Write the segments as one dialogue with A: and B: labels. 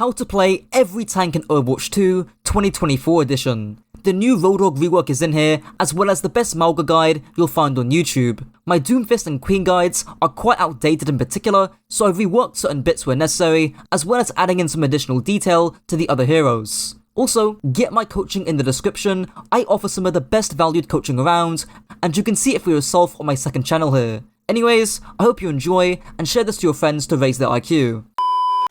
A: How to play every tank in Overwatch 2 2024 edition. The new Roadhog rework is in here, as well as the best Mauga guide you'll find on YouTube. My Doomfist and Queen guides are quite outdated in particular, so I've reworked certain bits where necessary, as well as adding in some additional detail to the other heroes. Also, get my coaching in the description. I offer some of the best valued coaching around, and you can see it for yourself on my second channel here. Anyways, I hope you enjoy, and share this to your friends to raise their IQ.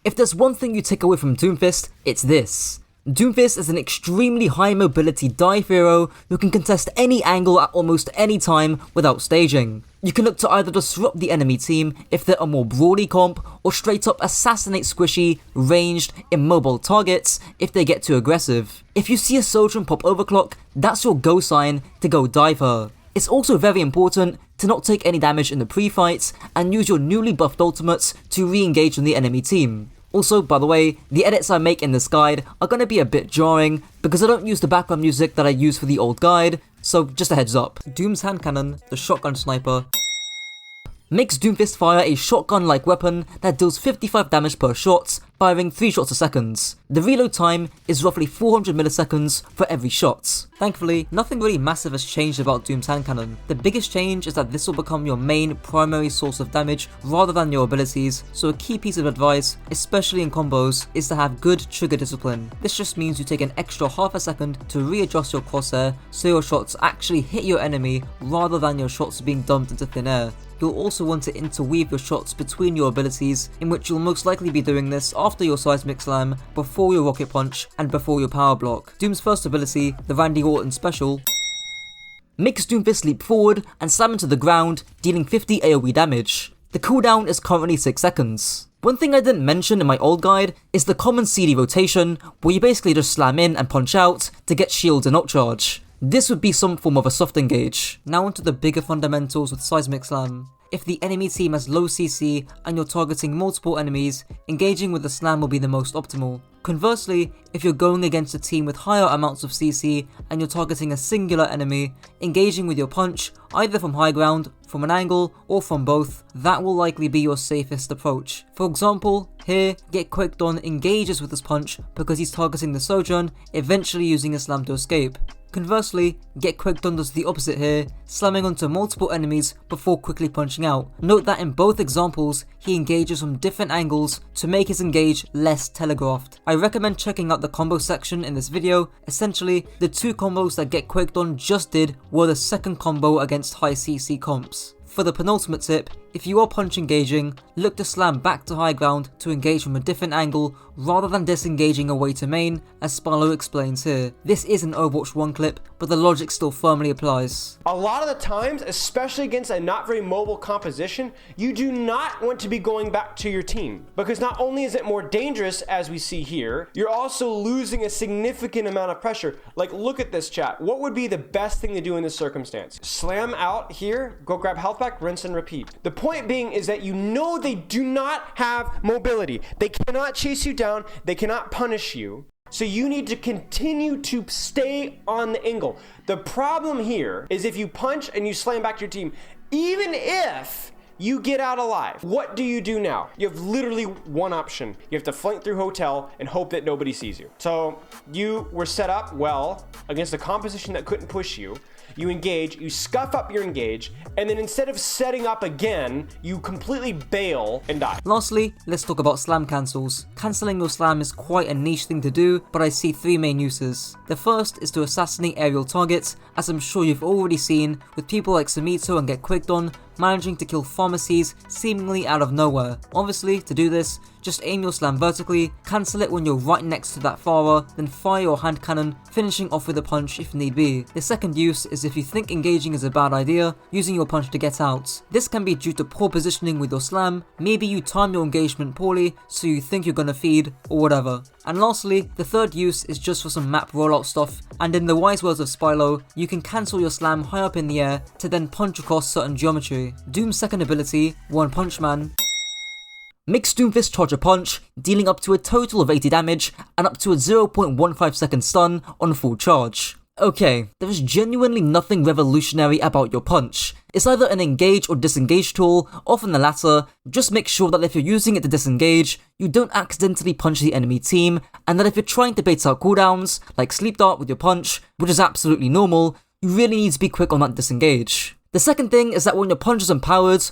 A: If there's one thing you take away from Doomfist, it's this. Doomfist is an extremely high mobility dive hero who can contest any angle at almost any time without staging. You can look to either disrupt the enemy team if they're a more brawly comp, or straight up assassinate squishy, ranged, immobile targets if they get too aggressive. If you see a soldier pop overclock, that's your go sign to go dive her. It's also very important to not take any damage in the pre-fights and use your newly buffed ultimates to re-engage on the enemy team. Also, by the way, the edits I make in this guide are going to be a bit jarring because I don't use the background music that I used for the old guide, so just a heads up. Doom's hand cannon, the shotgun sniper, makes Doomfist fire a shotgun-like weapon that deals 55 damage per shot, firing 3 shots a second. The reload time is roughly 400 milliseconds for every shot. Thankfully, nothing really massive has changed about Doom's hand cannon. The biggest change is that this will become your main primary source of damage rather than your abilities, so a key piece of advice, especially in combos, is to have good trigger discipline. This just means you take an extra half a second to readjust your crosshair so your shots actually hit your enemy rather than your shots being dumped into thin air. You'll also want to interweave your shots between your abilities, in which you'll most likely be doing this after your seismic slam, before your rocket punch, and before your power block. Doom's first ability, the Randy Orton special, makes Doomfist leap forward and slam into the ground, dealing 50 AoE damage. The cooldown is currently 6 seconds. One thing I didn't mention in my old guide is the common CD rotation, where you basically just slam in and punch out to get shields and ult charge. This would be some form of a soft engage. Now onto the bigger fundamentals with Seismic Slam. If the enemy team has low CC and you're targeting multiple enemies, engaging with the slam will be the most optimal. Conversely, if you're going against a team with higher amounts of CC and you're targeting a singular enemy, engaging with your punch, either from high ground, from an angle, or from both, that will likely be your safest approach. For example, here, Get Quaked On engages with his punch because he's targeting the Sojourn, eventually using a slam to escape. Conversely, Get Quaked On does the opposite here, slamming onto multiple enemies before quickly punching out. Note that in both examples, he engages from different angles to make his engage less telegraphed. I recommend checking out the combo section in this video. Essentially, the 2 combos that Get Quaked On just did were the second combo against high CC comps. For the penultimate tip, if you are punch engaging, look to slam back to high ground to engage from a different angle rather than disengaging away to main, as Spallo explains here. This is an Overwatch 1 clip, but the logic still firmly applies.
B: A lot of the times, especially against a not very mobile composition, you do not want to be going back to your team, because not only is it more dangerous, as we see here, you're also losing a significant amount of pressure. Like, look at this, chat. What would be the best thing to do in this circumstance? Slam out here, go grab health back, rinse and repeat. The point being is that you know they do not have mobility. They cannot chase you down. They cannot punish you. So you need to continue to stay on the angle. The problem here is if you punch and you slam back to your team, even if you get out alive, what do you do now? You have literally one option. You have to flank through hotel and hope that nobody sees you. So you were set up well against a composition that couldn't push you. You engage, you scuff up your engage, and then instead of setting up again, you completely bail and die.
A: Lastly, let's talk about slam cancels. Cancelling your slam is quite a niche thing to do, but I see 3 main uses. The first is to assassinate aerial targets, as I'm sure you've already seen with people like Samito and Get Quaked On managing to kill pharmacies seemingly out of nowhere. Obviously, to do this, just aim your slam vertically, cancel it when you're right next to that farer, then fire your hand cannon, finishing off with a punch if need be. The second use is if you think engaging is a bad idea, using your punch to get out. This can be due to poor positioning with your slam, maybe you time your engagement poorly so you think you're gonna feed, or whatever. And lastly, the third use is just for some map rollout stuff, and in the wise words of Spylo, you can cancel your slam high up in the air to then punch across certain geometry. Doom's second ability, One Punch Man, makes Doomfist charge a punch, dealing up to a total of 80 damage and up to a 0.15 second stun on full charge. Okay, there is genuinely nothing revolutionary about your punch. It's either an engage or disengage tool, often the latter. Just make sure that if you're using it to disengage, you don't accidentally punch the enemy team, and that if you're trying to bait out cooldowns, like sleep dart with your punch, which is absolutely normal, you really need to be quick on that disengage. The second thing is that when your punch is empowered,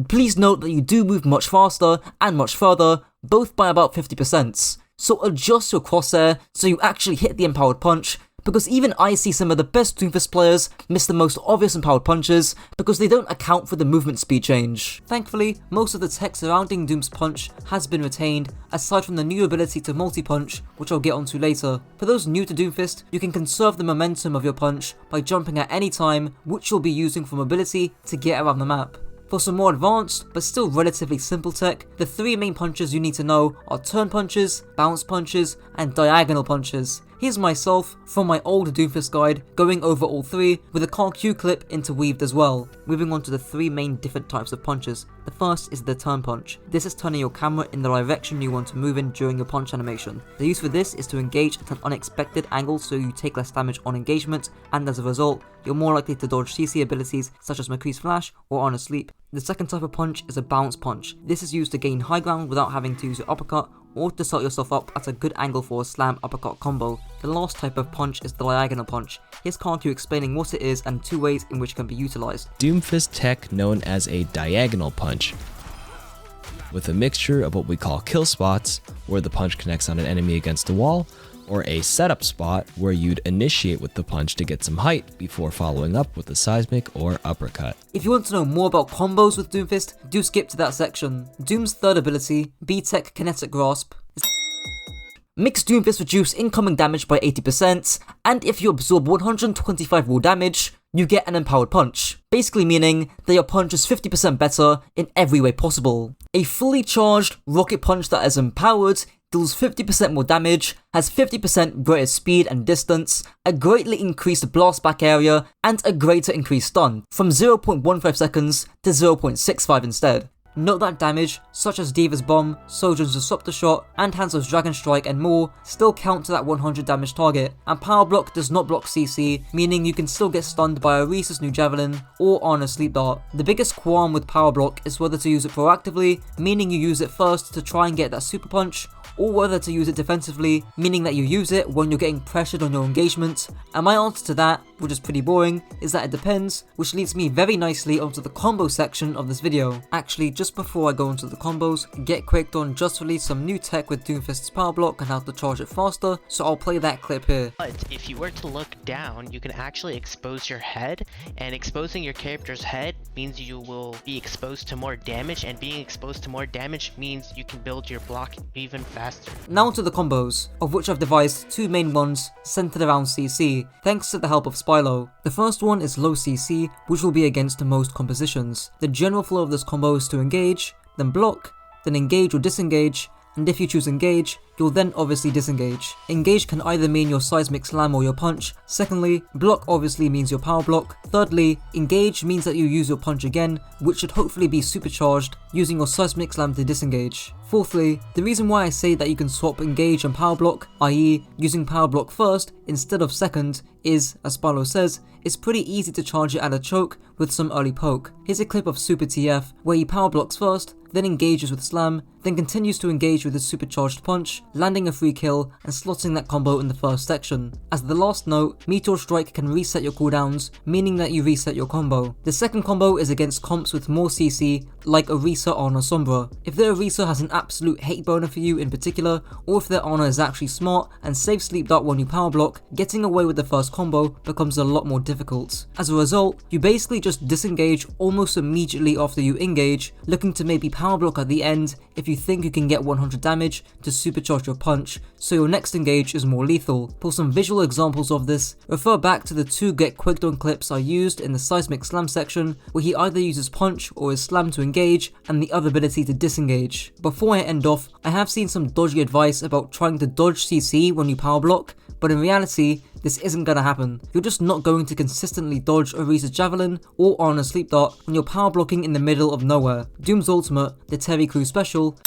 A: please note that you do move much faster and much further, both by about 50%. So adjust your crosshair so you actually hit the empowered punch, because even I see some of the best Doomfist players miss the most obvious empowered punches because they don't account for the movement speed change. Thankfully, most of the tech surrounding Doom's punch has been retained, aside from the new ability to multi-punch, which I'll get onto later. For those new to Doomfist, you can conserve the momentum of your punch by jumping at any time, which you'll be using for mobility to get around the map. For some more advanced, but still relatively simple tech, the three main punches you need to know are turn punches, bounce punches, and diagonal punches. Here's myself, from my old Doomfist guide, going over all three, with a CarQ clip interweaved as well. Moving on to the three main different types of punches. The first is the turn punch. This is turning your camera in the direction you want to move in during your punch animation. The use for this is to engage at an unexpected angle so you take less damage on engagement, and as a result, you're more likely to dodge CC abilities such as McCree's Flash or Honor Sleep. The second type of punch is a bounce punch. This is used to gain high ground without having to use your uppercut, or to set yourself up at a good angle for a slam uppercut combo. The last type of punch is the diagonal punch. Here's CarQ explaining what it is and two ways in which it can be utilized.
C: Doomfist tech known as a diagonal punch, with a mixture of what we call kill spots, where the punch connects on an enemy against a wall, or a setup spot where you'd initiate with the punch to get some height before following up with a seismic or uppercut.
A: If you want to know more about combos with Doomfist, do skip to that section. Doom's third ability, B-Tech Kinetic Grasp, makes Doomfist reduce incoming damage by 80%, and if you absorb 125 raw damage, you get an empowered punch, basically meaning that your punch is 50% better in every way possible. A fully charged rocket punch that is empowered deals 50% more damage, has 50% greater speed and distance, a greatly increased blast back area, and a greater increased stun, from 0.15 seconds to 0.65 instead. Note that damage, such as Diva's Bomb, Sojourn's Disruptor Shot, and Hanzo's Dragon Strike and more, still count to that 100 damage target, and Power Block does not block CC, meaning you can still get stunned by Orisa's new Javelin or Honor Sleep Dart. The biggest qualm with Power Block is whether to use it proactively, meaning you use it first to try and get that super punch, or whether to use it defensively, meaning that you use it when you're getting pressured on your engagement. And my answer to that, which is pretty boring, is that it depends, which leads me very nicely onto the combo section of this video. Actually, just before I go into the combos, Get Quicked On just released some new tech with Doomfist's Power Block and how to charge it faster, so I'll play that clip here.
D: But if you were to look down, you can actually expose your head, and exposing your character's head means you will be exposed to more damage, and being exposed to more damage means you can build your block even faster.
A: Now to the combos, of which I've devised two main ones centered around CC, thanks to the help of Spylo. The first one is low CC, which will be against most compositions. The general flow of this combo is to engage, then block, then engage or disengage, and if you choose engage, you'll then obviously disengage. Engage can either mean your seismic slam or your punch. Secondly, block obviously means your power block. Thirdly, engage means that you use your punch again, which should hopefully be supercharged, using your seismic slam to disengage. Fourthly, the reason why I say that you can swap engage and power block, i.e. using power block first instead of second, is, as Spylo says, it's pretty easy to charge it at a choke with some early poke. Here's a clip of Super TF, where he power blocks first, then engages with slam, then continues to engage with his supercharged punch, landing a free kill and slotting that combo in the first section. As the last note, Meteor Strike can reset your cooldowns, meaning that you reset your combo. The second combo is against comps with more CC, like Orisa Honor Sombra. If the Orisa has an absolute hate boner for you in particular, or if their Honor is actually smart and saves Sleep Dart when you power block, getting away with the first combo becomes a lot more difficult. As a result, you basically just disengage almost immediately after you engage, looking to maybe power block at the end if you think you can get 100 damage to supercharge your punch, so your next engage is more lethal. For some visual examples of this, refer back to the two Get Quicked On clips I used in the Seismic Slam section, where he either uses punch or his slam to engage and the other ability to disengage. Before I end off, I have seen some dodgy advice about trying to dodge CC when you power block, but in reality, this isn't gonna happen. You're just not going to consistently dodge Orisa's Javelin or Honor Sleep Dart when you're power blocking in the middle of nowhere. Doom's ultimate, the Terry Crew special,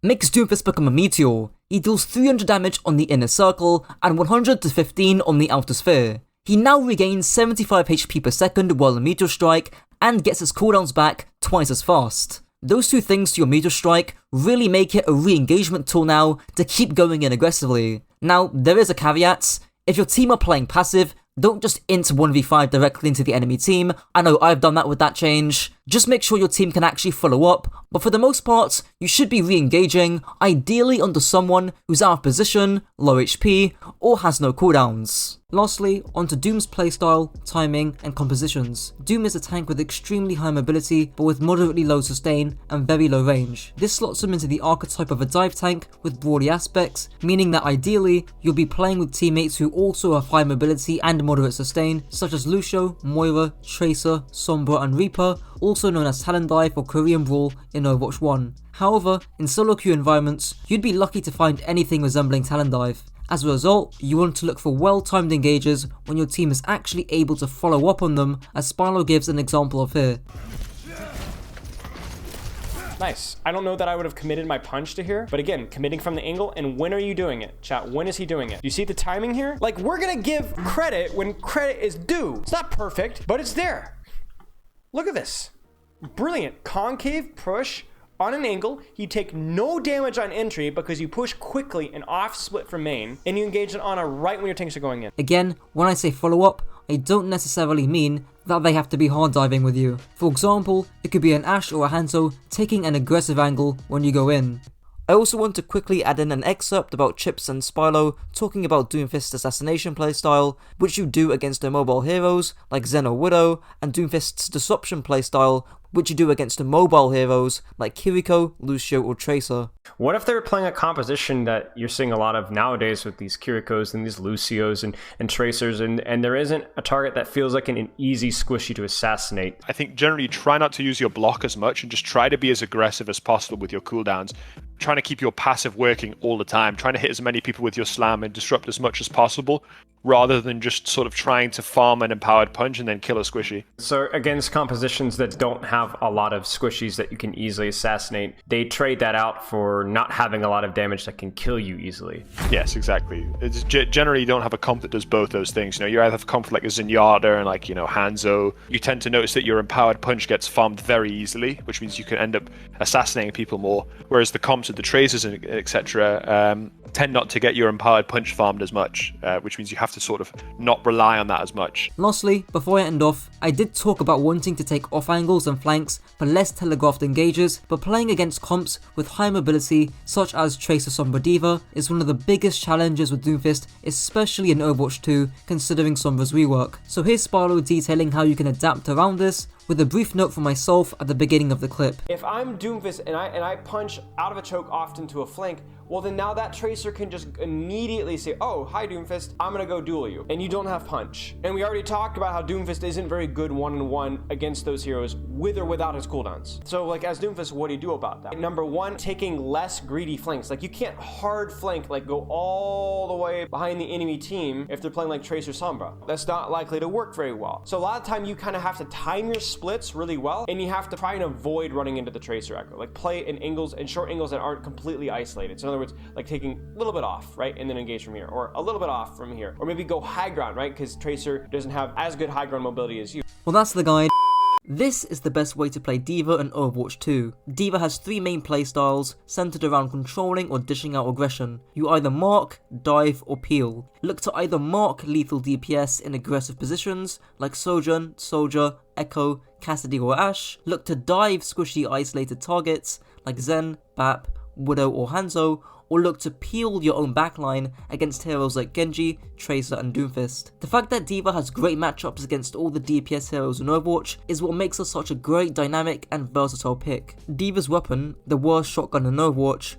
A: makes Doomfist become a meteor. He deals 300 damage on the inner circle and 100 to 15 on the outer sphere. He now regains 75 HP per second while a Meteor Strike and gets its cooldowns back twice as fast. Those two things to your meter strike really make it a re-engagement tool now to keep going in aggressively. Now, there is a caveat. If your team are playing passive, don't just int 1v5 directly into the enemy team. I know I've done that with that change. Just make sure your team can actually follow up, but for the most part, you should be re-engaging, ideally onto someone who's out of position, low HP, or has no cooldowns. Lastly, onto Doom's playstyle, timing, and compositions. Doom is a tank with extremely high mobility, but with moderately low sustain and very low range. This slots him into the archetype of a dive tank with broady aspects, meaning that ideally, you'll be playing with teammates who also have high mobility and moderate sustain, such as Lucio, Moira, Tracer, Sombra, and Reaper, also known as Talon Dive or Korean Brawl in Overwatch 1. However, in solo queue environments, you'd be lucky to find anything resembling Talon Dive. As a result, you want to look for well-timed engages when your team is actually able to follow up on them, as Spyro gives an example of here.
B: Nice. I don't know that I would have committed my punch to here, but again, committing from the angle, and when are you doing it? Chat, when is he doing it? You see the timing here? Like, we're gonna give credit when credit is due. It's not perfect, but it's there. Look at this. Brilliant. Concave push on an angle. You take no damage on entry because you push quickly and off split from main, and you engage it on a right when your tanks are going in.
A: Again, when I say follow up, I don't necessarily mean that they have to be hard diving with you. For example, it could be an Ashe or a Hanzo taking an aggressive angle when you go in. I also want to quickly add in an excerpt about Chips and Spyro talking about Doomfist's assassination playstyle, which you do against their mobile heroes like Zen or Widow, and Doomfist's disruption playstyle, which you do against immobile heroes like Kiriko, Lucio, or Tracer.
B: What if they were playing a composition that you're seeing a lot of nowadays with these Kirikos and these Lucios and Tracers, and there isn't a target that feels like an easy squishy to assassinate?
E: I think generally try not to use your block as much and just try to be as aggressive as possible with your cooldowns. Trying to keep your passive working all the time, trying to hit as many people with your slam and disrupt as much as possible, rather than just sort of trying to farm an empowered punch and then kill a squishy.
B: So against compositions that don't have a lot of squishies that you can easily assassinate, they trade that out for not having a lot of damage that can kill you easily.
E: Yes, exactly. It's generally you don't have a comp that does both those things. You know, you either have a comp like a Zenyatta and like, you know, Hanzo. You tend to notice that your empowered punch gets farmed very easily, which means you can end up assassinating people more. Whereas the comps of the Tracers and etc. Tend not to get your empowered punch farmed as much, which means you have to sort of not rely on that as much.
A: Lastly, before I end off, I did talk about wanting to take off angles and flanks for less telegraphed engages, but playing against comps with high mobility such as Tracer Sombra Diva is one of the biggest challenges with Doomfist, especially in Overwatch 2 considering Sombra's rework. So here's Spyro detailing how you can adapt around this, with a brief note from myself at the beginning of the clip.
B: If I'm Doomfist and I punch out of a choke often to a flank, well then now that Tracer can just immediately say, oh, hi Doomfist, I'm gonna go duel you. And you don't have punch. And we already talked about how Doomfist isn't very good one-on-one against those heroes with or without his cooldowns. So like as Doomfist, what do you do about that? Number one, taking less greedy flanks. Like you can't hard flank, like go all the way behind the enemy team if they're playing like Tracer Sombra. That's not likely to work very well. So a lot of time you kind of have to time your splits really well, and you have to try and avoid running into the Tracer echo. Like play in angles and short angles that aren't completely isolated. So in other words, like taking a little bit off, right, and then engage from here, or a little bit off from here, or maybe go high ground, right, because Tracer doesn't have as good high ground mobility as you.
A: Well, that's the guide. This is the best way to play D.Va in Overwatch 2. D.Va has three main playstyles centered around controlling or dishing out aggression. You either mark, dive, or peel. Look to either mark lethal DPS in aggressive positions like Sojourn, Soldier, Echo, Cassidy, or Ashe. Look to dive squishy isolated targets like Zen, Bap, Widow, or Hanzo, or look to peel your own backline against heroes like Genji, Tracer, and Doomfist. The fact that D.Va has great matchups against all the DPS heroes in Overwatch is what makes her such a great, dynamic, and versatile pick. D.Va's weapon, the worst shotgun in Overwatch,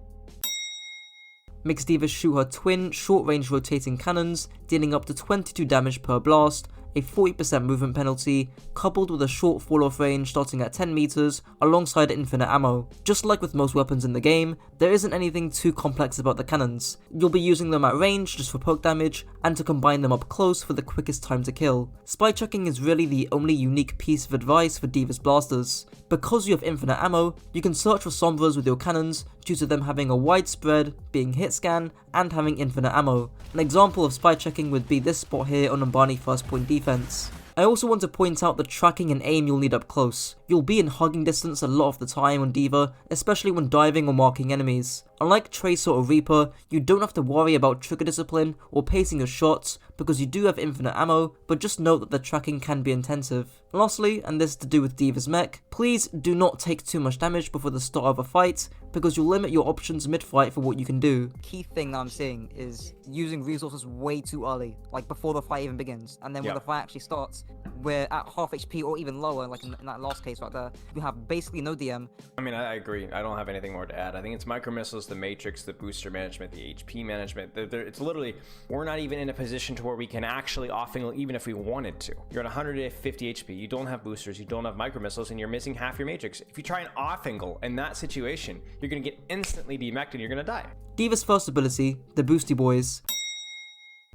A: makes D.Va shoot her twin short-range rotating cannons, dealing up to 22 damage per blast, a 40% movement penalty, coupled with a short fall-off range starting at 10 meters, alongside infinite ammo. Just like with most weapons in the game, there isn't anything too complex about the cannons. You'll be using them at range just for poke damage, and to combine them up close for the quickest time to kill. Spy checking is really the only unique piece of advice for D.Va's blasters. Because you have infinite ammo, you can search for Sombras with your cannons due to them having a wide spread, being hit scan, and having infinite ammo. An example of spy checking would be this spot here on Umbani first point defense. I also want to point out the tracking and aim you'll need up close. You'll be in hugging distance a lot of the time on D.Va, especially when diving or marking enemies. Unlike Tracer or Reaper, you don't have to worry about trigger discipline or pacing your shots because you do have infinite ammo, but just note that the tracking can be intensive. Lastly, and this is to do with D.Va's mech, please do not take too much damage before the start of a fight because you'll limit your options mid-fight for what you can do.
F: Key thing that I'm seeing is using resources way too early, like before the fight even begins, and then when the fight actually starts, we're at half HP or even lower, like in that last case right there. You have basically no DM.
B: I mean, I agree. I don't have anything more to add. I think it's micro missiles, the matrix, the booster management, the HP management. It's literally, we're not even in a position to where we can actually off-angle even if we wanted to. You're at 150 HP, you don't have boosters, you don't have micro missiles, and you're missing half your matrix. If you try and off-angle in that situation, you're gonna get instantly demeched and you're gonna die.
A: D.Va's first ability, the Boosty Boys,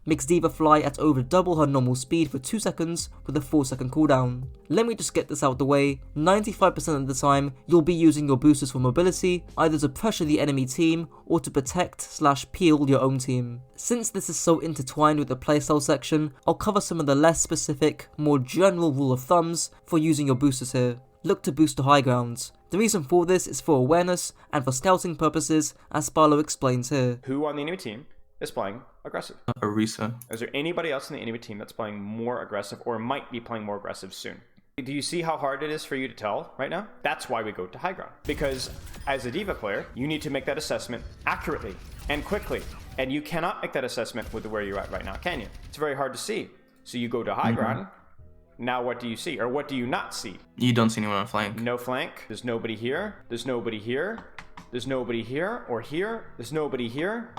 A: makes D.Va fly at over double her normal speed for 2 seconds with a 4-second cooldown. Let me just get this out the way, 95% of the time you'll be using your boosters for mobility, either to pressure the enemy team or to protect/peel your own team. Since this is so intertwined with the playstyle section, I'll cover some of the less specific, more general rule of thumbs for using your boosters here. Look to boost to high grounds. The reason for this is for awareness and for scouting purposes, as Sparlow explains here.
B: Who on the enemy team is playing aggressive?
G: Orisa.
B: Is there anybody else in the enemy team that's playing more aggressive or might be playing more aggressive soon? Do you see how hard it is for you to tell right now? That's why we go to high ground. Because as a D.Va player, you need to make that assessment accurately and quickly. And you cannot make that assessment with where you're at right now, can you? It's very hard to see. So you go to high ground. Now what do you see? Or what do you not see?
G: You don't see anyone on flank.
B: No flank. There's nobody here. There's nobody here. There's nobody here or here. There's nobody here.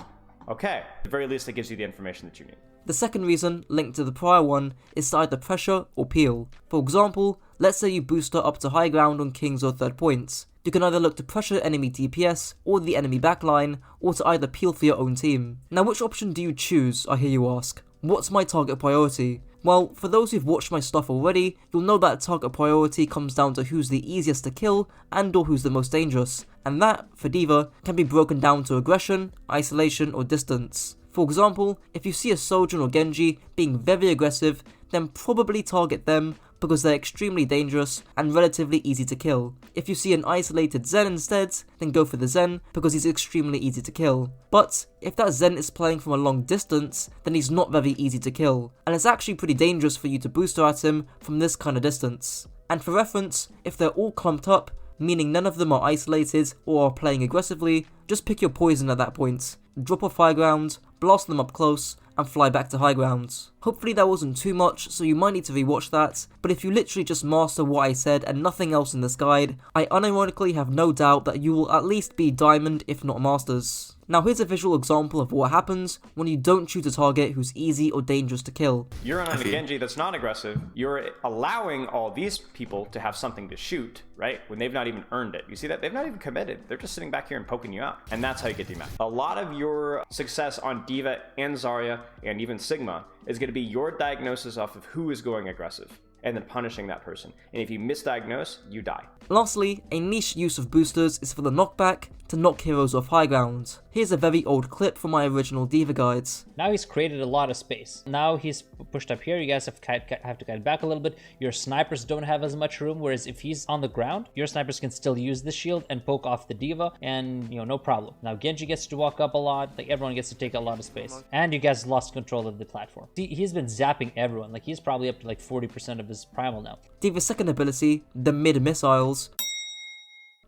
B: Okay. At the very least, it gives you the information that you need.
A: The second reason, linked to the prior one, is to either pressure or peel. For example, let's say you booster up to high ground on kings or third points. You can either look to pressure enemy DPS or the enemy backline, or to either peel for your own team. Now which option do you choose, I hear you ask? What's my target priority? Well, for those who've watched my stuff already, you'll know that target priority comes down to who's the easiest to kill and or who's the most dangerous, and that, for D.Va, can be broken down to aggression, isolation or distance. For example, if you see a Sojourn or Genji being very aggressive, then probably target them because they're extremely dangerous and relatively easy to kill. If you see an isolated Zen instead, then go for the Zen because he's extremely easy to kill. But if that Zen is playing from a long distance, then he's not very easy to kill, and it's actually pretty dangerous for you to booster at him from this kind of distance. And for reference, if they're all clumped up, meaning none of them are isolated or are playing aggressively, just pick your poison at that point. Drop off high ground, blast them up close, and fly back to high ground. Hopefully that wasn't too much, so you might need to rewatch that, but if you literally just master what I said and nothing else in this guide, I unironically have no doubt that you will at least be diamond if not masters. Now here's a visual example of what happens when you don't choose a target who's easy or dangerous to kill.
B: You're on a Genji that's not aggressive. You're allowing all these people to have something to shoot, right? When they've not even earned it. You see that? They've not even committed. They're just sitting back here and poking you out. And that's how you get dematched. A lot of your success on D.Va and Zarya and even Sigma is going to be your diagnosis off of who is going aggressive and then punishing that person. And if you misdiagnose, you die.
A: Lastly, a niche use of boosters is for the knockback to knock heroes off high ground. Here's a very old clip from my original D.Va guides.
H: Now he's created a lot of space. Now he's pushed up here. You guys have to cut back a little bit. Your snipers don't have as much room, whereas if he's on the ground, your snipers can still use the shield and poke off the D.Va, and no problem. Now Genji gets to walk up a lot. Like everyone gets to take a lot of space, and you guys lost control of the platform. See, he's been zapping everyone. Like he's probably up to like 40% of his primal now.
A: D.Va's second ability, the mid missiles,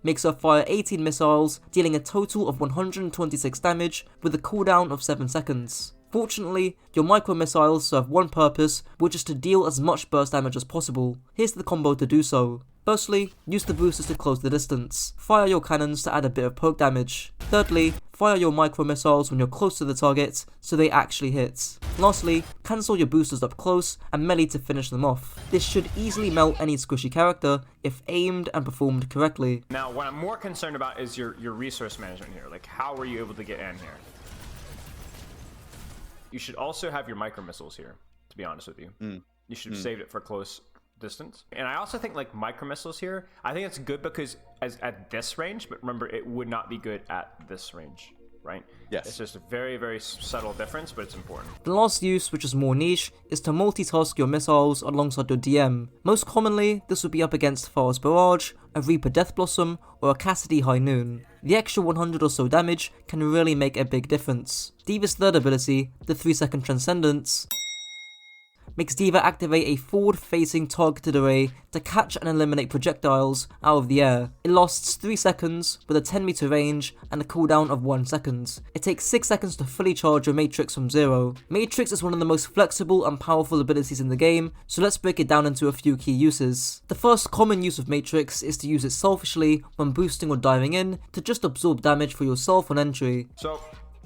A: makes her fire 18 missiles, dealing a total of 126 damage with a cooldown of 7 seconds. Fortunately, your micro missiles serve one purpose, which is to deal as much burst damage as possible. Here's the combo to do so. Firstly, use the boosters to close the distance. Fire your cannons to add a bit of poke damage. Thirdly, fire your micro missiles when you're close to the target, so they actually hit. Lastly, cancel your boosters up close and melee to finish them off. This should easily melt any squishy character if aimed and performed correctly.
B: Now, what I'm more concerned about is your resource management here. Like, how were you able to get in here? You should also have your micro missiles here, to be honest with you. You should have saved it for close distance. And I also think like micro missiles here, I think it's good because at this range, but remember it would not be good at this range. right?
I: Yes.
B: It's just a very, very subtle difference, but it's important.
A: The last use, which is more niche, is to multitask your missiles alongside your DM. Most commonly, this would be up against Farah's Barrage, a Reaper Death Blossom, or a Cassidy High Noon. The extra 100 or so damage can really make a big difference. D.Va's third ability, the 3-second Transcendence, makes D.Va activate a forward-facing targeted array to catch and eliminate projectiles out of the air. It lasts 3 seconds with a 10-meter range and a cooldown of 1 second. It takes 6 seconds to fully charge your Matrix from 0. Matrix is one of the most flexible and powerful abilities in the game, so let's break it down into a few key uses. The first common use of Matrix is to use it selfishly when boosting or diving in to just absorb damage for yourself on entry.
B: So,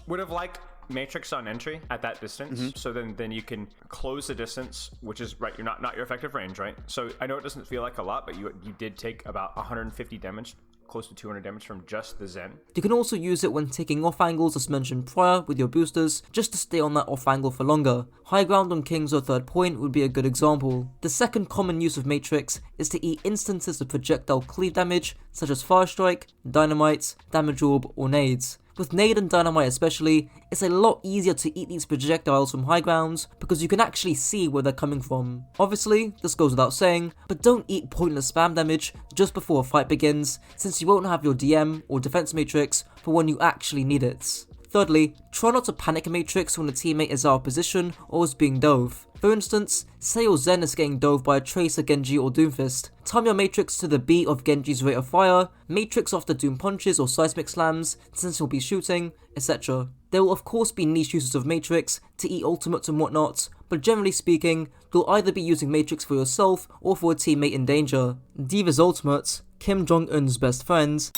B: would have liked Matrix on entry at that distance, so then you can close the distance, which is right, you're not your effective range, right? So I know it doesn't feel like a lot, but you did take about 150 damage, close to 200 damage from just the Zen.
A: You can also use it when taking off angles as mentioned prior with your boosters, just to stay on that off angle for longer. High ground on Kings or third point would be a good example. The second common use of Matrix is to eat instances of projectile cleave damage, such as Fire Strike, Dynamite, Damage Orb, or Nades. With Nade and Dynamite especially, it's a lot easier to eat these projectiles from high grounds because you can actually see where they're coming from. Obviously, this goes without saying, but don't eat pointless spam damage just before a fight begins, since you won't have your DM or defense matrix for when you actually need it. Thirdly, try not to panic a Matrix when a teammate is out of position or is being dove. For instance, say your Zen is getting dove by a Tracer, Genji or Doomfist. Time your Matrix to the beat of Genji's rate of fire, Matrix after Doom punches or seismic slams since he'll be shooting, etc. There will of course be niche uses of Matrix to eat ultimates and whatnot, but generally speaking, you'll either be using Matrix for yourself or for a teammate in danger. D.Va's ultimate, Kim Jong-un's best friend,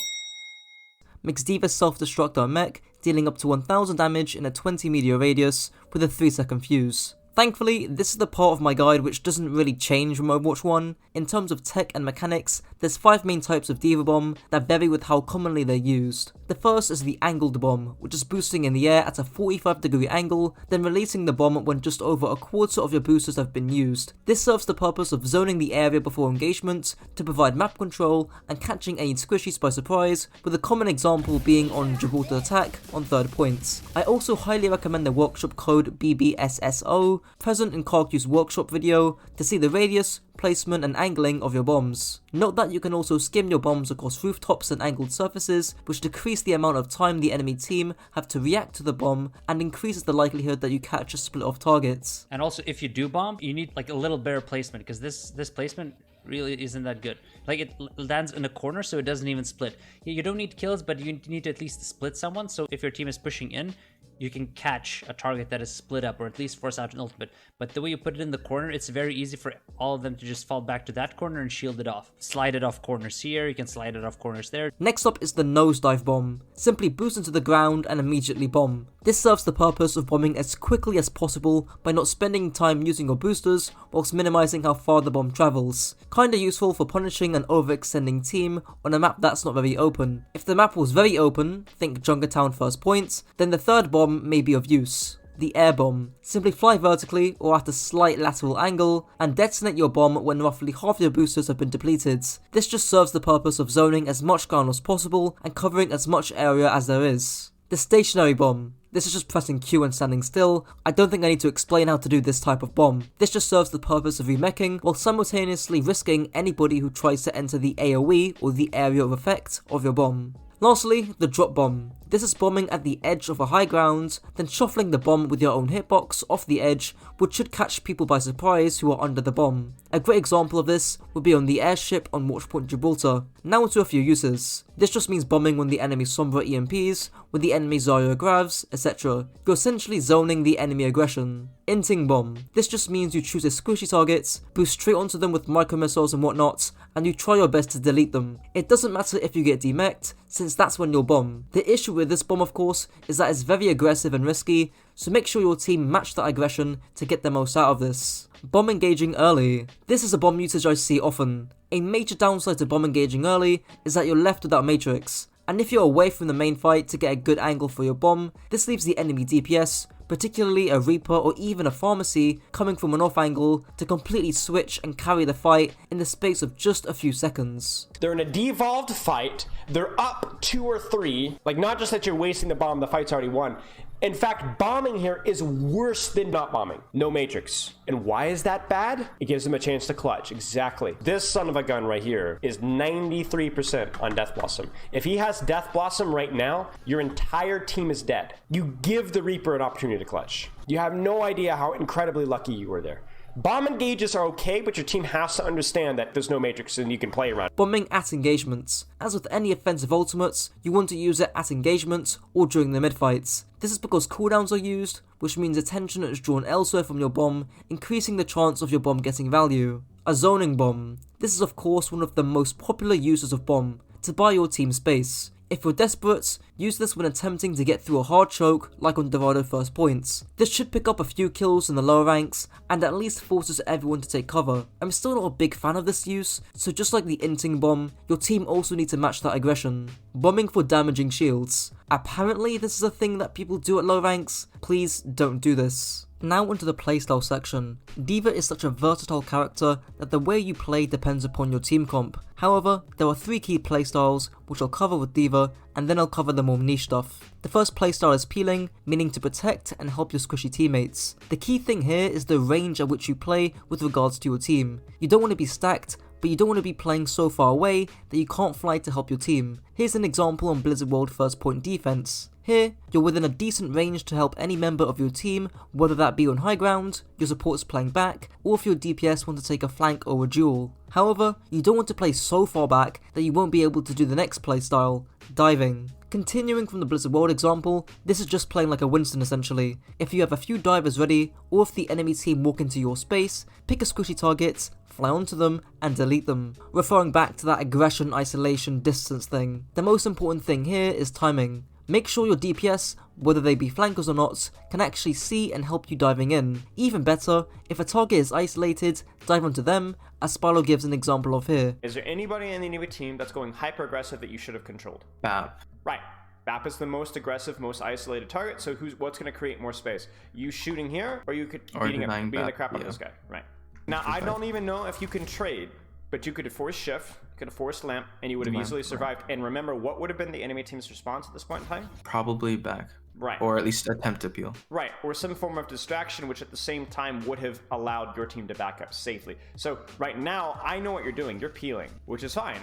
A: makes D.Va self-destruct our mech, dealing up to 1000 damage in a 20 meter radius with a 3-second fuse. Thankfully, this is the part of my guide which doesn't really change from Overwatch 1. In terms of tech and mechanics, there's 5 main types of D.Va bomb that vary with how commonly they're used. The first is the angled bomb, which is boosting in the air at a 45-degree angle, then releasing the bomb when just over a quarter of your boosters have been used. This serves the purpose of zoning the area before engagement to provide map control and catching any squishies by surprise, with a common example being on Gibraltar attack on third point. I also highly recommend the workshop code BBSSO present in Karku's workshop video to see the radius, placement and angling of your bombs. Note that you can also skim your bombs across rooftops and angled surfaces, which decrease the amount of time the enemy team have to react to the bomb and increases the likelihood that you catch a split of targets.
H: And also, if you do bomb, you need like a little better placement, because this placement really isn't that good. Like, it lands in a corner so it doesn't even split. You don't need kills, but you need to at least split someone, so if your team is pushing in, you can catch a target that is split up or at least force out an ultimate. But the way you put it in the corner, it's very easy for all of them to just fall back to that corner and shield it off. Slide it off corners here, you can slide it off corners there.
A: Next up is the nosedive bomb. Simply boost into the ground and immediately bomb. This serves the purpose of bombing as quickly as possible by not spending time using your boosters whilst minimizing how far the bomb travels. Kinda useful for punishing an overextending team on a map that's not very open. If the map was very open, think Junkertown first point, then the third bomb may be of use. The air bomb. Simply fly vertically or at a slight lateral angle and detonate your bomb when roughly half your boosters have been depleted. This just serves the purpose of zoning as much ground as possible and covering as much area as there is. The stationary bomb. This is just pressing Q and standing still. I don't think I need to explain how to do this type of bomb. This just serves the purpose of remeching while simultaneously risking anybody who tries to enter the AoE or the area of effect of your bomb. Lastly, the drop bomb. This is bombing at the edge of a high ground, then shuffling the bomb with your own hitbox off the edge, which should catch people by surprise who are under the bomb. A great example of this would be on the airship on Watchpoint Gibraltar. Now into a few uses. This just means bombing when the enemy Sombra EMPs, when the enemy Zarya grabs, etc. You're essentially zoning the enemy aggression. Inting bomb. This just means you choose a squishy target, boost straight onto them with micro missiles and whatnot, and you try your best to delete them. It doesn't matter if you get demeched, since that's when you'll bomb. The issue with this bomb, of course, is that it's very aggressive and risky, so make sure your team match that aggression to get the most out of this. Bomb engaging early. This is a bomb usage I see often. A major downside to bomb engaging early is that you're left without matrix, and if you're away from the main fight to get a good angle for your bomb, this leaves the enemy DPS particularly a Reaper or even a Pharmacy coming from an off angle to completely switch and carry the fight in the space of just a few seconds.
B: They're in a devolved fight, they're up 2 or 3, like not just that you're wasting the bomb, the fight's already won. In fact, bombing here is worse than not bombing. No matrix. And why is that bad? It gives them a chance to clutch. Exactly. This son of a gun right here is 93% on Death Blossom. If he has Death Blossom right now, your entire team is dead. You give the Reaper an opportunity to clutch. You have no idea how incredibly lucky you were there. Bomb engages are okay, but your team has to understand that there's no matrix and you can play around.
A: Bombing at engagements. As with any offensive ultimates, you want to use it at engagements or during the mid-fights. This is because cooldowns are used, which means attention is drawn elsewhere from your bomb, increasing the chance of your bomb getting value. A zoning bomb. This is of course one of the most popular uses of bomb, to buy your team space. If you're desperate, use this when attempting to get through a hard choke like on Dorado first points. This should pick up a few kills in the lower ranks and at least forces everyone to take cover. I'm still not a big fan of this use, so just like the inting bomb, your team also need to match that aggression. Bombing for damaging shields. Apparently this is a thing that people do at low ranks. Please don't do this. Now onto the playstyle section. D.Va is such a versatile character that the way you play depends upon your team comp. However, there are 3 key playstyles which I'll cover with D.Va, and then I'll cover the more niche stuff. The first playstyle is peeling, meaning to protect and help your squishy teammates. The key thing here is the range at which you play with regards to your team. You don't want to be stacked, but you don't want to be playing so far away that you can't fly to help your team. Here's an example on Blizzard World first point defense. Here, you're within a decent range to help any member of your team, whether that be on high ground, your support's playing back, or if your DPS want to take a flank or a duel. However, you don't want to play so far back that you won't be able to do the next playstyle, diving. Continuing from the Blizzard World example, this is just playing like a Winston essentially. If you have a few divers ready, or if the enemy team walk into your space, pick a squishy target, fly onto them, and delete them, referring back to that aggression, isolation, distance thing. The most important thing here is timing. Make sure your DPS, whether they be flankers or not, can actually see and help you diving in. Even better, if a target is isolated, dive onto them, as Spilo gives an example of here.
B: Is there anybody in the enemy team that's going hyper aggressive that you should have controlled?
G: BAP.
B: Right. BAP is the most aggressive, most isolated target, so what's going to create more space? You shooting here, or you could beating the crap out of this guy? Right. Now, I don't even know if you can trade, but you could have forced shift, you could have forced lamp, and you would have easily survived. And remember, what would have been the enemy team's response at this point in time?
G: Probably back.
B: Right.
G: Or at least attempt to peel.
B: Right, or some form of distraction, which at the same time would have allowed your team to back up safely. So right now, I know what you're doing. You're peeling, which is fine.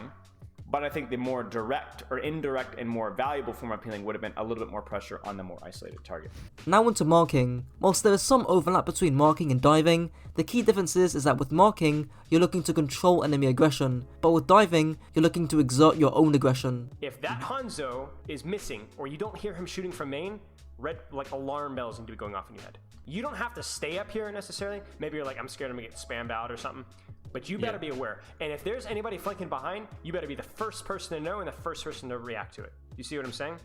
B: But I think the more direct or indirect and more valuable form of peeling would have been a little bit more pressure on the more isolated target.
A: Now onto marking. Whilst there is some overlap between marking and diving, the key difference is that with marking, you're looking to control enemy aggression, but with diving, you're looking to exert your own aggression.
B: If that Hanzo is missing, or you don't hear him shooting from main, red like alarm bells need to be going off in your head. You don't have to stay up here necessarily. Maybe you're like, I'm scared I'm gonna get spammed out or something. But you better be aware. And if there's anybody flanking behind, you better be the first person to know and the first person to react to it. You see what I'm saying?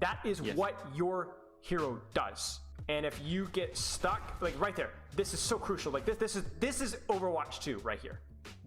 B: That is what your hero does. And if you get stuck, like right there, this is so crucial. Like this is Overwatch 2 right here.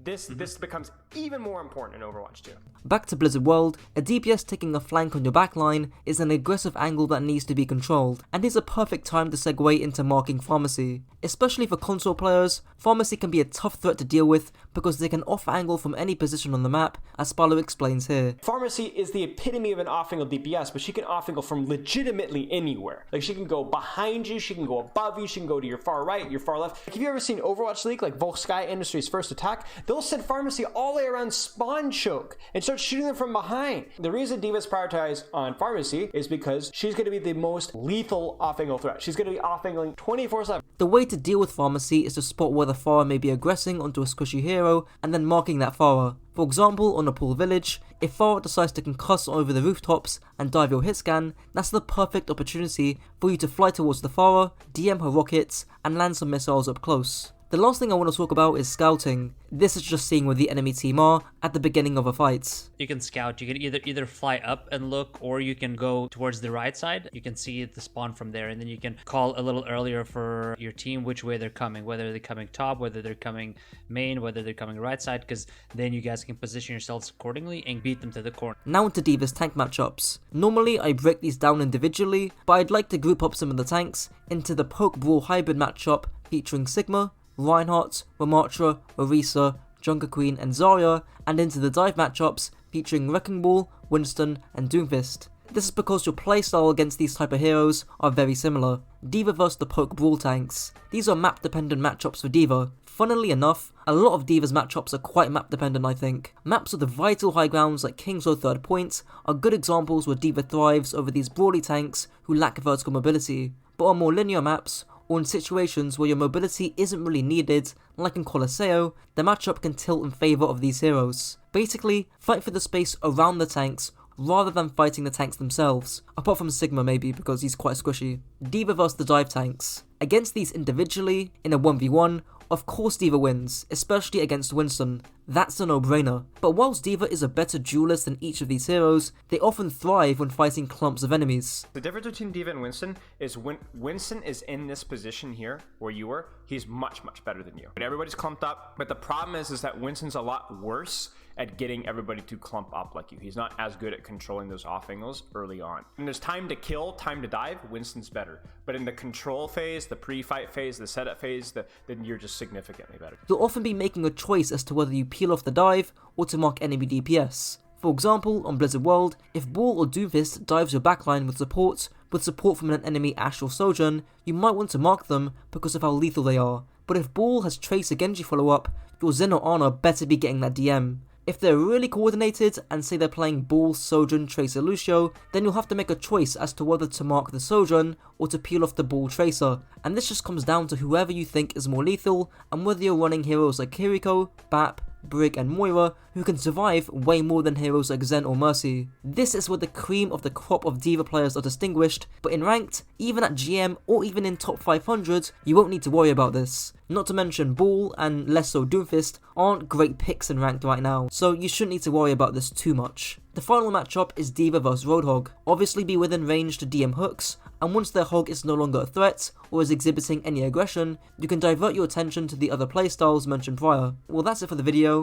B: This becomes even more important in Overwatch 2.
A: Back to Blizzard World, a DPS taking a flank on your backline is an aggressive angle that needs to be controlled, and is a perfect time to segue into marking Pharmacy. Especially for console players, Pharmacy can be a tough threat to deal with because they can off-angle from any position on the map, as Spalo explains here.
B: Pharmacy is the epitome of an off-angle DPS, but she can off-angle from legitimately anywhere. Like she can go behind you, she can go above you, she can go to your far right, your far left. Like, have you ever seen Overwatch League, like Volsky Industries' first attack? They'll send Pharmacy all the way around spawn choke and start shooting them from behind. The reason D.Va's prioritized on Pharmacy is because she's going to be the most lethal off-angle threat. She's going to be off-angling 24/7.
A: The way to deal with Pharmacy is to spot where the Pharah may be aggressing onto a squishy hero and then marking that Pharah. For example, on a pool village, if Pharah decides to concuss over the rooftops and dive your hit scan, that's the perfect opportunity for you to fly towards the Pharah, DM her rockets, and land some missiles up close. The last thing I want to talk about is scouting. This is just seeing where the enemy team are at the beginning of a fight.
H: You can scout. You can either fly up and look, or you can go towards the right side. You can see the spawn from there, and then you can call a little earlier for your team which way they're coming, whether they're coming top, whether they're coming main, whether they're coming right side, because then you guys can position yourselves accordingly and beat them to the corner.
A: Now into D.Va's tank matchups. Normally I break these down individually, but I'd like to group up some of the tanks into the Poke Brawl hybrid matchup featuring Sigma, Reinhardt, Ramattra, Orisa, Junkerqueen and Zarya, and into the dive matchups featuring Wrecking Ball, Winston and Doomfist. This is because your playstyle against these type of heroes are very similar. D.Va vs the Poke Brawl tanks. These are map dependent matchups for D.Va. Funnily enough, a lot of D.Va's matchups are quite map dependent I think. Maps with the vital high grounds like King's Row 3rd Point are good examples where D.Va thrives over these brawly tanks who lack vertical mobility. But on more linear maps, or in situations where your mobility isn't really needed, like in Colosseo, the matchup can tilt in favour of these heroes. Basically, fight for the space around the tanks rather than fighting the tanks themselves, apart from Sigma maybe because he's quite squishy. D.Va vs the dive tanks. Against these individually, in a 1v1, of course D.Va wins, especially against Winston. That's a no-brainer. But whilst D.Va is a better duelist than each of these heroes, they often thrive when fighting clumps of enemies.
B: The difference between D.Va and Winston is when Winston is in this position here, where you were, he's much better than you. But everybody's clumped up, but the problem is that Winston's a lot worse at getting everybody to clump up like you. He's not as good at controlling those off angles early on. When there's time to kill, time to dive, Winston's better. But in the control phase, the pre-fight phase, the setup phase, then you're just significantly better.
A: You'll often be making a choice as to whether you peel off the dive or to mark enemy DPS. For example, on Blizzard World, if Ball or Doomfist dives your backline with support from an enemy Ashe or Sojourn, you might want to mark them because of how lethal they are. But if Ball has Trace or Genji follow-up, your Zen or Ana better be getting that DM. If they're really coordinated and say they're playing Ball, Sojourn, Tracer, Lucio, then you'll have to make a choice as to whether to mark the Sojourn or to peel off the Ball Tracer, and this just comes down to whoever you think is more lethal and whether you're running heroes like Kiriko, Bap, Brig and Moira who can survive way more than heroes like Zen or Mercy. This is where the cream of the crop of D.Va players are distinguished, but in ranked, even at GM or even in top 500, you won't need to worry about this. Not to mention Ball and less so Doomfist aren't great picks in ranked right now, so you shouldn't need to worry about this too much. The final matchup is D.Va vs Roadhog. Obviously be within range to DM hooks, and once their hog is no longer a threat or is exhibiting any aggression, you can divert your attention to the other playstyles mentioned prior. Well, that's it for the video.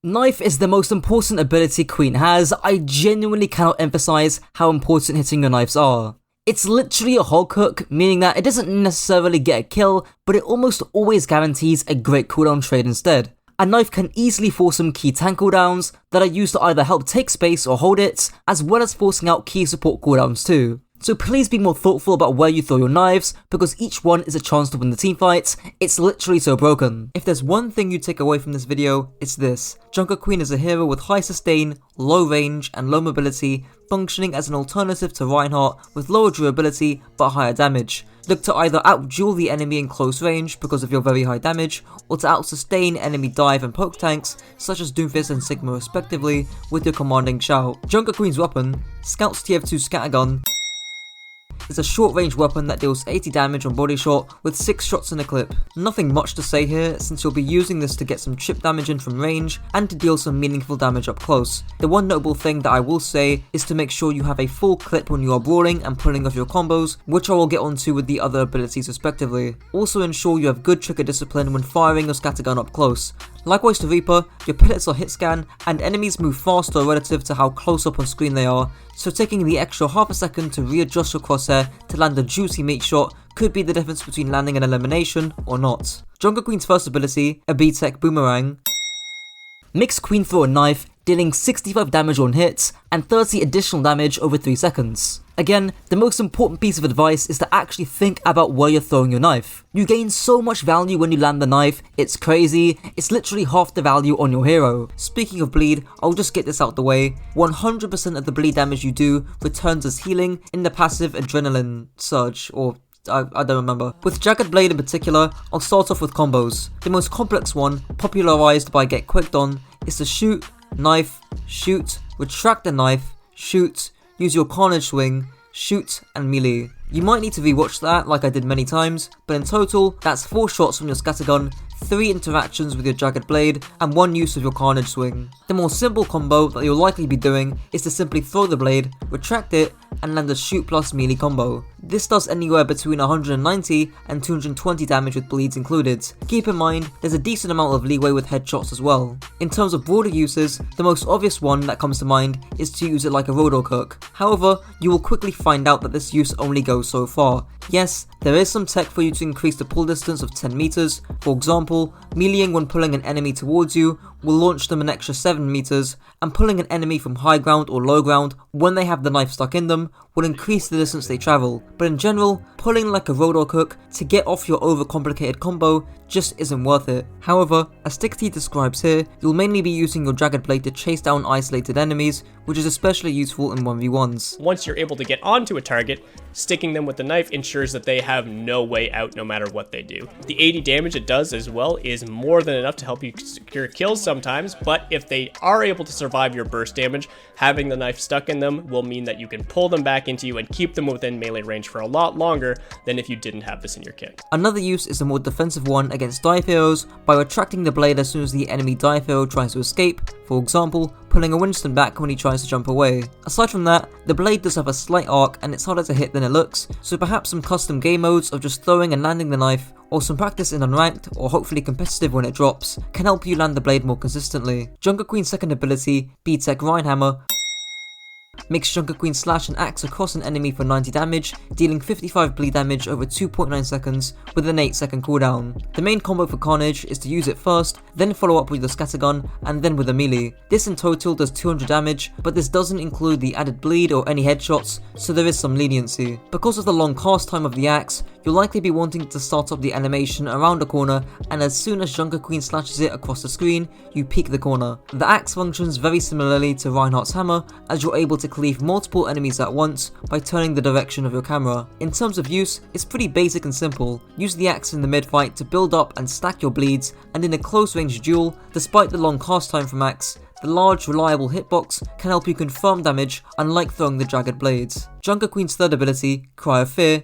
A: Knife is the most important ability Queen has. I genuinely cannot emphasize how important hitting your knives are. It's literally a hog hook, meaning that it doesn't necessarily get a kill, but it almost always guarantees a great cooldown trade instead. A knife can easily force some key tank cooldowns that are used to either help take space or hold it, as well as forcing out key support cooldowns too. So please be more thoughtful about where you throw your knives, because each one is a chance to win the teamfight. It's literally so broken. If there's one thing you take away from this video, it's this. Junkerqueen is a hero with high sustain, low range, and low mobility, functioning as an alternative to Reinhardt with lower durability but higher damage. Look to either out-duel the enemy in close range because of your very high damage, or to out-sustain enemy dive and poke tanks, such as Doomfist and Sigma respectively, with your commanding shout. Junkerqueen's weapon, Scout's TF2 Scattergun, is a short-range weapon that deals 80 damage on body shot with 6 shots in a clip. Nothing much to say here, since you'll be using this to get some chip damage in from range and to deal some meaningful damage up close. The one notable thing that I will say is to make sure you have a full clip when you are brawling and pulling off your combos, which I will get onto with the other abilities respectively. Also ensure you have good trigger discipline when firing your scattergun up close. Likewise to Reaper, your pellets are hit scan, and enemies move faster relative to how close up on screen they are, so taking the extra half a second to readjust your crosshair to land a juicy meat shot could be the difference between landing an elimination or not. Junkerqueen's first ability, a B-Tech Boomerang, makes Queen throw a knife, dealing 65 damage on hits and 30 additional damage over 3 seconds. Again, the most important piece of advice is to actually think about where you're throwing your knife. You gain so much value when you land the knife, it's crazy, it's literally half the value on your hero. Speaking of bleed, I'll just get this out the way, 100% of the bleed damage you do returns as healing in the passive Adrenaline Surge, or I don't remember. With Jagged Blade in particular, I'll start off with combos. The most complex one, popularized by Get Quicked On, is to shoot, knife, shoot, retract the knife, shoot, use your Carnage Swing, shoot, and melee. You might need to rewatch that like I did many times, but in total, that's 4 shots from your scattergun, 3 interactions with your jagged blade, and 1 use of your carnage swing. The more simple combo that you'll likely be doing is to simply throw the blade, retract it, and land a shoot plus melee combo. This does anywhere between 190 and 220 damage with bleeds included. Keep in mind, there's a decent amount of leeway with headshots as well. In terms of broader uses, the most obvious one that comes to mind is to use it like a Roadhog hook. However, you will quickly find out that this use only goes so far. Yes, there is some tech for you to increase the pull distance of 10 meters. For example, meleeing when pulling an enemy towards you will launch them an extra 7 meters, and pulling an enemy from high ground or low ground when they have the knife stuck in them will increase the distance they travel. But in general, pulling like a Roadhog hook to get off your overcomplicated combo just isn't worth it. However, as Stickty describes here, you'll mainly be using your jagged blade to chase down isolated enemies, which is especially useful in 1v1s.
I: Once you're able to get onto a target, sticking them with the knife ensures that they have no way out no matter what they do. The 80 damage it does as well is more than enough to help you secure kills sometimes, but if they are able to survive your burst damage, having the knife stuck in them will mean that you can pull them back into you and keep them within melee range for a lot longer than if you didn't have this in your kit.
A: Another use is a more defensive one against dive heroes by retracting the blade as soon as the enemy dive hero tries to escape, for example, pulling a Winston back when he tries to jump away. Aside from that, the blade does have a slight arc and it's harder to hit than it looks, so perhaps some custom game modes of just throwing and landing the knife, or some practice in unranked or hopefully competitive when it drops, can help you land the blade more consistently. Junkerqueen's second ability, B-Tech Reinhammer, makes Junkerqueen slash an axe across an enemy for 90 damage, dealing 55 bleed damage over 2.9 seconds with an 8-second cooldown. The main combo for Carnage is to use it first, then follow up with the scattergun, and then with a melee. This in total does 200 damage, but this doesn't include the added bleed or any headshots, so there is some leniency. Because of the long cast time of the axe, you'll likely be wanting to start up the animation around a corner, and as soon as Junkerqueen slashes it across the screen, you peek the corner. The axe functions very similarly to Reinhardt's hammer, as you're able to cleave multiple enemies at once by turning the direction of your camera. In terms of use, it's pretty basic and simple. Use the axe in the mid fight to build up and stack your bleeds, and in a close range duel, despite the long cast time from axe, the large, reliable hitbox can help you confirm damage, unlike throwing the jagged blades. Junkerqueen's third ability, Cry of Fear,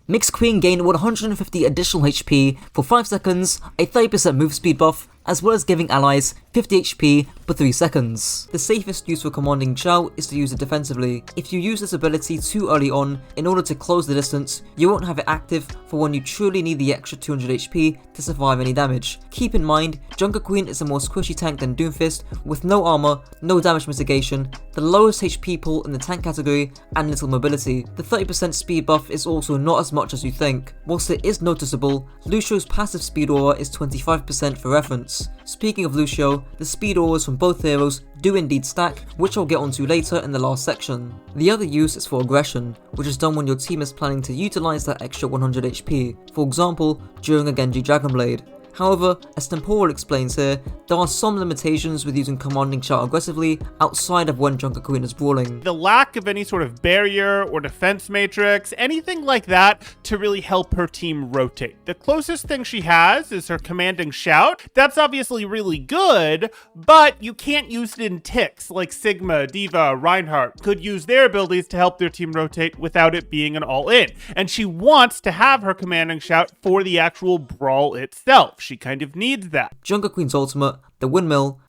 A: makes Queen gain 150 additional HP for 5 seconds, a 30% move speed buff, as well as giving allies 50 HP for 3 seconds. The safest use for commanding Chow is to use it defensively. If you use this ability too early on in order to close the distance, you won't have it active for when you truly need the extra 200 HP to survive any damage. Keep in mind, Junkerqueen is a more squishy tank than Doomfist, with no armor, no damage mitigation, the lowest HP pull in the tank category, and little mobility. The 30% speed buff is also not as much as you think. Whilst it is noticeable, Lucio's passive speed aura is 25% for reference. Speaking of Lucio, the speed auras from both heroes do indeed stack, which I'll get onto later in the last section. The other use is for aggression, which is done when your team is planning to utilize that extra 100 HP, for example, during a Genji Dragon Blade. However, as Temporal explains here, there are some limitations with using commanding Shout aggressively outside of when Junkerqueen is brawling.
J: The lack of any sort of barrier or defense matrix, anything like that to really help her team rotate. The closest thing she has is her commanding Shout. That's obviously really good, but you can't use it in ticks like Sigma, Diva, Reinhardt could use their abilities to help their team rotate without it being an all-in. And she wants to have her commanding Shout for the actual brawl itself. She kind of needs that.
A: Junkerqueen's ultimate, the Windmill,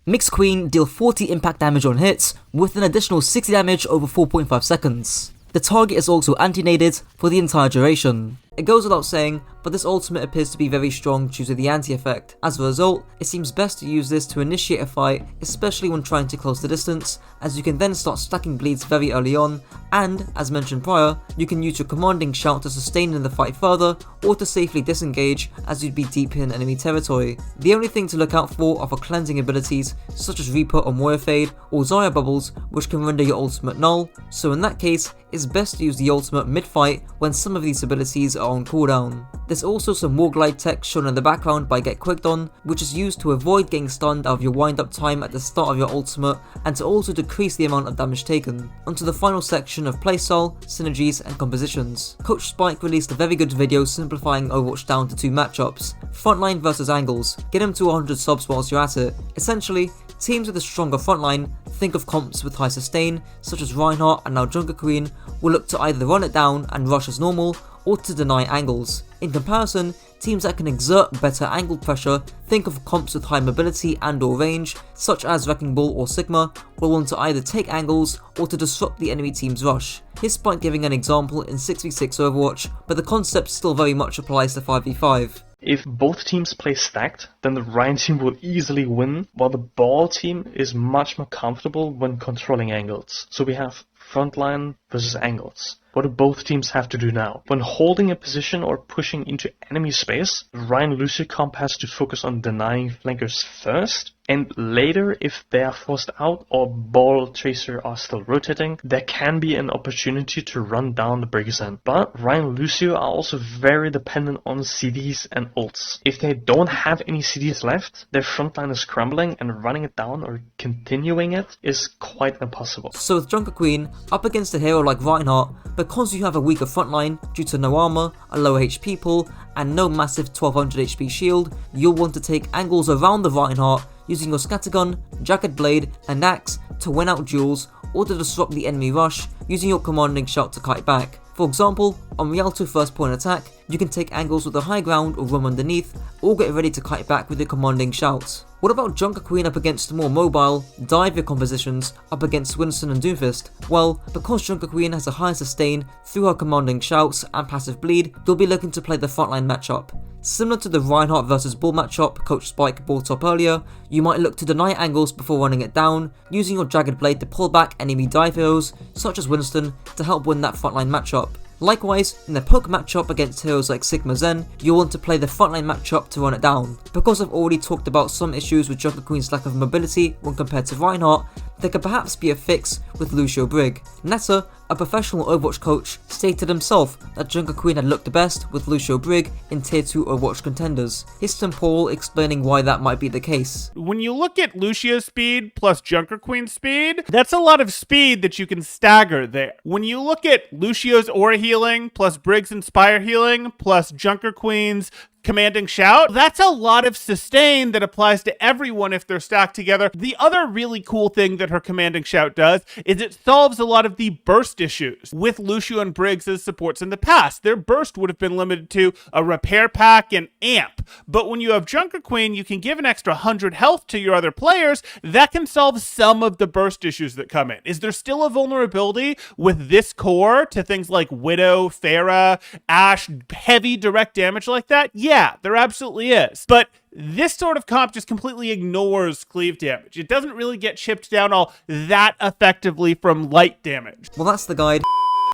A: makes Queen deal 40 impact damage on hits, with an additional 60 damage over 4.5 seconds. The target is also anti-naded for the entire duration. It goes without saying, but this ultimate appears to be very strong due to the anti-effect. As a result, it seems best to use this to initiate a fight, especially when trying to close the distance, as you can then start stacking bleeds very early on, and, as mentioned prior, you can use your commanding Shout to sustain in the fight further, or to safely disengage as you'd be deep in enemy territory. The only thing to look out for are for cleansing abilities, such as Reaper or Moira Fade, or Zarya Bubbles, which can render your ultimate null, so in that case, it's best to use the ultimate mid-fight when some of these abilities are
F: are on cooldown. There's also some wall glide tech shown in the background by Get Quicked On, which is used to avoid getting stunned out of your wind up time at the start of your ultimate and to also decrease the amount of damage taken. Onto the final section of playstyle, synergies and compositions. Coach Spike released a very good video simplifying Overwatch down to 2 matchups, frontline versus angles. Get him to 100 subs whilst you're at it. Essentially, teams with a stronger frontline, think of comps with high sustain, such as Reinhardt and now Junkerqueen, will look to either run it down and rush as normal, or to deny angles. In comparison, teams that can exert better angle pressure, think of comps with high mobility and or range, such as Wrecking Ball or Sigma, will want to either take angles or to disrupt the enemy team's rush. Here's Spike giving an example in 6v6 Overwatch, but the concept still very much applies to 5v5.
K: If both teams play stacked, then the Ryan team will easily win, while the Ball team is much more comfortable when controlling angles. So we have frontline versus angles. What do both teams have to do now? When holding a position or pushing into enemy space, the Ryan Lucio comp has to focus on denying flankers first, and later, if they are forced out or Ball Tracer are still rotating, there can be an opportunity to run down the breakers end. But Ryan Lucio are also very dependent on CDs and ults. If they don't have any CDs left, their frontline is crumbling and running it down or continuing it is quite impossible.
F: So with Junkerqueen up against a hero like Reinhardt, because you have a weaker frontline due to no armor, a low HP pool, and no massive 1200 HP shield, you'll want to take angles around the Reinhardt using your scattergun, jagged blade, and axe to win out duels or to disrupt the enemy rush using your commanding shout to kite back. For example, on Rialto first point attack, you can take angles with the high ground or room underneath, or get ready to kite back with your commanding shout. What about Junkerqueen up against more mobile, dive compositions up against Winston and Doomfist? Well, because Junkerqueen has a higher sustain through her commanding shouts and passive bleed, you'll be looking to play the frontline matchup. Similar to the Reinhardt vs Ball matchup Coach Spike brought up earlier, you might look to deny angles before running it down, using your jagged blade to pull back enemy dive heroes, such as Winston, to help win that frontline matchup. Likewise, in the poke matchup against heroes like Sigma Zen, you'll want to play the frontline matchup to run it down. Because I've already talked about some issues with Junkerqueen's lack of mobility when compared to Reinhardt, there could perhaps be a fix with Lucio Brig. Netta, a professional Overwatch coach, stated himself that Junkerqueen had looked the best with Lucio Brig in tier 2 Overwatch contenders. Here's Tim Paul explaining why that might be the case.
J: When you look at Lucio's speed plus Junkerqueen's speed, that's a lot of speed that you can stagger there. When you look at Lucio's aura healing plus Brig's Inspire healing plus Junkerqueen's commanding shout, that's a lot of sustain that applies to everyone if they're stacked together. The other really cool thing that her commanding shout does is it solves a lot of the burst issues with Lucio and Briggs as supports in the past. Their burst would have been limited to a repair pack and amp, but when you have Junkerqueen, you can give an extra 100 health to your other players. That can solve some of the burst issues that come in. Is there still a vulnerability with this core to things like Widow, Pharah, Ashe, heavy direct damage like that? Yeah, there absolutely is. But this sort of comp just completely ignores cleave damage. It doesn't really get chipped down all that effectively from light damage.
F: Well, that's the guide.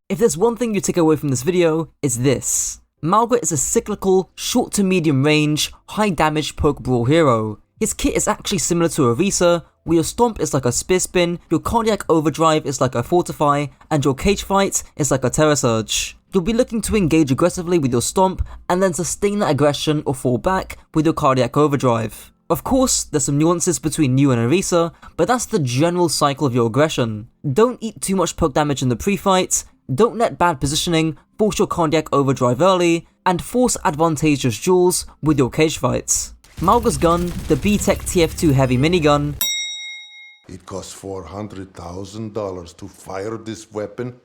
F: If there's one thing you take away from this video, it's this. Mauga is a cyclical, short to medium range, high damage poke brawl hero. His kit is actually similar to Orisa, where your stomp is like a spear spin, your cardiac overdrive is like a fortify, and your cage fight is like a terror surge. You'll be looking to engage aggressively with your stomp, and then sustain that aggression or fall back with your cardiac overdrive. Of course, there's some nuances between you and Orisa, but that's the general cycle of your aggression. Don't eat too much poke damage in the pre-fight, don't let bad positioning force your cardiac overdrive early, and force advantageous duels with your cage fights. Mauga's gun, the B-Tech TF2 heavy minigun.
L: It costs $400,000 to fire this weapon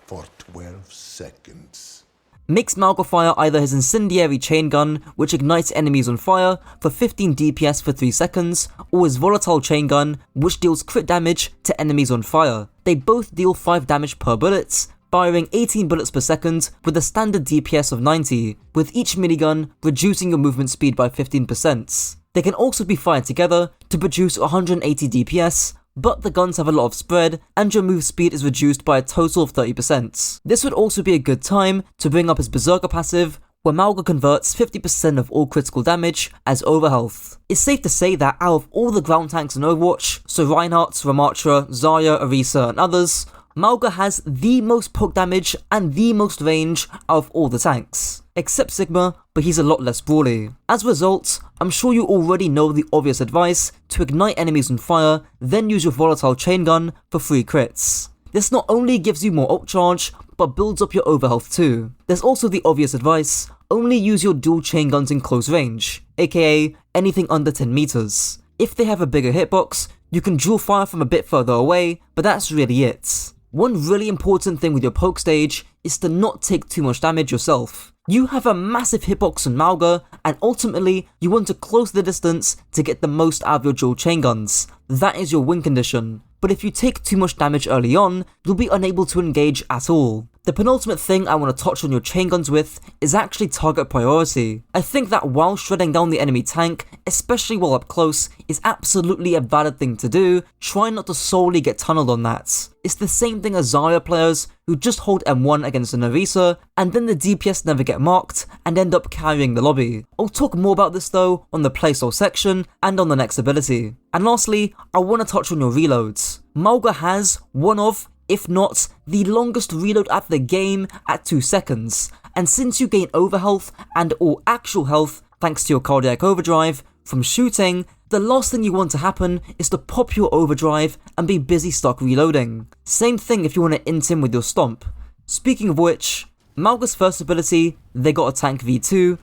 L: for 12 seconds.
F: Makes Mauga fire either his incendiary chain gun, which ignites enemies on fire for 15 DPS for 3 seconds, or his volatile chain gun, which deals crit damage to enemies on fire. They both deal 5 damage per bullets, firing 18 bullets per second with a standard DPS of 90, with each minigun reducing your movement speed by 15%. They can also be fired together to produce 180 DPS, but the guns have a lot of spread and your move speed is reduced by a total of 30%. This would also be a good time to bring up his Berserker passive, where Mauga converts 50% of all critical damage as overhealth. It's safe to say that out of all the ground tanks in Overwatch, so Reinhardt, Ramattra, Zarya, Orisa and others, Mauga has the most poke damage and the most range out of all the tanks, except Sigma, but he's a lot less brawly. As a result, I'm sure you already know the obvious advice to ignite enemies on fire, then use your volatile chain gun for free crits. This not only gives you more ult charge, but builds up your overhealth too. There's also the obvious advice, only use your dual chain guns in close range, aka anything under 10 meters. If they have a bigger hitbox, you can dual fire from a bit further away, but that's really it. One really important thing with your poke stage is to not take too much damage yourself. You have a massive hitbox on Mauga, and ultimately, you want to close the distance to get the most out of your dual chain guns. That is your win condition. But if you take too much damage early on, you'll be unable to engage at all. The penultimate thing I want to touch on your chain guns with is actually target priority. I think that while shredding down the enemy tank, especially while up close, is absolutely a valid thing to do, try not to solely get tunneled on that. It's the same thing as Zarya players who just hold M1 against an Orisa, and then the DPS never get marked and end up carrying the lobby. I'll talk more about this though on the playstyle section and on the next ability. And lastly, I want to touch on your reloads. Mauga has one of, if not the longest reload at the game at 2 seconds, and since you gain overhealth and or actual health thanks to your cardiac overdrive from shooting, the last thing you want to happen is to pop your overdrive and be busy stuck reloading. Same thing if you want to int him with your stomp. Speaking of which, Mauga's first ability, They Got a Tank V2,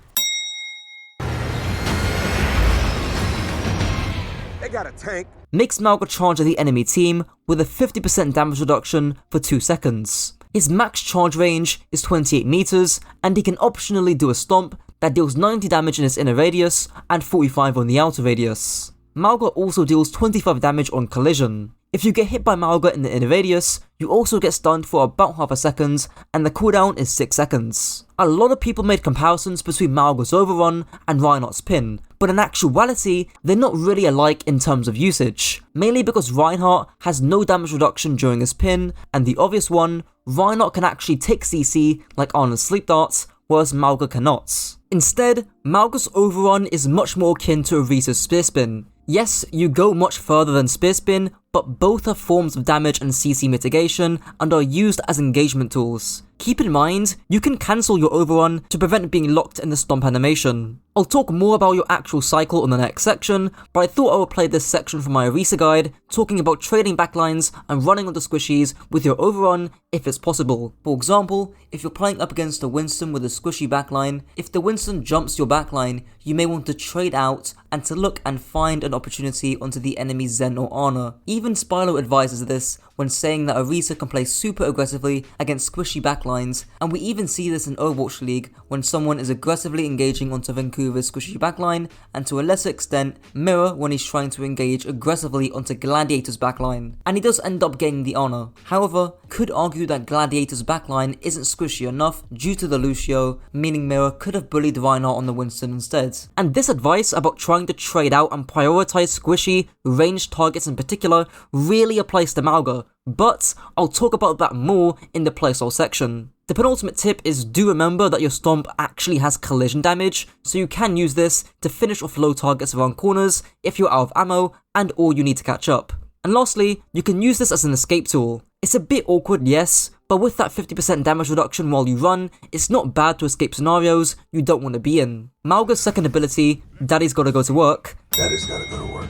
M: They got a tank.
F: Makes Mauga charge at the enemy team with a 50% damage reduction for 2 seconds. His max charge range is 28 meters, and he can optionally do a stomp that deals 90 damage in its inner radius and 45 on the outer radius. Mauga also deals 25 damage on collision. If you get hit by Mauga in the inner radius, you also get stunned for about half a second, and the cooldown is 6 seconds. A lot of people made comparisons between Mauga's overrun and Reinhardt's pin, but in actuality, they're not really alike in terms of usage, mainly because Reinhardt has no damage reduction during his pin, and the obvious one, Reinhardt can actually take CC like Arnold's sleep darts, whereas Mauga cannot. Instead, Mauga's overrun is much more akin to Orisa's spear spin. Yes, you go much further than spear spin, but both are forms of damage and CC mitigation and are used as engagement tools. Keep in mind, you can cancel your overrun to prevent being locked in the stomp animation. I'll talk more about your actual cycle on the next section, but I thought I would play this section from my Orisa guide, talking about trading backlines and running onto squishies with your overrun if it's possible. For example, if you're playing up against a Winston with a squishy backline, if the Winston jumps your backline, you may want to trade out and to look and find an opportunity onto the enemy's Zen or Ana. Even Spilo advises this when saying that Orisa can play super aggressively against squishy backlines, and we even see this in Overwatch League when someone is aggressively engaging onto Vancouver's squishy backline, and to a lesser extent, Mirror when he's trying to engage aggressively onto Gladiator's backline, and he does end up getting the honor. However, could argue that Gladiator's backline isn't squishy enough due to the Lucio, meaning Mirror could have bullied Reinhardt on the Winston instead. And this advice about trying to trade out and prioritize squishy, ranged targets in particular, really applies to Mauga, but I'll talk about that more in the playstyle section. The penultimate tip is do remember that your stomp actually has collision damage, so you can use this to finish off low targets around corners if you're out of ammo and or you need to catch up. And lastly, you can use this as an escape tool. It's a bit awkward, yes, but with that 50% damage reduction while you run, it's not bad to escape scenarios you don't want to be in. Mauga's second ability, Daddy's Gotta Go to Work,
L: Daddy's gotta go to work.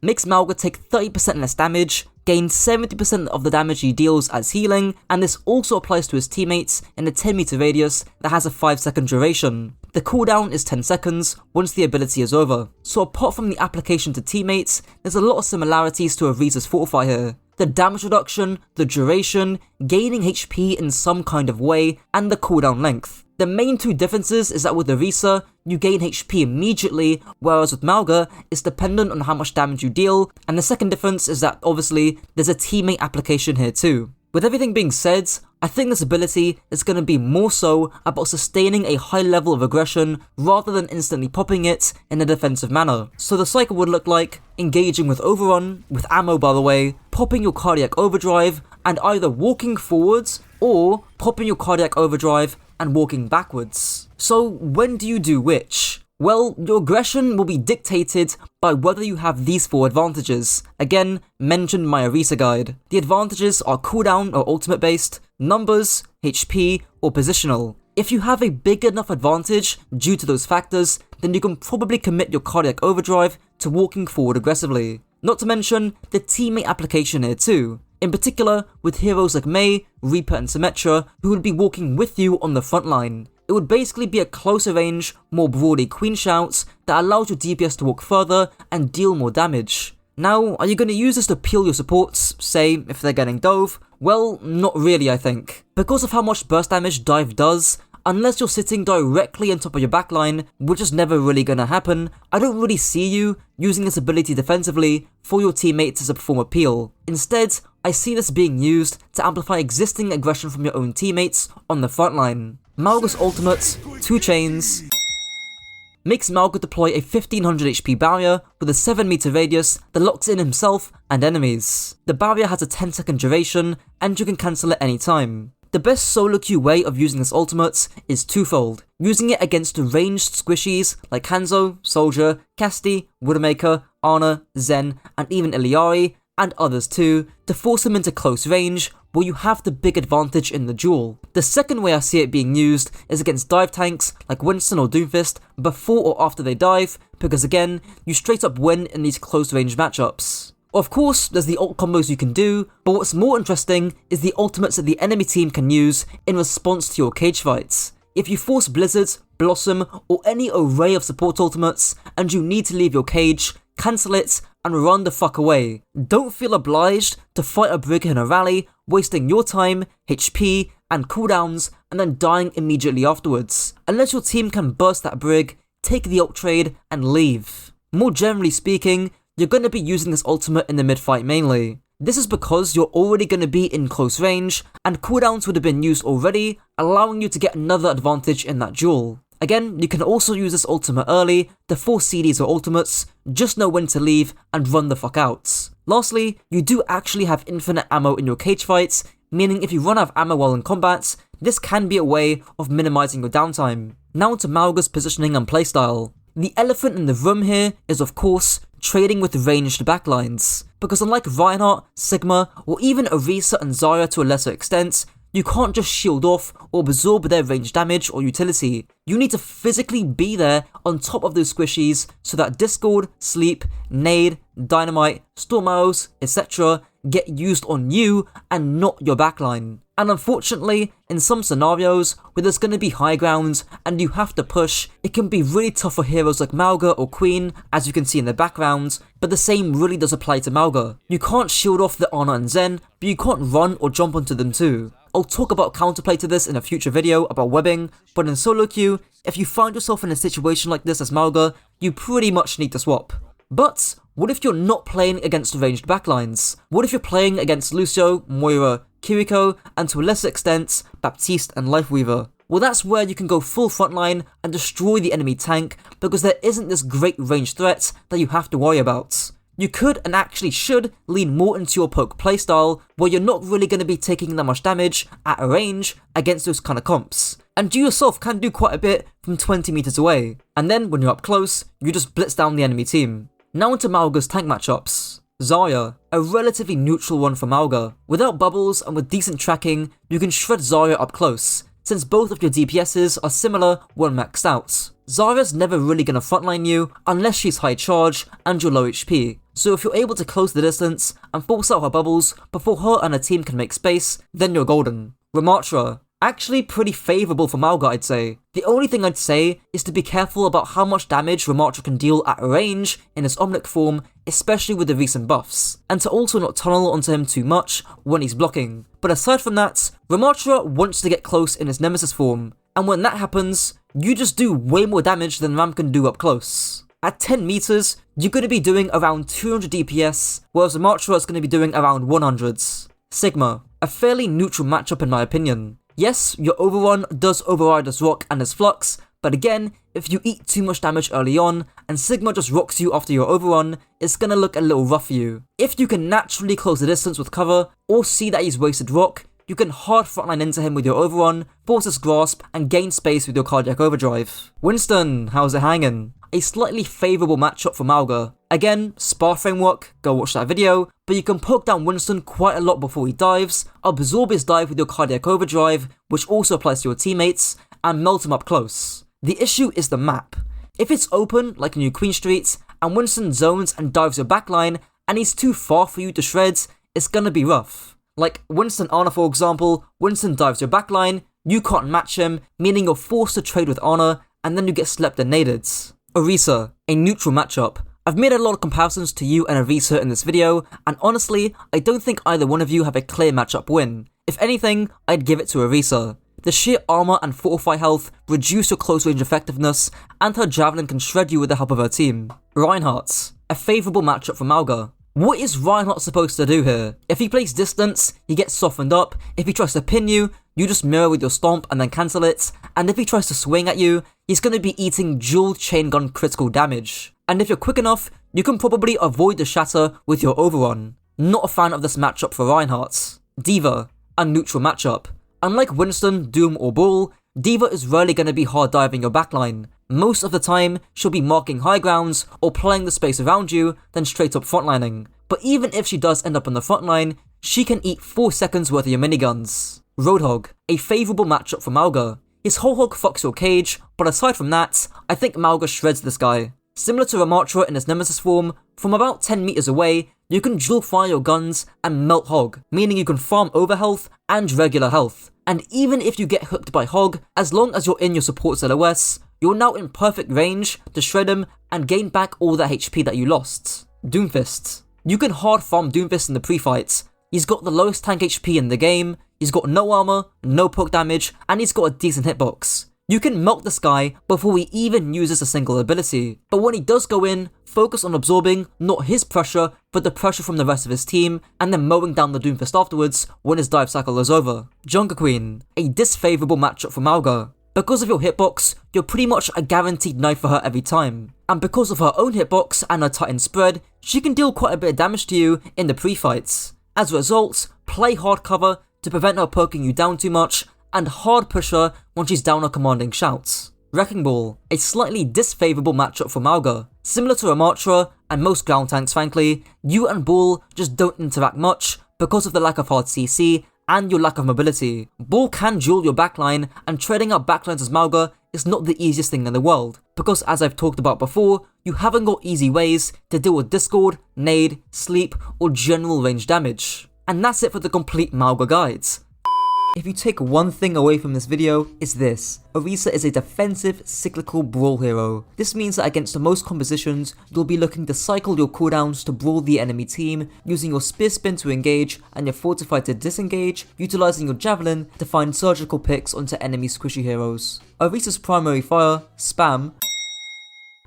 F: makes Mauga take 30% less damage, gain 70% of the damage he deals as healing, and this also applies to his teammates in a 10 meter radius that has a 5-second duration. The cooldown is 10 seconds once the ability is over. So apart from the application to teammates, there's a lot of similarities to Orisa's Fortify here. The damage reduction, the duration, gaining HP in some kind of way, and the cooldown length. The main two differences is that with Orisa, you gain HP immediately, whereas with Mauga, it's dependent on how much damage you deal, and the second difference is that obviously, there's a teammate application here too. With everything being said, I think this ability is going to be more so about sustaining a high level of aggression rather than instantly popping it in a defensive manner. So the cycle would look like engaging with overrun, with ammo by the way, popping your cardiac overdrive, and either walking forwards or popping your cardiac overdrive and walking backwards. So when do you do which? Well, your aggression will be dictated by whether you have these 4 advantages, again, mentioned in my Orisa guide. The advantages are cooldown or ultimate based, numbers, HP, or positional. If you have a big enough advantage due to those factors, then you can probably commit your cardiac overdrive to walking forward aggressively. Not to mention the teammate application here too. In particular, with heroes like Mei, Reaper and Symmetra, who would be walking with you on the front line. It would basically be a closer range, more broady Queen shouts that allows your DPS to walk further and deal more damage. Now, are you going to use this to peel your supports, say, if they're getting dove? Well, not really I think. Because of how much burst damage dive does, unless you're sitting directly on top of your backline, which is never really gonna happen, I don't really see you using this ability defensively for your teammates as a form of peel. Instead, I see this being used to amplify existing aggression from your own teammates on the front line. Mauga's ultimate, 2 chains, makes Mauga deploy a 1500 HP barrier with a 7 meter radius that locks in himself and enemies. The barrier has a 10-second duration and you can cancel it any time. The best solo queue way of using this ultimate is twofold, using it against ranged squishies like Hanzo, Soldier, Casti, Widowmaker, Ana, Zen, and even Iliari, and others too, to force them into close range where you have the big advantage in the duel. The second way I see it being used is against dive tanks like Winston or Doomfist before or after they dive, because again, you straight up win in these close range matchups. Of course, there's the ult combos you can do, but what's more interesting is the ultimates that the enemy team can use in response to your cage fights. If you force Blizzard, Blossom, or any array of support ultimates, and you need to leave your cage, cancel it, and run the fuck away. Don't feel obliged to fight a brig in a rally, wasting your time, HP, and cooldowns, and then dying immediately afterwards. Unless your team can burst that brig, take the ult trade, and leave. More generally speaking, you're going to be using this ultimate in the mid-fight mainly. This is because you're already going to be in close range, and cooldowns would have been used already, allowing you to get another advantage in that duel. Again, you can also use this ultimate early to force CDs or ultimates, just know when to leave and run the fuck out. Lastly, you do actually have infinite ammo in your cage fights, meaning if you run out of ammo while in combat, this can be a way of minimizing your downtime. Now to Mauga's positioning and playstyle. The elephant in the room here is of course trading with ranged backlines, because unlike Reinhardt, Sigma, or even Orisa and Zarya to a lesser extent, you can't just shield off or absorb their range damage or utility. You need to physically be there on top of those squishies so that Discord, Sleep, Nade, Dynamite, Storm Arrows, etc. get used on you and not your backline. And unfortunately, in some scenarios where there's going to be high ground and you have to push, it can be really tough for heroes like Mauga or Queen, as you can see in the background, but the same really does apply to Mauga. You can't shield off the Ana and Zen, but you can't run or jump onto them too. I'll talk about counterplay to this in a future video about webbing, but in solo queue, if you find yourself in a situation like this as Mauga, you pretty much need to swap. But what if you're not playing against ranged backlines? What if you're playing against Lucio, Moira, Kiriko, and to a lesser extent, Baptiste and Lifeweaver? Well, that's where you can go full frontline and destroy the enemy tank, because there isn't this great range threat that you have to worry about. You could and actually should lean more into your poke playstyle, where you're not really going to be taking that much damage at a range against those kind of comps. And you yourself can do quite a bit from 20 meters away. And then when you're up close, you just blitz down the enemy team. Now into Mauga's tank matchups. Zarya, a relatively neutral one for Mauga. Without bubbles and with decent tracking, you can shred Zarya up close, since both of your DPSs are similar when maxed out. Zarya's never really gonna frontline you unless she's high charge and you're low HP, so if you're able to close the distance and force out her bubbles before her and her team can make space, then you're golden. Ramattra, actually pretty favourable for Mauga I'd say. The only thing I'd say is to be careful about how much damage Ramattra can deal at range in his Omnic form, especially with the recent buffs, and to also not tunnel onto him too much when he's blocking. But aside from that, Ramattra wants to get close in his Nemesis form, and when that happens, you just do way more damage than Ram can do up close. At 10 meters, you're going to be doing around 200 DPS, whereas Ramattra is going to be doing around 100s. Sigma, a fairly neutral matchup in my opinion. Yes, your overrun does override his rock and his flux, but again, if you eat too much damage early on, and Sigma just rocks you after your overrun, it's gonna look a little rough for you. If you can naturally close the distance with cover, or see that he's wasted rock, you can hard frontline into him with your overrun, forces grasp, and gain space with your cardiac overdrive. Winston, how's it hanging? A slightly favourable matchup for Mauga. Again, spar framework, go watch that video, but you can poke down Winston quite a lot before he dives, absorb his dive with your cardiac overdrive, which also applies to your teammates, and melt him up close. The issue is the map. If it's open, like New Queen Street, and Winston zones and dives your backline, and he's too far for you to shreds, it's gonna be rough. Like Winston Ana for example, Winston dives your backline, you can't match him, meaning you're forced to trade with Ana, and then you get slept and naded. Orisa, a neutral matchup. I've made a lot of comparisons to you and Orisa in this video, and honestly, I don't think either one of you have a clear matchup win. If anything, I'd give it to Orisa. The sheer armor and fortify health reduce your close range effectiveness, and her javelin can shred you with the help of her team. Reinhardt, a favourable matchup for Mauga. What is Reinhardt supposed to do here? If he plays distance, he gets softened up. If he tries to pin you, you just mirror with your stomp and then cancel it. And if he tries to swing at you, he's going to be eating dual chain gun critical damage. And if you're quick enough, you can probably avoid the shatter with your overrun. Not a fan of this matchup for Reinhardt. D.Va, a neutral matchup. Unlike Winston, Doom or Bull, D.Va is rarely going to be hard diving your backline. Most of the time, she'll be marking high grounds or playing the space around you, then straight up frontlining. But even if she does end up on the frontline, she can eat 4 seconds worth of your miniguns. Roadhog, a favourable matchup for Mauga. His whole hog fucks your cage, but aside from that, I think Mauga shreds this guy. Similar to Ramattra in his Nemesis form, from about 10 meters away, you can dual fire your guns and melt Hog, meaning you can farm over health and regular health. And even if you get hooked by Hog, as long as you're in your support's LOS, you're now in perfect range to shred him and gain back all that HP that you lost. Doomfist. You can hard farm Doomfist in the pre-fights. He's got the lowest tank HP in the game, he's got no armor, no poke damage, and he's got a decent hitbox. You can melt this guy before he even uses a single ability, but when he does go in, focus on absorbing not his pressure, but the pressure from the rest of his team, and then mowing down the Doomfist afterwards when his dive cycle is over. Junkerqueen, a disfavourable matchup for Mauga. Because of your hitbox, you're pretty much a guaranteed knife for her every time. And because of her own hitbox and her Titan spread, she can deal quite a bit of damage to you in the pre-fights. As a result, play hard cover to prevent her poking you down too much, and hard push her when she's down her commanding shouts. Wrecking Ball, a slightly disfavourable matchup for Mauga. Similar to Ramattra and most ground tanks frankly, you and Ball just don't interact much because of the lack of hard CC and your lack of mobility. Ball can duel your backline, and trading up backlines as Mauga is not the easiest thing in the world, because as I've talked about before, you haven't got easy ways to deal with discord, nade, sleep, or general range damage. And that's it for the complete Mauga guides. If you take one thing away from this video, it's this. Orisa is a defensive, cyclical brawl hero. This means that against most compositions, you'll be looking to cycle your cooldowns to brawl the enemy team, using your spear spin to engage and your fortify to disengage, utilizing your javelin to find surgical picks onto enemy squishy heroes. Orisa's primary fire, Spam,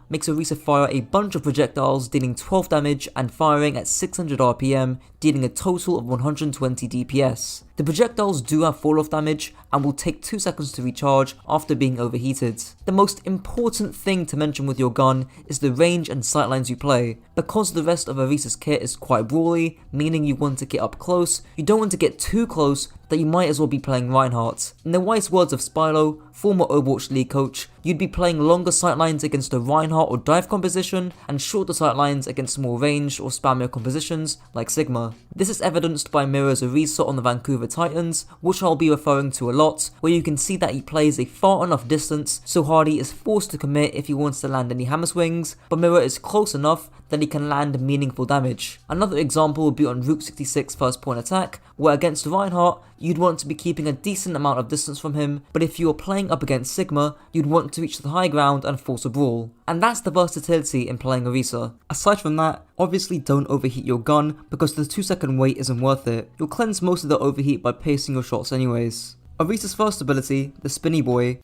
F: makes Orisa fire a bunch of projectiles dealing 12 damage and firing at 600 RPM, dealing a total of 120 DPS. The projectiles do have fall off damage and will take 2 seconds to recharge after being overheated. The most important thing to mention with your gun is the range and sightlines you play. Because the rest of Orisa's kit is quite brawly, meaning you want to get up close, you don't want to get too close that you might as well be playing Reinhardt. In the wise words of Spylo, former Overwatch League coach, you'd be playing longer sightlines against a Reinhardt or dive composition and shorter sightlines against more ranged or spammier compositions like Sigma. This is evidenced by Mirror's Orisa on the Vancouver Titans, which I'll be referring to a lot, where you can see that he plays a far enough distance so Hardy is forced to commit if he wants to land any hammer swings, but Mirror is close enough that he can land meaningful damage. Another example would be on Route 66 first point attack, where against Reinhardt, you'd want to be keeping a decent amount of distance from him, but if you are playing up against Sigma, you'd want to reach the high ground and force a brawl. And that's the versatility in playing Orisa. Aside from that, obviously don't overheat your gun, because the 2-second wait isn't worth it. You'll cleanse most of the overheat by pacing your shots anyways. Orisa's first ability, the Spinny Boy,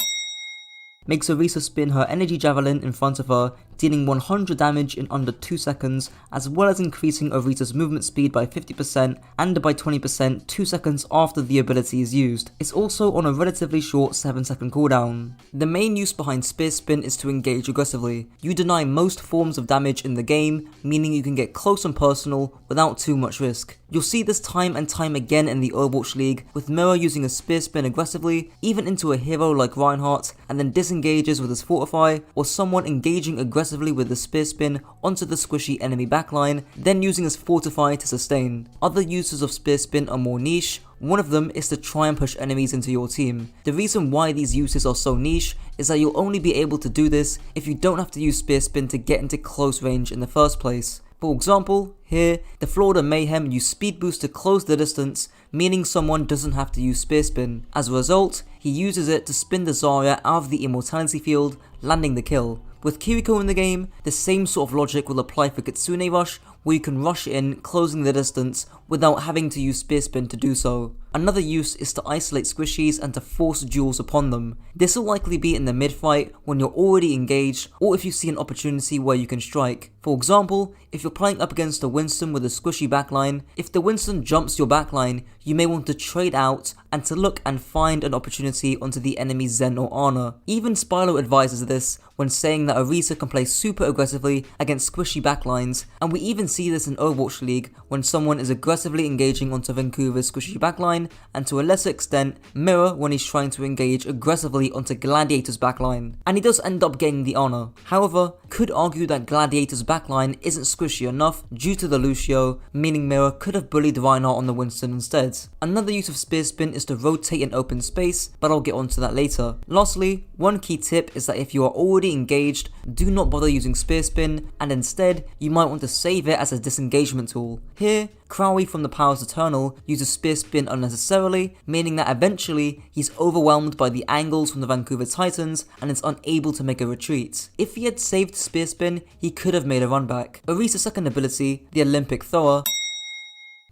F: makes Orisa spin her energy javelin in front of her, dealing 100 damage in under 2 seconds, as well as increasing Orisa's movement speed by 50% and by 20% 2 seconds after the ability is used. It's also on a relatively short 7-second cooldown. The main use behind Spear Spin is to engage aggressively. You deny most forms of damage in the game, meaning you can get close and personal without too much risk. You'll see this time and time again in the Overwatch League, with Mirror using a Spear Spin aggressively, even into a hero like Reinhardt, and then disengages with his Fortify, or someone engaging aggressively with the Spear Spin onto the squishy enemy backline, then using his Fortify to sustain. Other uses of Spear Spin are more niche. One of them is to try and push enemies into your team. The reason why these uses are so niche is that you'll only be able to do this if you don't have to use Spear Spin to get into close range in the first place. For example, here, the Florida Mayhem use Speed Boost to close the distance, meaning someone doesn't have to use Spear Spin. As a result, he uses it to spin the Zarya out of the Immortality field, landing the kill. With Kiriko in the game, the same sort of logic will apply for Kitsune Rush, where you can rush in, closing the distance, without having to use Spear Spin to do so. Another use is to isolate squishies and to force duels upon them. This will likely be in the mid-fight when you're already engaged, or if you see an opportunity where you can strike. For example, if you're playing up against a Winston with a squishy backline, if the Winston jumps your backline, you may want to trade out and to look and find an opportunity onto the enemy's Zen or Ana. Even Spyro advises this when saying that Orisa can play super aggressively against squishy backlines, and we even see this in Overwatch League when someone is aggressively engaging onto Vancouver's squishy backline, and to a lesser extent, Mirror when he's trying to engage aggressively onto Gladiator's backline. And he does end up getting the honor. However, could argue that Gladiator's backline isn't squishy enough due to the Lucio, meaning Mirror could have bullied Reinhardt on the Winston instead. Another use of Spear Spin is to rotate in open space, but I'll get onto that later. Lastly, one key tip is that if you are already engaged, do not bother using Spear Spin, and instead, you might want to save it as a disengagement tool. Here, Crowley from the Powers Eternal uses Spear Spin unnecessarily, meaning that eventually he's overwhelmed by the angles from the Vancouver Titans and is unable to make a retreat. If he had saved Spear Spin, he could have made a run back. Orisa's second ability, the Olympic Thrower,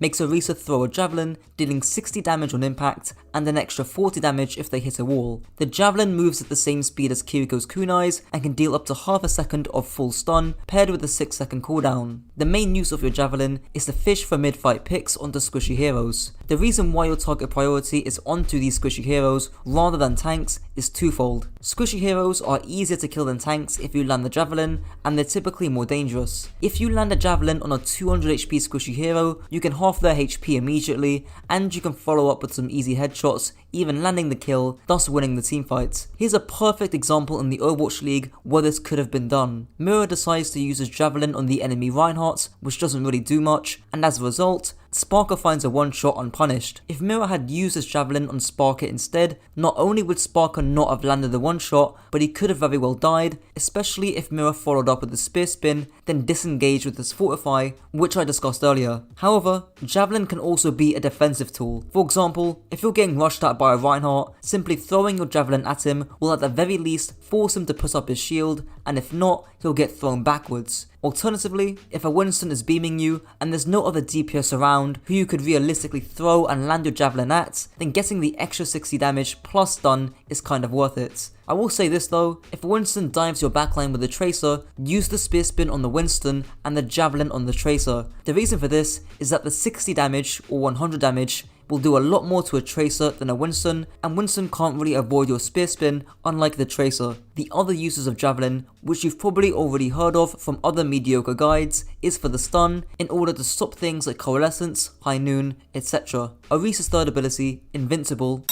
F: makes Orisa throw a javelin, dealing 60 damage on impact and an extra 40 damage if they hit a wall. The javelin moves at the same speed as Kiriko's kunais and can deal up to half a second of full stun, paired with a 6-second cooldown. The main use of your javelin is to fish for mid-fight picks onto squishy heroes. The reason why your target priority is onto these squishy heroes rather than tanks is twofold. Squishy heroes are easier to kill than tanks if you land the javelin, and they're typically more dangerous. If you land a javelin on a 200 HP squishy hero, you can half their HP immediately, and you can follow up with some easy headshots, even landing the kill, thus winning the teamfight. Here's a perfect example in the Overwatch League where this could have been done. Mirror decides to use his javelin on the enemy Reinhardt, which doesn't really do much, and as a result, Sparker finds a one-shot unpunished. If Mirror had used his javelin on Sparker instead, not only would Sparker not have landed the one-shot, but he could have very well died, especially if Mirror followed up with the Spear Spin, then disengaged with his Fortify, which I discussed earlier. However, javelin can also be a defensive tool. For example, if you're getting rushed at by a Reinhardt, simply throwing your javelin at him will at the very least force him to put up his shield, and if not, he'll get thrown backwards. Alternatively, if a Winston is beaming you and there's no other DPS around who you could realistically throw and land your javelin at, then getting the extra 60 damage plus stun is kind of worth it. I will say this though, if a Winston dives your backline with a Tracer, use the Spear Spin on the Winston and the Javelin on the Tracer. The reason for this is that the 60 damage or 100 damage will do a lot more to a Tracer than a Winston, and Winston can't really avoid your Spear Spin unlike the Tracer. The other uses of Javelin, which you've probably already heard of from other mediocre guides, is for the stun, in order to stop things like Coalescence, High Noon, etc. Orisa's third ability, Invincible,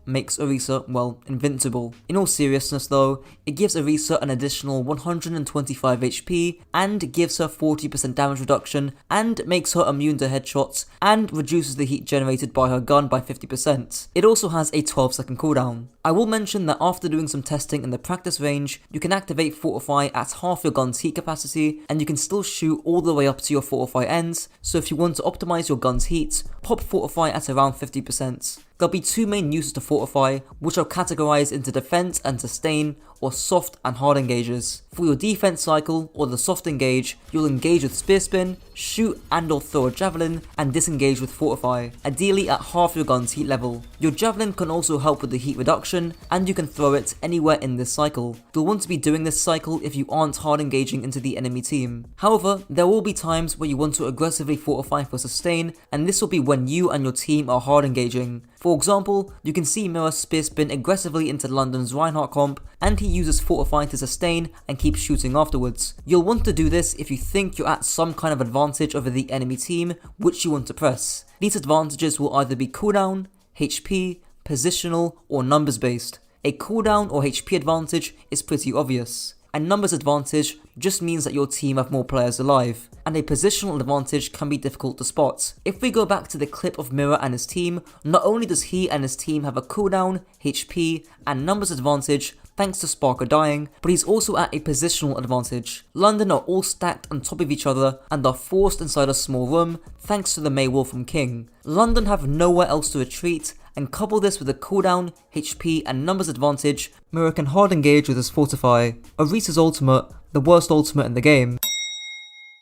F: makes Orisa, well, invincible. In all seriousness though, it gives Orisa an additional 125 HP, and gives her 40% damage reduction, and makes her immune to headshots, and reduces the heat generated by her gun by 50%. It also has a 12-second cooldown. I will mention that after doing some testing in the practice range, you can activate Fortify at half your gun's heat capacity, and you can still shoot all the way up to your Fortify ends, so if you want to optimize your gun's heat, pop Fortify at around 50%. There'll be two main uses to Fortify, which are categorized into defense and sustain, or soft and hard engages. For your defense cycle or the soft engage, you'll engage with spear spin, shoot and or throw a javelin, and disengage with fortify, ideally at half your gun's heat level. Your javelin can also help with the heat reduction, and you can throw it anywhere in this cycle. You'll want to be doing this cycle if you aren't hard engaging into the enemy team. However, there will be times where you want to aggressively fortify for sustain, and this will be when you and your team are hard engaging. For example, you can see Mirror spear spin aggressively into London's Reinhardt comp, and he uses fortify to sustain and keep shooting afterwards. You'll want to do this if you think you're at some kind of advantage over the enemy team, which you want to press. These advantages will either be cooldown, HP, positional, or numbers based. A cooldown or HP advantage is pretty obvious. A numbers advantage just means that your team have more players alive, and a positional advantage can be difficult to spot. If we go back to the clip of Mirror and his team, not only does he and his team have a cooldown, HP, and numbers advantage thanks to Sparker dying, but he's also at a positional advantage. London are all stacked on top of each other and are forced inside a small room thanks to the Maywolf from King. London have nowhere else to retreat, and couple this with a cooldown, HP and numbers advantage, Mirror can hard engage with his fortify. Orisa's ultimate, the worst ultimate in the game,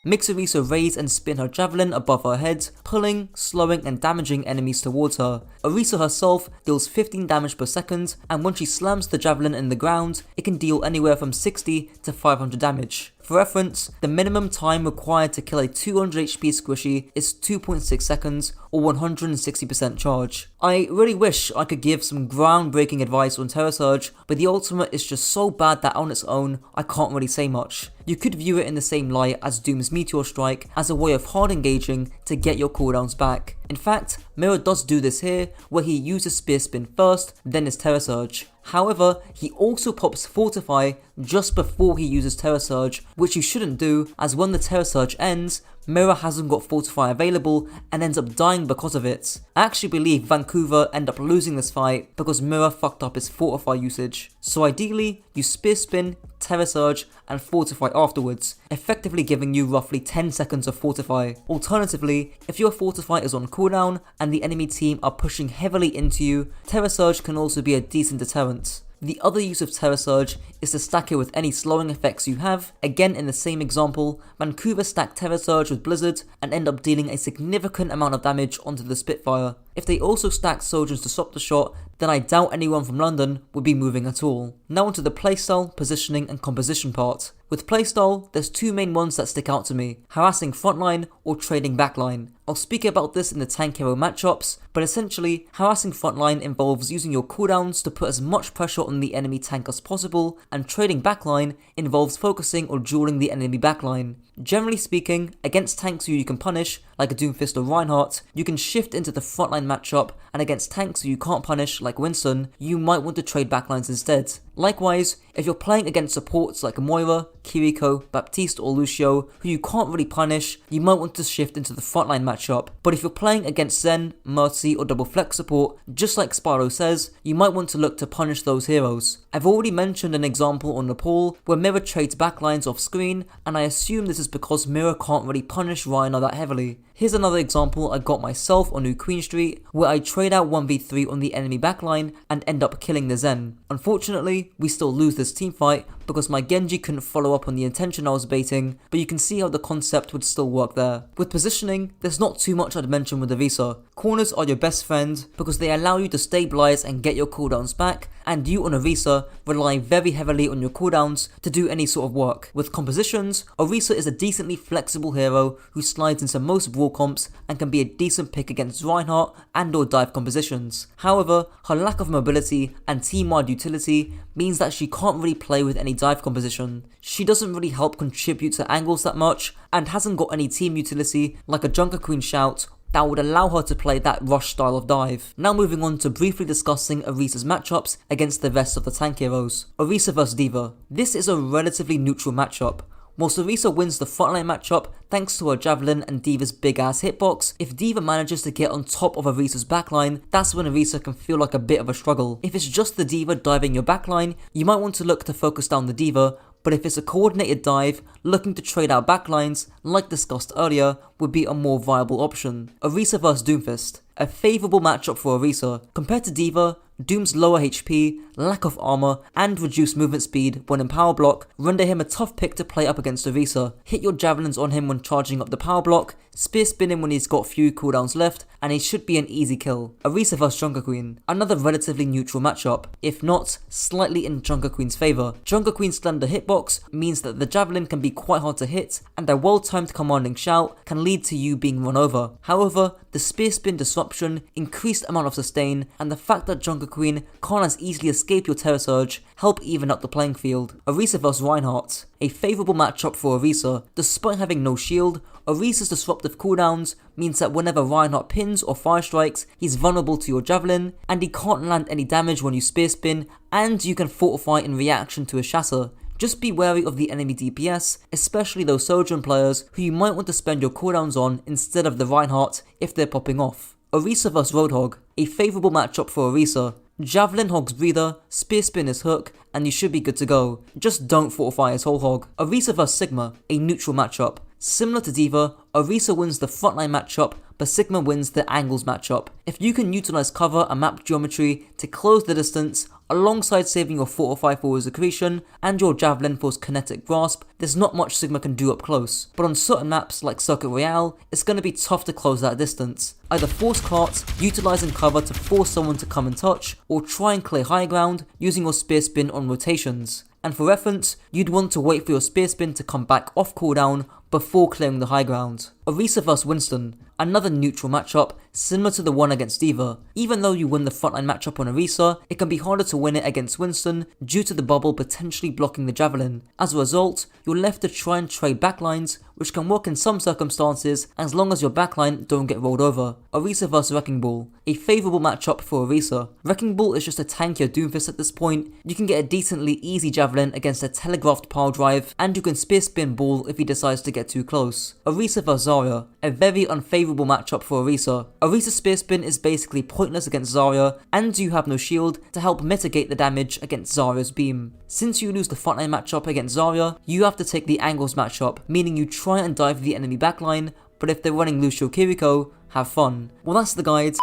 F: makes Orisa raise and spin her javelin above her head, pulling, slowing and damaging enemies towards her. Orisa herself deals 15 damage per second, and when she slams the javelin in the ground, it can deal anywhere from 60 to 500 damage. For reference, the minimum time required to kill a 200 HP squishy is 2.6 seconds or 160% charge. I really wish I could give some groundbreaking advice on Terror Surge, but the ultimate is just so bad that on its own, I can't really say much. You could view it in the same light as Doom's Meteor Strike as a way of hard engaging to get your cooldowns back. In fact, Mirror does do this here, where he uses Spear Spin first, then his Terror Surge. However, he also pops Fortify just before he uses Terror Surge, which you shouldn't do, as when the Terror Surge ends, Mirror hasn't got Fortify available and ends up dying because of it. I actually believe Vancouver end up losing this fight because Mirror fucked up his Fortify usage. So ideally, you Spear Spin, Terror Surge and Fortify afterwards, effectively giving you roughly 10 seconds of Fortify. Alternatively, if your Fortify is on cooldown and the enemy team are pushing heavily into you, Terror Surge can also be a decent deterrent. The other use of Terror Surge is to stack it with any slowing effects you have. Again, in the same example, Vancouver stacked Terror Surge with Blizzard and end up dealing a significant amount of damage onto the Spitfire. If they also stacked Sojourns to stop the shot, then I doubt anyone from London would be moving at all. Now onto the playstyle, positioning and composition part. With playstyle, there's two main ones that stick out to me, harassing frontline or trading backline. I'll speak about this in the tank hero matchups, but essentially, harassing frontline involves using your cooldowns to put as much pressure on the enemy tank as possible, and trading backline involves focusing or dueling the enemy backline. Generally speaking, against tanks who you can punish, like a Doomfist or Reinhardt, you can shift into the frontline matchup, and against tanks who you can't punish, like Winston, you might want to trade backlines instead. Likewise, if you're playing against supports like Moira, Kiriko, Baptiste or Lucio, who you can't really punish, you might want to shift into the frontline matchup. But if you're playing against Zen, Mercy or Double Flex support, just like Spyro says, you might want to look to punish those heroes. I've already mentioned an example on Nepal where Mirror trades backlines off screen, and I assume this is because Mirror can't really punish Rhino that heavily. Here's another example I got myself on New Queen Street, where I trade out 1v3 on the enemy backline and end up killing the Zen. Unfortunately, we still lose this teamfight because my Genji couldn't follow up on the intention I was baiting, but you can see how the concept would still work there. With positioning, there's not too much I'd mention with Orisa. Corners are your best friend because they allow you to stabilize and get your cooldowns back, and you on Orisa rely very heavily on your cooldowns to do any sort of work. With compositions, Orisa is a decently flexible hero who slides into most brawl comps and can be a decent pick against Reinhardt and or dive compositions. However, her lack of mobility and team-wide utility means that she can't really play with any dive composition. She doesn't really help contribute to angles that much and hasn't got any team utility like a Junkerqueen shout that would allow her to play that rush style of dive. Now moving on to briefly discussing Orisa's matchups against the rest of the tank heroes. Orisa vs D.Va. This is a relatively neutral matchup. Whilst Orisa wins the frontline matchup thanks to her javelin and D.Va's big ass hitbox, if D.Va manages to get on top of Orisa's backline, that's when Orisa can feel like a bit of a struggle. If it's just the D.Va diving your backline, you might want to look to focus down the D.Va, but if it's a coordinated dive, looking to trade out backlines, like discussed earlier, would be a more viable option. Orisa vs Doomfist. a favourable matchup for Orisa. Compared to D.Va, Doom's lower HP, lack of armor, and reduced movement speed when in power block render him a tough pick to play up against Orisa. Hit your javelins on him when charging up the power block, spear spin him when he's got few cooldowns left, and he should be an easy kill. Orisa vs Junkerqueen, another relatively neutral matchup, if not slightly in Junkerqueen's favour. Junkerqueen's slender hitbox means that the javelin can be quite hard to hit, and a well-timed commanding shout can lead to you being run over. However, the spear spin disruption, increased amount of sustain, and the fact that Junkerqueen can't as easily escape your Terror Surge help even up the playing field. Orisa vs Reinhardt, a favourable matchup for Orisa. Despite having no shield, Orisa's disruptive cooldowns means that whenever Reinhardt pins or fire strikes, he's vulnerable to your javelin, and he can't land any damage when you spear spin, and you can fortify in reaction to a shatter. Just be wary of the enemy DPS, especially those Sojourn players who you might want to spend your cooldowns on instead of the Reinhardt if they're popping off. Orisa vs Roadhog, a favourable matchup for Orisa. Javelin hogs breather, spear spin his hook, and you should be good to go. Just don't fortify his whole hog. Orisa vs Sigma, a neutral matchup. Similar to D.Va, Orisa wins the frontline matchup, but Sigma wins the angles matchup. If you can utilize cover and map geometry to close the distance, alongside saving your fortify for his accretion and your javelin for his kinetic grasp, there's not much Sigma can do up close. But on certain maps like Circuit Royale, it's going to be tough to close that distance. Either force carts, utilizing cover to force someone to come and touch, or try and clear high ground using your spear spin on rotations. And for reference, you'd want to wait for your spear spin to come back off cooldown before clearing the high ground. Orisa vs Winston, another neutral matchup similar to the one against D.Va. Even though you win the frontline matchup on Orisa, it can be harder to win it against Winston due to the bubble potentially blocking the javelin. As a result, you're left to try and trade backlines, which can work in some circumstances as long as your backline don't get rolled over. Orisa vs Wrecking Ball, a favourable matchup for Orisa. Wrecking Ball is just a tankier Doomfist at this point. You can get a decently easy javelin against a telegraphed power drive, and you can spear spin Ball if he decides to get too close. Orisa vs Zarya, a very unfavourable matchup for Orisa. Orisa's spear spin is basically pointless against Zarya, and you have no shield to help mitigate the damage against Zarya's beam. Since you lose the frontline matchup against Zarya, you have to take the angles matchup, meaning you try and dive the enemy backline, but if they're running Lucio Kiriko, have fun. Well, that's the guide.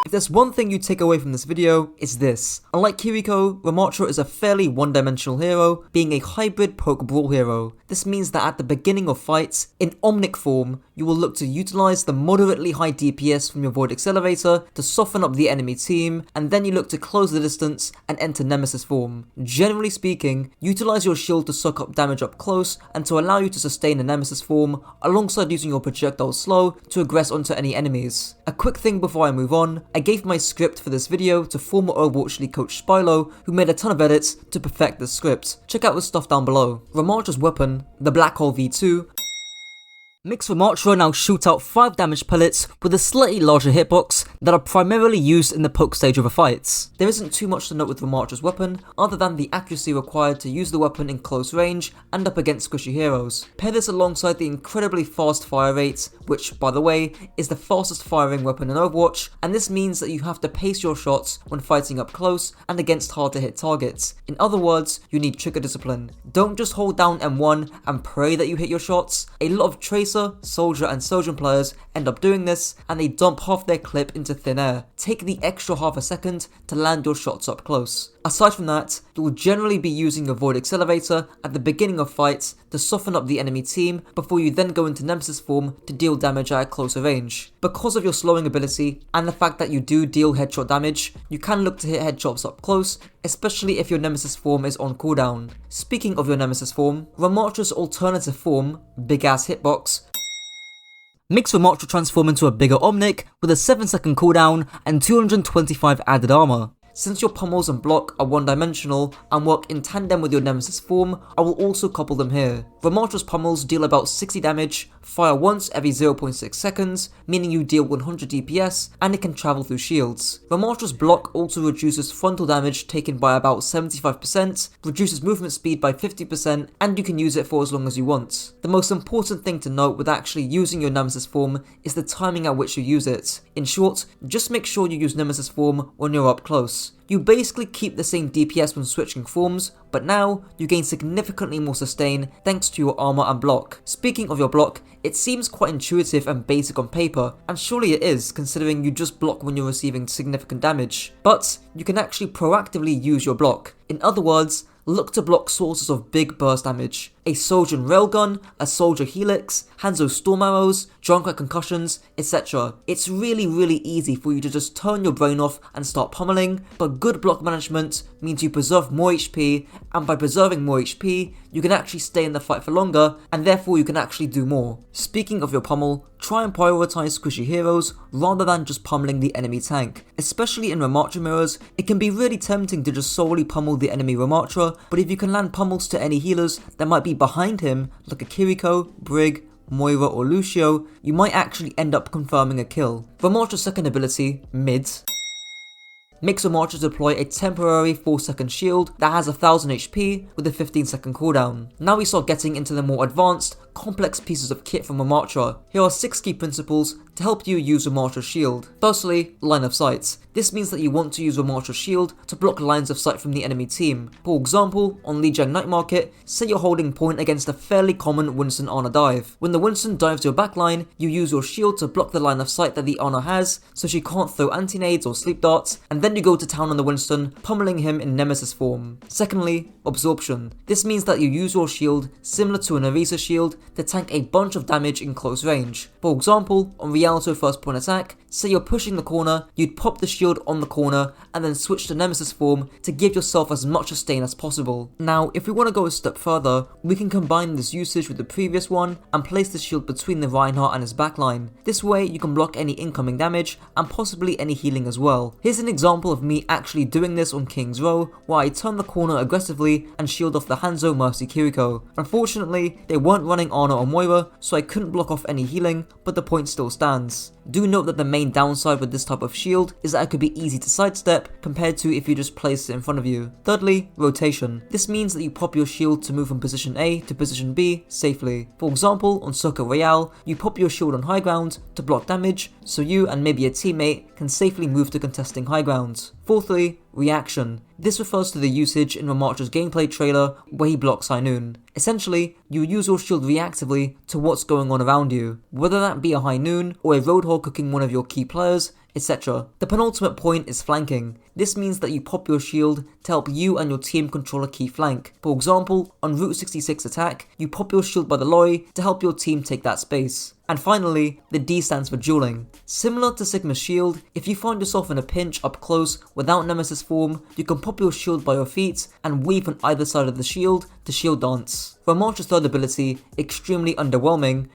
F: If there's one thing you take away from this video, it's this. Unlike Kiriko, Ramattra is a fairly one-dimensional hero, being a hybrid poke brawl hero. This means that at the beginning of fights, in Omnic form, you will look to utilize the moderately high DPS from your Void Accelerator to soften up the enemy team, and then you look to close the distance and enter Nemesis form. Generally speaking, utilize your shield to suck up damage up close and to allow you to sustain a Nemesis form, alongside using your projectile slow to aggress onto any enemies. A quick thing before I move on, I gave my script for this video to former Overwatch League coach Spylo, who made a ton of edits to perfect the script. Check out his stuff down below. Ramattra's weapon, the Black Hole V2, makes Ramattra now shoot out 5 damage pellets with a slightly larger hitbox that are primarily used in the poke stage of a fight. There isn't too much to note with Ramattra's weapon, other than the accuracy required to use the weapon in close range and up against squishy heroes. Pair this alongside the incredibly fast fire rate, which, by the way, is the fastest firing weapon in Overwatch, and this means that you have to pace your shots when fighting up close and against hard to hit targets. In other words, you need trigger discipline. Don't just hold down M1 and pray that you hit your shots. A lot of Tracer, Soldier and Sojourn players end up doing this, and they dump half their clip into thin air. Take the extra half a second to land your shots up close. Aside from that, you will generally be using your Void Accelerator at the beginning of fights to soften up the enemy team before you then go into Nemesis form to deal damage at a closer range. Because of your slowing ability and the fact that you do deal headshot damage, you can look to hit headshots up close, especially if your Nemesis form is on cooldown. Speaking of your Nemesis form, Ramattra's alternative form, Big Ass Hitbox, makes Ramattra transform into a bigger Omnic with a 7-second cooldown and 225 added armor. Since your pummels and block are one-dimensional and work in tandem with your Nemesis form, I will also couple them here. Ramattra's pummels deal about 60 damage, fire once every 0.6 seconds, meaning you deal 100 DPS, and it can travel through shields. Ramattra's block also reduces frontal damage taken by about 75%, reduces movement speed by 50%, and you can use it for as long as you want. The most important thing to note with actually using your Nemesis form is the timing at which you use it. In short, just make sure you use Nemesis form when you're up close. You basically keep the same DPS when switching forms, but now you gain significantly more sustain thanks to your armor and block. Speaking of your block, it seems quite intuitive and basic on paper, and surely it is considering you just block when you're receiving significant damage, but you can actually proactively use your block. In other words, look to block sources of big burst damage. A Soldier Railgun, a Soldier Helix, Hanzo Storm Arrows, Junkrat Concussions, etc. It's really easy for you to just turn your brain off and start pummeling, but good block management means you preserve more HP, and by preserving more HP, you can actually stay in the fight for longer, and therefore you can actually do more. Speaking of your pummel, try and prioritize squishy heroes rather than just pummeling the enemy tank. Especially in Ramattra mirrors, it can be really tempting to just solely pummel the enemy Ramattra, but if you can land pummels to any healers that might be behind him, like a Kiriko, Brig, Moira or Lucio, you might actually end up confirming a kill. Ramattra's second ability, Mid, makes Ramattra deploy a temporary 4-second shield that has 1000 HP with a 15-second cooldown. Now we start getting into the more advanced, complex pieces of kit from Ramattra. Here are 6 key principles to help you use Ramattra's shield. Firstly, line of sight. This means that you want to use Ramattra's shield to block lines of sight from the enemy team. For example, on Lijiang Night Market, say you're holding point against a fairly common Winston Ana dive. When the Winston dives your backline, you use your shield to block the line of sight that the Ana has, so she can't throw anti-nades or sleep darts, and then you go to town on the Winston, pummeling him in Nemesis form. Secondly, absorption. This means that you use your shield, similar to an Orisa shield, to tank a bunch of damage in close range. For example, on Rialto first point attack, say you're pushing the corner, you'd pop the shield on the corner and then switch to Nemesis form to give yourself as much sustain as possible. Now, if we want to go a step further, we can combine this usage with the previous one and place the shield between the Reinhardt and his backline. This way you can block any incoming damage and possibly any healing as well. Here's an example of me actually doing this on King's Row, where I turn the corner aggressively and shield off the Hanzo Mercy Kiriko. Unfortunately, they weren't running Ana or Moira, so I couldn't block off any healing, but the point still stands. Do note that the main downside with this type of shield is that it could be easy to sidestep compared to if you just place it in front of you. Thirdly, rotation. This means that you pop your shield to move from position A to position B safely. For example, on Circuit Royale, you pop your shield on high ground to block damage, so you and maybe a teammate can safely move to contesting high ground. Fourthly, reaction. This refers to the usage in Ramattra's gameplay trailer where he blocks High Noon. Essentially, you use your shield reactively to what's going on around you, whether that be a High Noon or a Roadhog cooking one of your key players, etc. The penultimate point is flanking. This means that you pop your shield to help you and your team control a key flank. For example, on Route 66 attack, you pop your shield by the lorry to help your team take that space. And finally, the D stands for dueling. Similar to Sigma's shield, if you find yourself in a pinch up close without Nemesis form, you can pop your shield by your feet and weave on either side of the shield to shield dance. Ramattra's third ability, extremely underwhelming,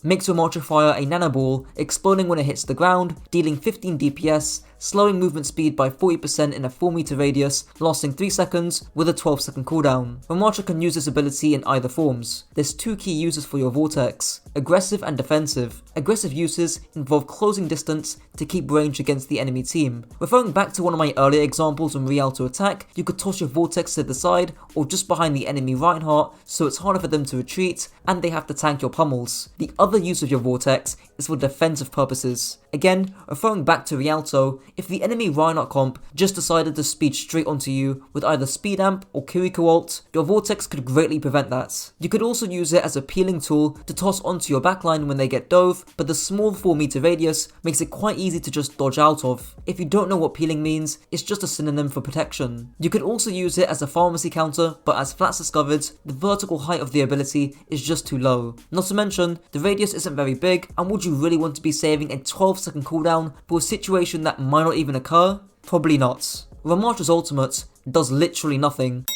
F: makes Ramattra fire a nanoball, exploding when it hits the ground, dealing 15 DPS, slowing movement speed by 40% in a 4 meter radius, lasting 3 seconds with a 12-second cooldown. Ramattra can use this ability in either forms. There's 2 key uses for your vortex, aggressive and defensive. Aggressive uses involve closing distance to keep range against the enemy team. Referring back to one of my earlier examples on Rialto attack, you could toss your vortex to the side or just behind the enemy Reinhardt, so it's harder for them to retreat and they have to tank your pummels. The other use of your vortex is for defensive purposes. Again, referring back to Rialto, if the enemy Reinhardt comp just decided to speed straight onto you with either speed amp or Kiriko ult, your vortex could greatly prevent that. You could also use it as a peeling tool to toss onto your backline when they get dove, but the small 4 meter radius makes it quite easy to just dodge out of. If you don't know what peeling means, it's just a synonym for protection. You could also use it as a pharmacy counter, but as Flats discovered, the vertical height of the ability is just too low. Not to mention, the radius isn't very big, and would you really want to be saving a 12-second cooldown for a situation that might not even occur? Probably not. Ramattra's ultimate does literally nothing.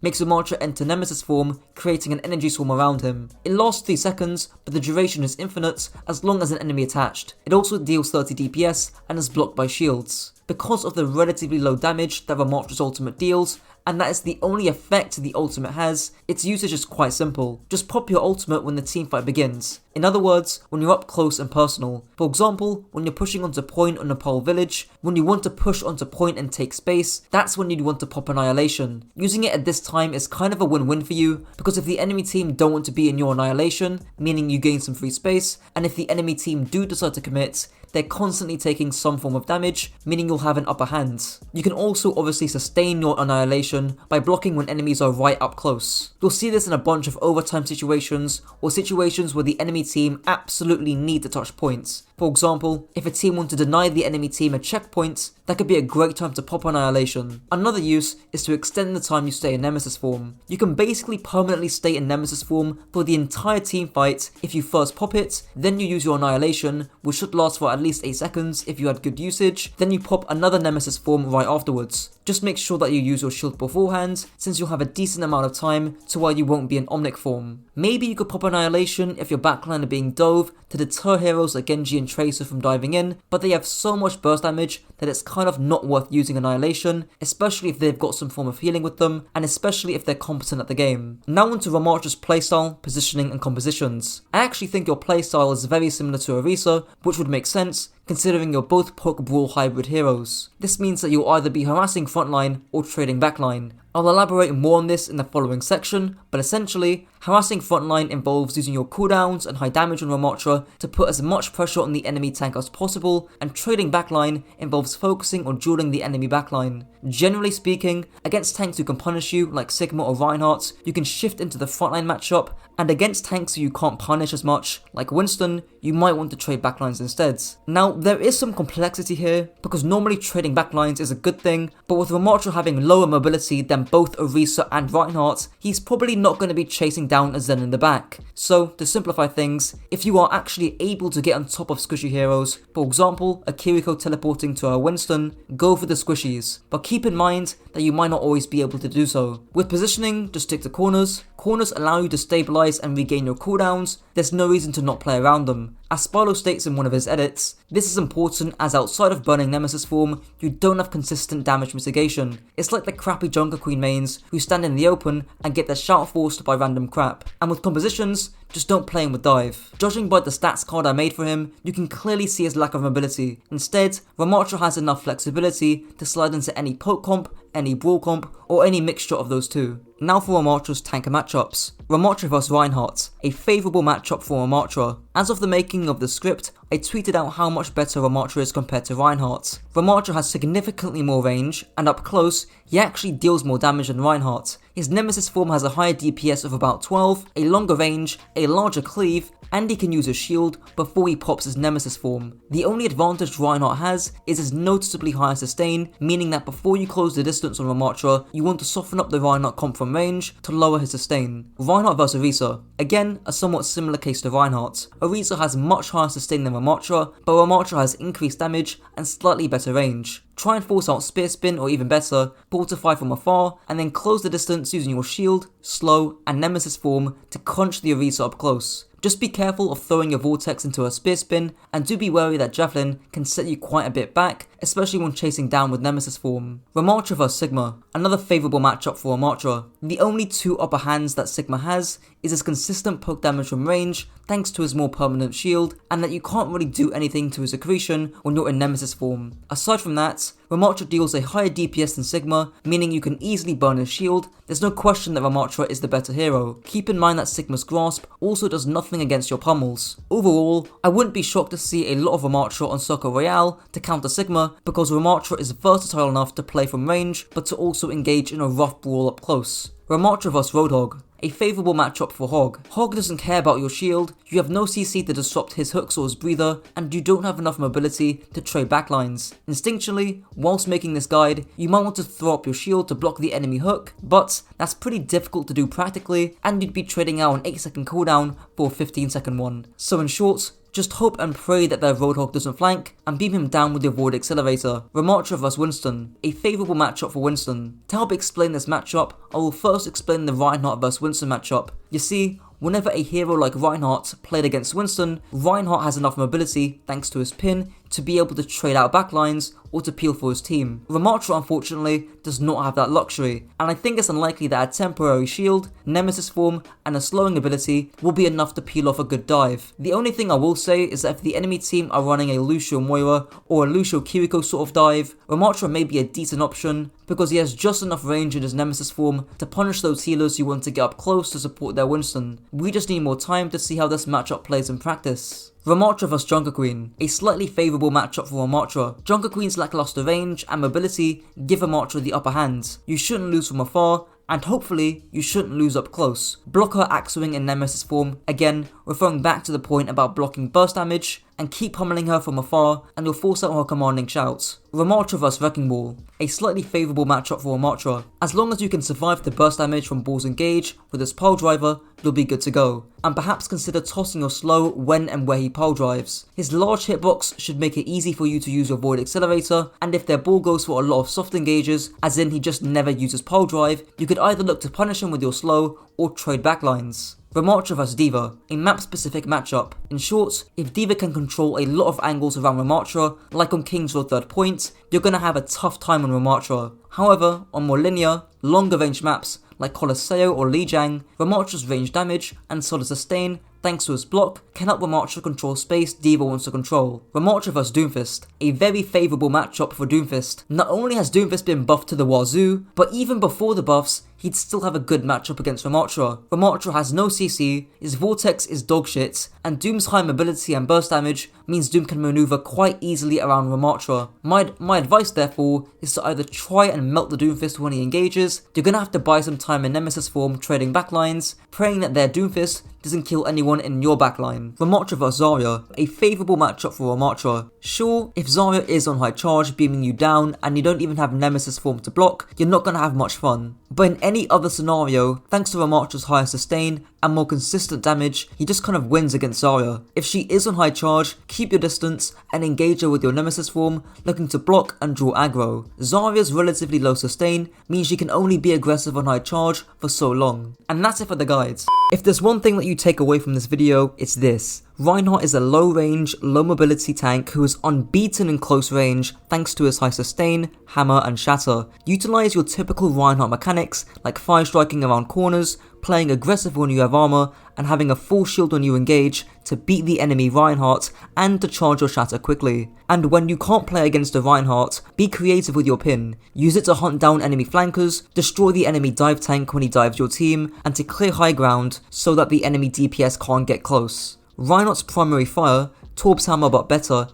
F: Makes Ramattra enter Nemesis form, creating an energy swarm around him. It lasts 3 seconds, but the duration is infinite as long as an enemy attached. It also deals 30 DPS and is blocked by shields. Because of the relatively low damage that Ramattra's ultimate deals, and that is the only effect the ultimate has, its usage is quite simple. Just pop your ultimate when the teamfight begins. In other words, when you're up close and personal. For example, when you're pushing onto point on Nepal village, when you want to push onto point and take space, that's when you'd want to pop Annihilation. Using it at this time is kind of a win-win for you, because if the enemy team don't want to be in your Annihilation, meaning you gain some free space, and if the enemy team do decide to commit, they're constantly taking some form of damage, meaning you'll have an upper hand. You can also obviously sustain your annihilation by blocking when enemies are right up close. You'll see this in a bunch of overtime situations, or situations where the enemy team absolutely need to touch points. For example, if a team want to deny the enemy team a checkpoint, that could be a great time to pop Annihilation. Another use is to extend the time you stay in Nemesis form. You can basically permanently stay in Nemesis form for the entire team fight if you first pop it, then you use your Annihilation, which should last for at least 8 seconds if you had good usage, then you pop another Nemesis form right afterwards. Just make sure that you use your shield beforehand, since you'll have a decent amount of time to where you won't be in Omnic form. Maybe you could pop Annihilation if your backline are being dove to deter heroes like Genji and Tracer from diving in, but they have so much burst damage that it's kind of not worth using Annihilation, especially if they've got some form of healing with them, and especially if they're competent at the game. Now onto Ramattra's playstyle, positioning and compositions. I actually think your playstyle is very similar to Orisa, which would make sense, considering you're both poke brawl hybrid heroes. This means that you'll either be harassing frontline or trading backline. I'll elaborate more on this in the following section, but essentially, harassing frontline involves using your cooldowns and high damage on Ramattra to put as much pressure on the enemy tank as possible, and trading backline involves focusing on dueling the enemy backline. Generally speaking, against tanks who can punish you, like Sigma or Reinhardt, you can shift into the frontline matchup, and against tanks who you can't punish as much, like Winston, you might want to trade backlines instead. Now, there is some complexity here, because normally trading backlines is a good thing, but with Ramattra having lower mobility than both Orisa and Reinhardt, he's probably not going to be chasing down a Zen in the back. So, to simplify things, if you are actually able to get on top of squishy heroes, for example, a Kiriko teleporting to a Winston, go for the squishies, but keep in mind that you might not always be able to do so. With positioning, just stick to corners. Corners allow you to stabilize and regain your cooldowns, there's no reason to not play around them. As Spyro states in one of his edits, this is important as outside of burning Nemesis form, you don't have consistent damage mitigation. It's like the crappy Junkerqueen mains who stand in the open and get their shout forced by random crap. And with compositions, just don't play him with dive. Judging by the stats card I made for him, you can clearly see his lack of mobility. Instead, Ramattra has enough flexibility to slide into any poke comp, any brawl comp, or any mixture of those two. Now for Ramattra's tanker matchups. Ramattra vs Reinhardt, a favourable matchup for Ramattra. As of the making of the script, I tweeted out how much better Ramattra is compared to Reinhardt. Ramattra has significantly more range, and up close, he actually deals more damage than Reinhardt. His Nemesis form has a higher DPS of about 12, a longer range, a larger cleave, and he can use a shield before he pops his Nemesis form. The only advantage Reinhardt has is his noticeably higher sustain, meaning that before you close the distance on Ramattra, you want to soften up the Reinhardt comp from range to lower his sustain. Reinhardt vs Orisa. Again, a somewhat similar case to Reinhardt. Orisa has much higher sustain than Ramattra, but Ramattra has increased damage and slightly better range. Try and force out Spear Spin or even better, fortify from afar, and then close the distance using your shield, slow, and Nemesis form to crunch the Orisa up close. Just be careful of throwing your Vortex into a Spear Spin, and do be wary that Javelin can set you quite a bit back, especially when chasing down with Nemesis form. Ramattra vs Sigma, another favourable matchup for Ramattra. The only two upper hands that Sigma has is his consistent poke damage from range, thanks to his more permanent shield, and that you can't really do anything to his accretion when you're in Nemesis form. Aside from that, Ramattra deals a higher DPS than Sigma, meaning you can easily burn his shield. There's no question that Ramattra is the better hero. Keep in mind that Sigma's grasp also does nothing against your pummels. Overall, I wouldn't be shocked to see a lot of Ramattra on Circle Royale to counter Sigma, because Ramattra is versatile enough to play from range, but to also engage in a rough brawl up close. Ramattra vs Roadhog, a favourable matchup for Hog. Hog doesn't care about your shield, you have no CC to disrupt his hooks or his breather, and you don't have enough mobility to trade backlines. Instinctually, whilst making this guide, you might want to throw up your shield to block the enemy hook, but that's pretty difficult to do practically, and you'd be trading out an 8-second cooldown for a 15-second one. So in short, just hope and pray that their Roadhog doesn't flank, and beam him down with your Void Accelerator. Ramattra vs Winston, a favourable matchup for Winston. To help explain this matchup, I will first explain the Reinhardt vs Winston matchup. You see, whenever a hero like Reinhardt played against Winston, Reinhardt has enough mobility, thanks to his pin, to be able to trade out backlines or to peel for his team. Ramattra unfortunately does not have that luxury, and I think it's unlikely that a temporary shield, Nemesis form, and a slowing ability will be enough to peel off a good dive. The only thing I will say is that if the enemy team are running a Lucio Moira or a Lucio Kiriko sort of dive, Ramattra may be a decent option, because he has just enough range in his Nemesis form to punish those healers who want to get up close to support their Winston. We just need more time to see how this matchup plays in practice. Ramattra vs Junkerqueen, a slightly favourable matchup for Ramattra. Junkerqueen's lackluster range and mobility give Ramattra the upper hand. You shouldn't lose from afar, and hopefully you shouldn't lose up close. Block her axe swing in Nemesis form, again referring back to the point about blocking burst damage, and keep pummeling her from afar and you'll force out her commanding shouts. Ramattra vs Wrecking Ball, a slightly favourable matchup for Ramattra. As long as you can survive the burst damage from Ball's engage with his pile driver, you'll be good to go. And perhaps consider tossing your slow when and where he pile drives. His large hitbox should make it easy for you to use your Void Accelerator, and if their Ball goes for a lot of soft engages, as in he just never uses pile drive, you could either look to punish him with your slow or trade backlines. Ramattra vs D.Va, a map-specific matchup. In short, if D.Va can control a lot of angles around Ramattra, like on King's Road 3rd point, you're gonna have a tough time on Ramattra. However, on more linear, longer range maps, like Colosseo or Lijiang, Ramattra's range damage and solid sustain, thanks to his block, can help Ramattra control space D.Va wants to control. Ramattra vs Doomfist, a very favourable matchup for Doomfist. Not only has Doomfist been buffed to the wazoo, but even before the buffs, he'd still have a good matchup against Ramattra. Ramattra has no CC, his Vortex is dogshit, and Doom's high mobility and burst damage means Doom can maneuver quite easily around Ramattra. My advice therefore is to either try and melt the Doomfist when he engages. You're gonna have to buy some time in Nemesis form trading backlines, praying that their Doomfist doesn't kill anyone in your backline. Ramattra vs Zarya, a favourable matchup for Ramattra. Sure, if Zarya is on high charge beaming you down and you don't even have Nemesis form to block, you're not gonna have much fun. But in any other scenario, thanks to Ramattra's higher sustain and more consistent damage, he just kind of wins against Zarya. If she is on high charge, keep your distance and engage her with your Nemesis form, looking to block and draw aggro. Zarya's relatively low sustain means she can only be aggressive on high charge for so long. And that's it for the guides. If there's one thing that you take away from this video, it's this. Reinhardt is a low range, low mobility tank who is unbeaten in close range thanks to his high sustain, hammer and shatter. Utilize your typical Reinhardt mechanics like fire striking around corners, playing aggressive when you have armor, and having a full shield when you engage to beat the enemy Reinhardt and to charge your shatter quickly. And when you can't play against a Reinhardt, be creative with your pin. Use it to hunt down enemy flankers, destroy the enemy dive tank when he dives your team, and to clear high ground so that the enemy DPS can't get close. Reinhardt's primary fire, Torb's hammer but better,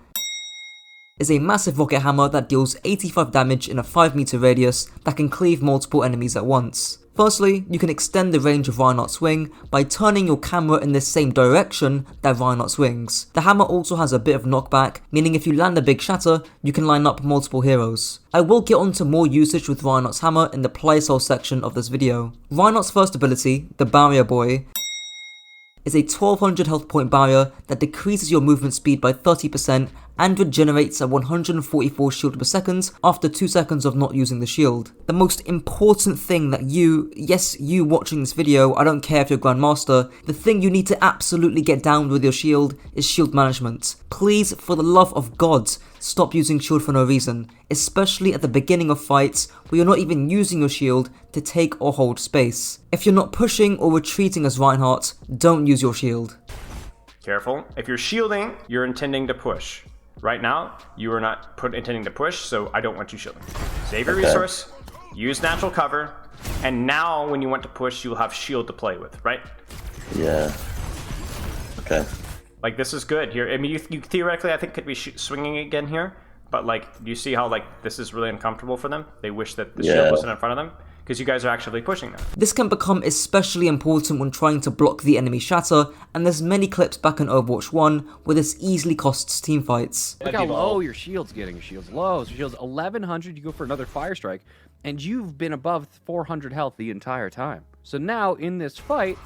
F: is a massive rocket hammer that deals 85 damage in a 5 meter radius that can cleave multiple enemies at once. Firstly, you can extend the range of Reinhardt's swing by turning your camera in the same direction that Reinhardt swings. The hammer also has a bit of knockback, meaning if you land a big shatter, you can line up multiple heroes. I will get onto more usage with Reinhardt's hammer in the playstyle section of this video. Reinhardt's first ability, the Barrier Boy, is a 1200 health point barrier that decreases your movement speed by 30% and regenerates at 144 shield per second after 2 seconds of not using the shield. The most important thing that you watching this video, I don't care if you're Grandmaster, the thing you need to absolutely get down with your shield is shield management. Please, for the love of God, stop using shield for no reason, especially at the beginning of fights where you're not even using your shield to take or hold space. If you're not pushing or retreating as Reinhardt, don't use your shield.
B: Careful. If you're shielding, you're intending to push. Right now, you are not intending to push, so I don't want you shielding. Save your resource, use natural cover, and now when you want to push, you'll have shield to play with, right?
M: Yeah. Okay.
B: Like, this is good here. I mean, you theoretically, I think, could be swinging again here, but, like, do you see how, like, this is really uncomfortable for them? They wish that the shield wasn't in front of them, because you guys are actively pushing them.
F: This can become especially important when trying to block the enemy shatter, and there's many clips back in Overwatch 1 where this easily costs teamfights.
N: Look how low your shield's getting. Your shield's low. So your shield's 1100, you go for another fire strike, and you've been above 400 health the entire time. So now, in this fight,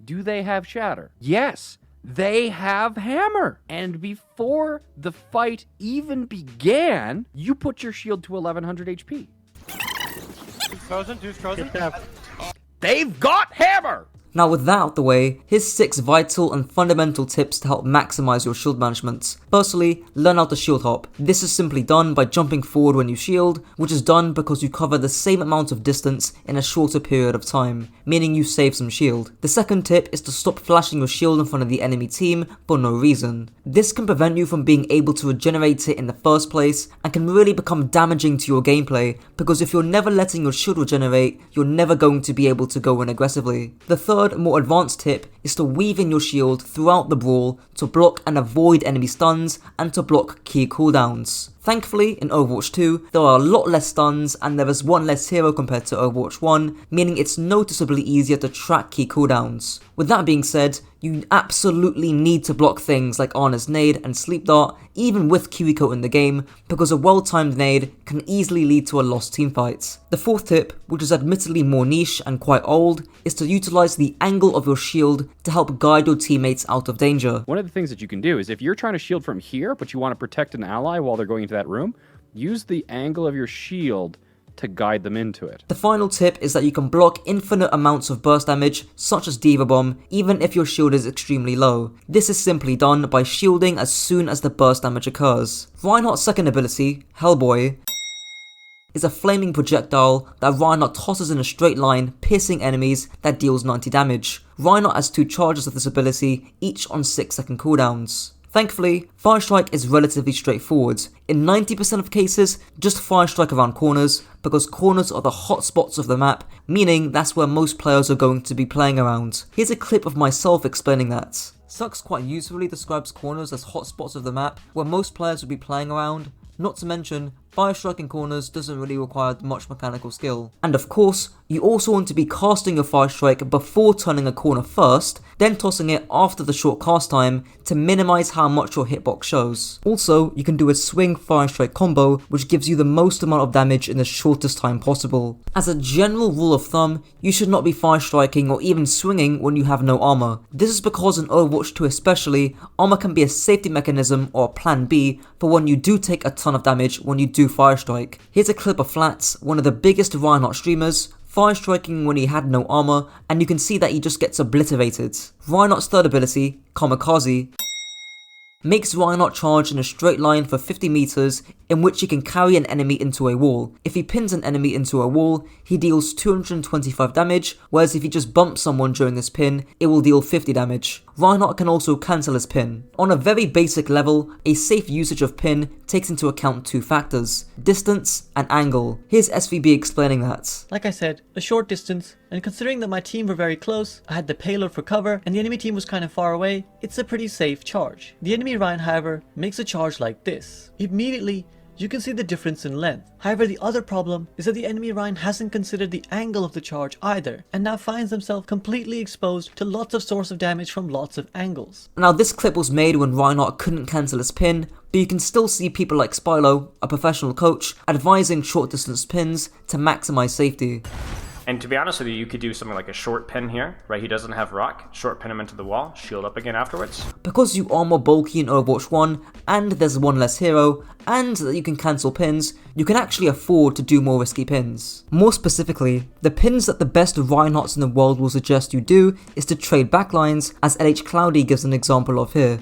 N: do they have shatter? Yes! They have hammer! And before the fight even began, you put your shield to 1100 HP.
I: Two's frozen.
N: They've got hammer!
F: Now with that out the way, here's 6 vital and fundamental tips to help maximize your shield management. Firstly, learn how to shield hop. This is simply done by jumping forward when you shield, which is done because you cover the same amount of distance in a shorter period of time, meaning you save some shield. The second tip is to stop flashing your shield in front of the enemy team for no reason. This can prevent you from being able to regenerate it in the first place and can really become damaging to your gameplay, because if you're never letting your shield regenerate, you're never going to be able to go in aggressively. The third third, more advanced tip is to weave in your shield throughout the brawl to block and avoid enemy stuns and to block key cooldowns. Thankfully, in Overwatch 2, there are a lot less stuns and there is one less hero compared to Overwatch 1, meaning it's noticeably easier to track key cooldowns. With that being said, you absolutely need to block things like Ana's nade and sleep dart, even with Kiriko in the game, because a well-timed nade can easily lead to a lost teamfight. The fourth tip, which is admittedly more niche and quite old, is to utilize the angle of your shield to help guide your teammates out of danger.
N: One of the things that you can do is if you're trying to shield from here, but you want to protect an ally while they're going into that room, use the angle of your shield to guide them into it.
F: The final tip is that you can block infinite amounts of burst damage, such as Diva Bomb, even if your shield is extremely low. This is simply done by shielding as soon as the burst damage occurs. Reinhardt's second ability, Hellboy, is a flaming projectile that Reinhardt tosses in a straight line, piercing enemies that deals 90 damage. Reinhardt has 2 charges of this ability, each on 6-second cooldowns. Thankfully, Fire Strike is relatively straightforward. In 90% of cases, just Fire Strike around corners, because corners are the hot spots of the map, meaning that's where most players are going to be playing around. Here's a clip of myself explaining that. Sucks quite usefully describes corners as hot spots of the map, where most players will be playing around. Not to mention, Fire Striking corners doesn't really require much mechanical skill. And of course, you also want to be casting your Fire Strike before turning a corner first, then tossing it after the short cast time to minimize how much your hitbox shows. Also, you can do a swing Fire Strike combo, which gives you the most amount of damage in the shortest time possible. As a general rule of thumb, you should not be Fire Striking or even swinging when you have no armor. This is because in Overwatch 2 especially, armor can be a safety mechanism or a plan B for when you do take a ton of damage when you do Fire Strike. Here's a clip of Flats, one of the biggest Reinhardt streamers, Fire Striking when he had no armor, and you can see that he just gets obliterated. Reinhardt's third ability, Kamikaze, makes Reinhardt charge in a straight line for 50 meters, in which he can carry an enemy into a wall. If he pins an enemy into a wall, he deals 225 damage, whereas if he just bumps someone during this pin, it will deal 50 damage. Reinhardt can also cancel his pin. On a very basic level, a safe usage of pin takes into account 2 factors, distance and angle. Here's SVB explaining that.
O: Like I said, a short distance, and considering that my team were very close, I had the payload for cover, and the enemy team was kind of far away, it's a pretty safe charge. The enemy Rein, however, makes a charge like this. Immediately, you can see the difference in length. However, the other problem is that the enemy Rein hasn't considered the angle of the charge either, and now finds himself completely exposed to lots of source of damage from lots of angles.
F: Now this clip was made when Reinhardt couldn't cancel his pin, but you can still see people like Spylo, a professional coach, advising short distance pins to maximize safety.
P: And to be honest with you, you could do something like a short pin here, right? He doesn't have rock, short pin him into the wall, shield up again afterwards.
F: Because you are more bulky in Overwatch 1, and there's one less hero, and that you can cancel pins, you can actually afford to do more risky pins. More specifically, the pins that the best Reinhardts in the world will suggest you do is to trade backlines, as LH Cloudy gives an example of here.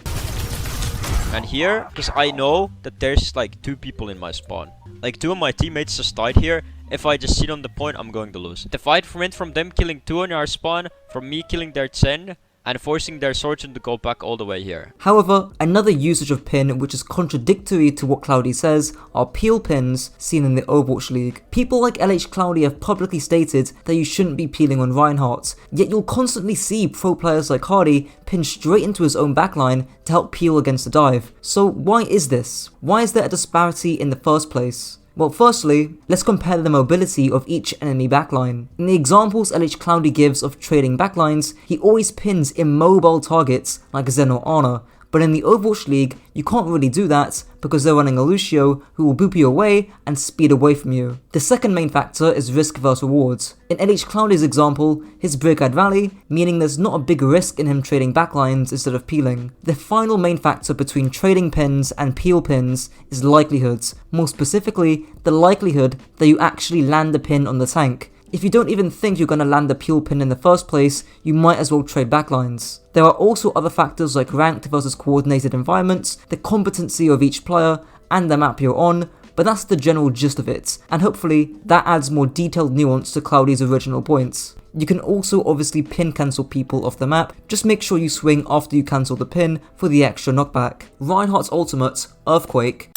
Q: And here, because I know that there's like 2 people in my spawn. Like 2 of my teammates just died here. If I just sit on the point, I'm going to lose. The fight went from them killing 2 on our spawn, from me killing their 10, and forcing their swordsman to go back all the way here.
F: However, another usage of pin which is contradictory to what Cloudy says are peel pins seen in the Overwatch League. People like LH Cloudy have publicly stated that you shouldn't be peeling on Reinhardt, yet you'll constantly see pro players like Hardy pin straight into his own backline to help peel against the dive. So why is this? Why is there a disparity in the first place? Well, firstly, let's compare the mobility of each enemy backline. In the examples LH Cloudy gives of trading backlines, he always pins immobile targets like Zen or Ana, but in the Overwatch League, you can't really do that because they're running a Lucio who will boop you away and speed away from you. The second main factor is risk versus rewards. In LH Cloudy's example, his break had rally, meaning there's not a big risk in him trading backlines instead of peeling. The final main factor between trading pins and peel pins is likelihoods, more specifically, the likelihood that you actually land the pin on the tank. If you don't even think you're going to land the peel pin in the first place, you might as well trade backlines. There are also other factors like ranked versus coordinated environments, the competency of each player, and the map you're on, but that's the general gist of it, and hopefully that adds more detailed nuance to Cloudy's original points. You can also obviously pin cancel people off the map, just make sure you swing after you cancel the pin for the extra knockback. Reinhardt's ultimate, Earthquake,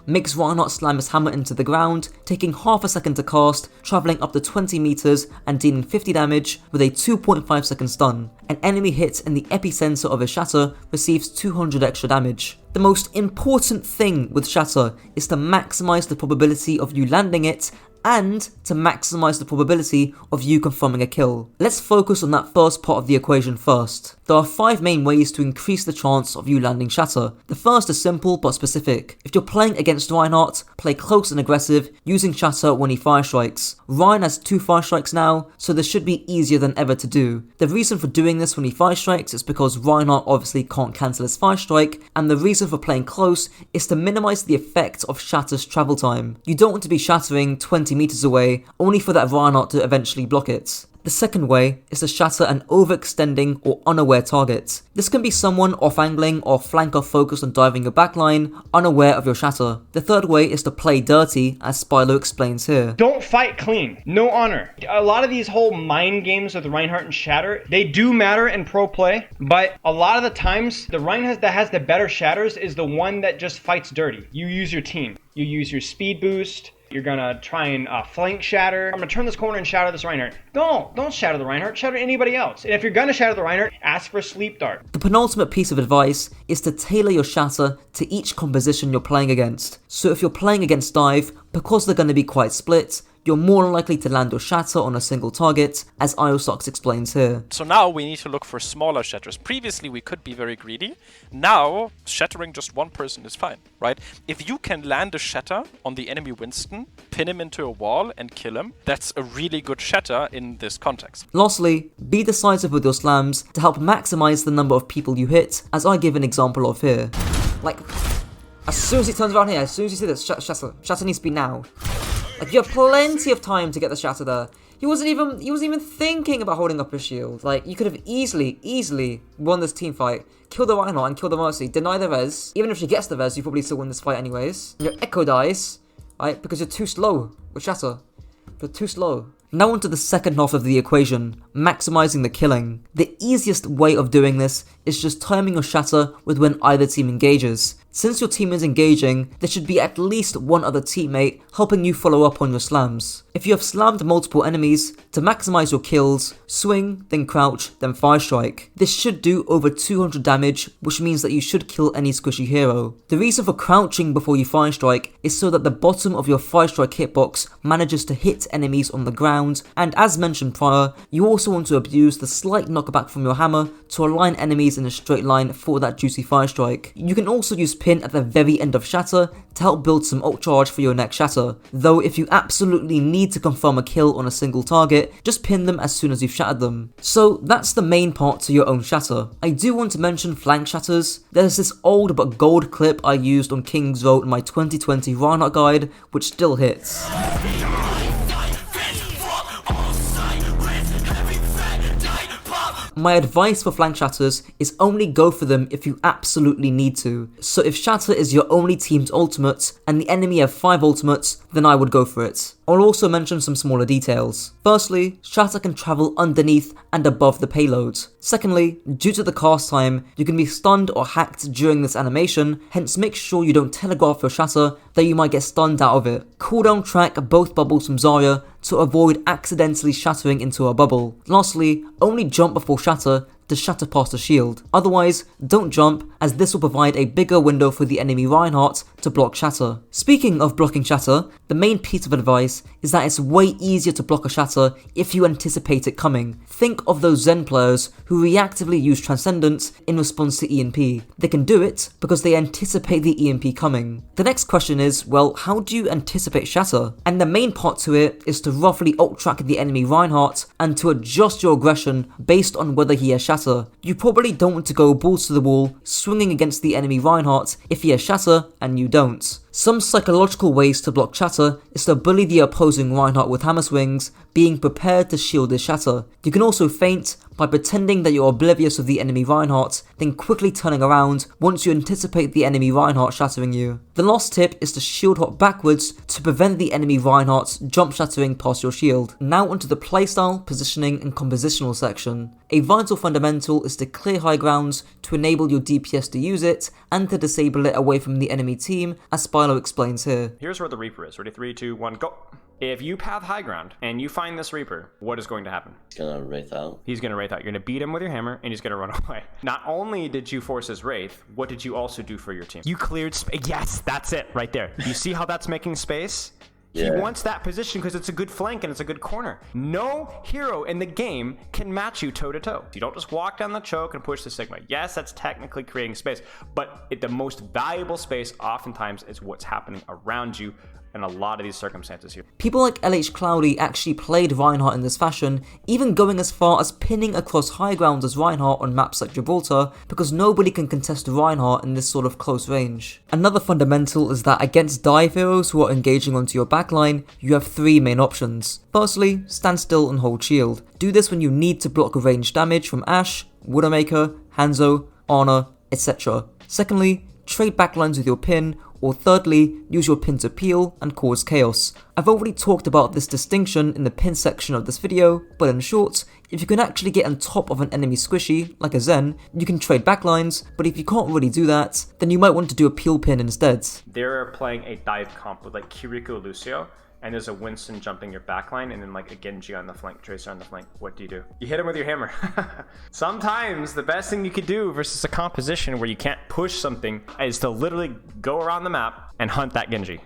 F: makes Reinhardt slam his hammer into the ground, taking half a second to cast, travelling up to 20 meters and dealing 50 damage with a 2.5 second stun. An enemy hit in the epicenter of his shatter receives 200 extra damage. The most important thing with shatter is to maximize the probability of you landing it and to maximize the probability of you confirming a kill. Let's focus on that first part of the equation first. There are 5 main ways to increase the chance of you landing shatter. The first is simple but specific. If you're playing against Reinhardt, play close and aggressive using shatter when he fire strikes. Ryan has 2 fire strikes now, so this should be easier than ever to do. The reason for doing this when he fire strikes is because Reinhardt obviously can't cancel his fire strike, and the reason for playing close is to minimize the effect of shatter's travel time. You don't want to be shattering 20 meters away, only for that Reinhardt to eventually block it. The second way is to shatter an overextending or unaware target. This can be someone off-angling or flanker focused on diving your backline, unaware of your shatter. The third way is to play dirty, as Spylo explains here.
B: Don't fight clean. No honor. A lot of these whole mind games with Reinhardt and Shatter, they do matter in pro play, but a lot of the times, the Reinhardt that has the better shatters is the one that just fights dirty. You use your team. You use your speed boost. You're gonna try and flank shatter. I'm gonna turn this corner and shatter this Reinhardt. Don't shatter the Reinhardt, shatter anybody else. And if you're gonna shatter the Reinhardt, ask for a sleep dart.
F: The penultimate piece of advice is to tailor your shatter to each composition you're playing against. So if you're playing against dive, because they're gonna be quite split, you're more likely to land your shatter on a single target, as Iosox explains here.
R: So now we need to look for smaller shatters. Previously we could be very greedy. Now shattering just one person is fine, right? If you can land a shatter on the enemy Winston, pin him into a wall and kill him, that's a really good shatter in this context.
F: Lastly, be decisive with your slams to help maximize the number of people you hit, as I give an example of here. Like, as soon as he turns around here, as soon as you see this, shatter needs to be now. Like, you have plenty of time to get the shatter there. He wasn't even thinking about holding up his shield. Like, you could have easily won this team fight. Kill the Reinhardt and kill the Mercy. Deny the res. Even if she gets the res, you probably still win this fight anyways. Your Echo dies, right? Because you're too slow with shatter. You're too slow. Now onto the second half of the equation, maximizing the killing. The easiest way of doing this is just timing your shatter with when either team engages. Since your team is engaging, there should be at least one other teammate helping you follow up on your slams. If you have slammed multiple enemies, to maximize your kills, swing, then crouch, then fire strike. This should do over 200 damage, which means that you should kill any squishy hero. The reason for crouching before you fire strike is so that the bottom of your fire strike hitbox manages to hit enemies on the ground, and as mentioned prior, you also want to abuse the slight knockback from your hammer to align enemies in a straight line for that juicy fire strike. You can also use pin at the very end of shatter to help build some ult charge for your next shatter, though if you absolutely need to confirm a kill on a single target, just pin them as soon as you've shattered them. So that's the main part to your own shatter. I do want to mention flank shatters. There's this old but gold clip I used on King's Road in my 2020 Reinhardt guide, which still hits. My advice for flank shatters is only go for them if you absolutely need to. So if shatter is your only team's ultimate and the enemy have 5 ultimates, then I would go for it. I'll also mention some smaller details. Firstly, shatter can travel underneath and above the payload. Secondly, due to the cast time, you can be stunned or hacked during this animation, hence make sure you don't telegraph your shatter that you might get stunned out of it. Cooldown track both bubbles from Zarya to avoid accidentally shattering into a bubble. Lastly, only jump before shatter to shatter past the shield. Otherwise, don't jump, as this will provide a bigger window for the enemy Reinhardt to block shatter. Speaking of blocking shatter, the main piece of advice is that it's way easier to block a shatter if you anticipate it coming. Think of those Zen players who reactively use Transcendence in response to EMP. They can do it because they anticipate the EMP coming. The next question is, well, how do you anticipate shatter? And the main part to it is to roughly ult track the enemy Reinhardt and to adjust your aggression based on whether he has shatter. You probably don't want to go balls to the wall swinging against the enemy Reinhardt if he has shatter and you don't. Some psychological ways to block shatter is to bully the opposing Reinhardt with hammer swings, being prepared to shield his shatter. You can also feint, by pretending that you're oblivious of the enemy Reinhardt, then quickly turning around once you anticipate the enemy Reinhardt shattering you. The last tip is to shield hop backwards to prevent the enemy Reinhardt jump shattering past your shield. Now onto the playstyle, positioning and compositional section. A vital fundamental is to clear high grounds to enable your DPS to use it and to disable it away from the enemy team, as Spilo explains here.
P: Here's where the Reaper is. Ready? 3, 2, 1, go. If you path high ground and you find this Reaper, what is going to happen?
M: He's gonna Wraith out.
P: He's gonna Wraith out. You're gonna beat him with your hammer and he's gonna run away. Not only did you force his Wraith, what did you also do for your team? You cleared space. Yes, that's it right there. You see how that's making space? He wants that position because it's a good flank and it's a good corner. No hero in the game can match you toe to toe. You don't just walk down the choke and push the Sigma. Yes, that's technically creating space, but the most valuable space oftentimes is what's happening around you in a lot of these circumstances here.
F: People like LH Cloudy actually played Reinhardt in this fashion, even going as far as pinning across high ground as Reinhardt on maps like Gibraltar, because nobody can contest Reinhardt in this sort of close range. Another fundamental is that against dive heroes who are engaging onto your backline, you have 3 main options. Firstly, stand still and hold shield. Do this when you need to block ranged damage from Ashe, Widowmaker, Hanzo, Ana, etc. Secondly, trade backlines with your pin, or thirdly, use your pin to peel and cause chaos. I've already talked about this distinction in the pin section of this video, but in short, if you can actually get on top of an enemy squishy, like a Zen, you can trade backlines, but if you can't really do that, then you might want to do a peel pin instead.
P: They're playing a dive comp with like Kiriko Lucio, and there's a Winston jumping your backline, and then like a Genji on the flank, Tracer on the flank. What do? You hit him with your hammer. Sometimes the best thing you could do versus a composition where you can't push something is to literally go around the map and hunt that Genji.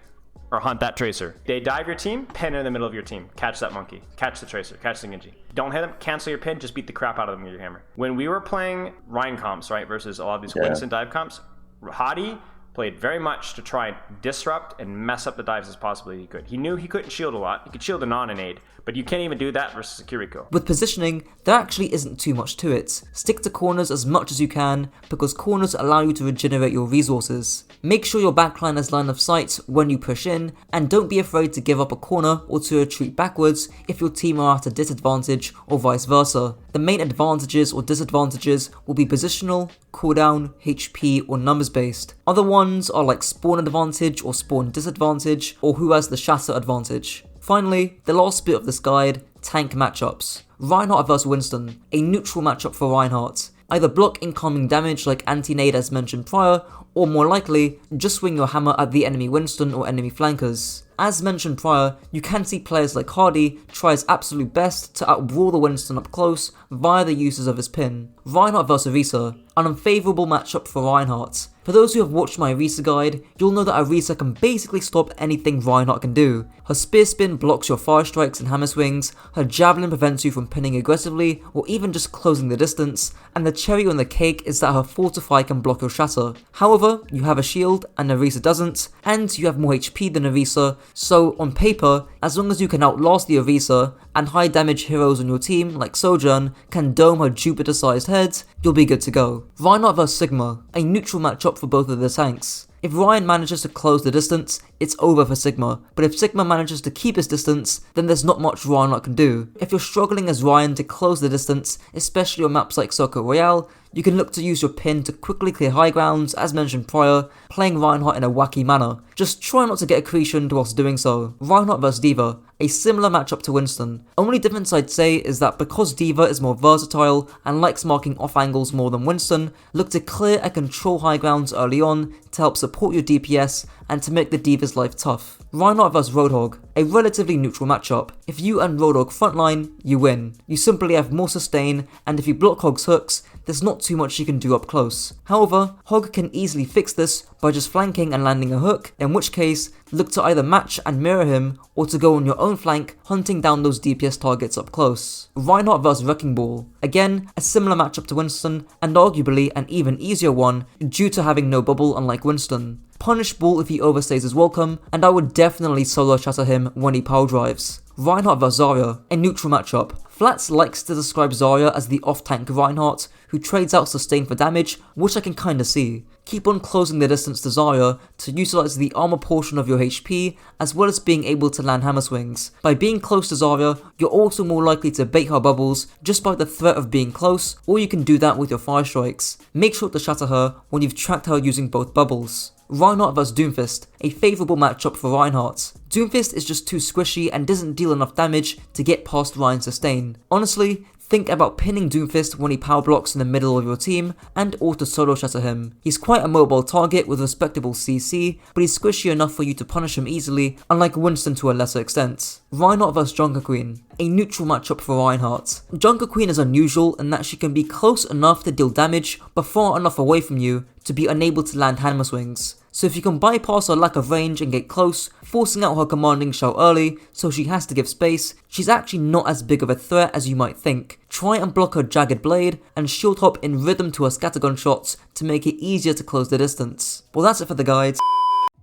P: Or hunt that Tracer. They dive your team, pin in the middle of your team. Catch that monkey. Catch the Tracer. Catch the Genji. Don't hit them, cancel your pin, just beat the crap out of them with your hammer. When we were playing Ryan comps, right, versus a lot of these Winston dive comps, Hadi played very much to try and disrupt and mess up the dives as possibly he could. He knew he couldn't shield a lot. He could shield a non-nade, but you can't even do that versus a Kiriko.
F: With positioning, there actually isn't too much to it. Stick to corners as much as you can, because corners allow you to regenerate your resources. Make sure your backline has line of sight when you push in, and don't be afraid to give up a corner or to retreat backwards if your team are at a disadvantage or vice versa. The main advantages or disadvantages will be positional, cooldown, HP or numbers based. Other ones are like spawn advantage or spawn disadvantage, or who has the shatter advantage. Finally, the last bit of this guide, tank matchups. Reinhardt vs Winston, a neutral matchup for Reinhardt. Either block incoming damage like anti-nade as mentioned prior, or more likely, just swing your hammer at the enemy Winston or enemy flankers. As mentioned prior, you can see players like Hardy try his absolute best to outbrawl the Winston up close via the uses of his pin. Reinhardt vs Orisa, an unfavourable matchup for Reinhardt. For those who have watched my Orisa guide, you'll know that Orisa can basically stop anything Reinhardt can do. Her spear spin blocks your fire strikes and hammer swings, her javelin prevents you from pinning aggressively or even just closing the distance, and the cherry on the cake is that her fortify can block your shatter. However, you have a shield and Orisa doesn't, and you have more HP than Orisa, so on paper, as long as you can outlast the Orisa, and high damage heroes on your team like Sojourn can dome her Jupiter sized head, you'll be good to go. Reinhardt vs Sigma, a neutral matchup for both of the tanks. If Ryan manages to close the distance, it's over for Sigma, but if Sigma manages to keep his distance, then there's not much Reinhardt can do. If you're struggling as Ryan to close the distance, especially on maps like Circle Royale, you can look to use your pin to quickly clear high grounds as mentioned prior, playing Reinhardt in a wacky manner. Just try not to get accretion whilst doing so. Reinhardt vs D.Va, a similar matchup to Winston. Only difference I'd say is that because D.Va is more versatile and likes marking off angles more than Winston, look to clear and control high grounds early on to help support your DPS and to make the D.Va's life tough. Reinhardt vs Roadhog, a relatively neutral matchup. If you and Roadhog frontline, you win. You simply have more sustain, and if you block Hog's hooks, there's not too much you can do up close. However, Hog can easily fix this by just flanking and landing a hook, in which case, look to either match and mirror him, or to go on your own flank, hunting down those DPS targets up close. Reinhardt vs Wrecking Ball, again, a similar matchup to Winston, and arguably an even easier one, due to having no bubble unlike Winston. Punish Ball if he overstays his welcome, and I would definitely solo shatter him when he power drives. Reinhardt vs Zarya, a neutral matchup. Flats likes to describe Zarya as the off-tank Reinhardt who trades out sustain for damage, which I can kinda see. Keep on closing the distance to Zarya to utilize the armor portion of your HP as well as being able to land hammer swings. By being close to Zarya, you're also more likely to bait her bubbles just by the threat of being close, or you can do that with your fire strikes. Make sure to shatter her when you've tracked her using both bubbles. Reinhardt vs Doomfist, a favourable matchup for Reinhardt. Doomfist is just too squishy and doesn't deal enough damage to get past Rein's sustain. Honestly, think about pinning Doomfist when he power blocks in the middle of your team and auto solo shatter him. He's quite a mobile target with respectable CC, but he's squishy enough for you to punish him easily, unlike Winston to a lesser extent. Reinhardt vs Junkerqueen, a neutral matchup for Reinhardt. Junkerqueen is unusual in that she can be close enough to deal damage, but far enough away from you to be unable to land hammer swings. So if you can bypass her lack of range and get close, forcing out her commanding shout early so she has to give space, she's actually not as big of a threat as you might think. Try and block her jagged blade and shield hop in rhythm to her scattergun shots to make it easier to close the distance. Well, that's it for the guides.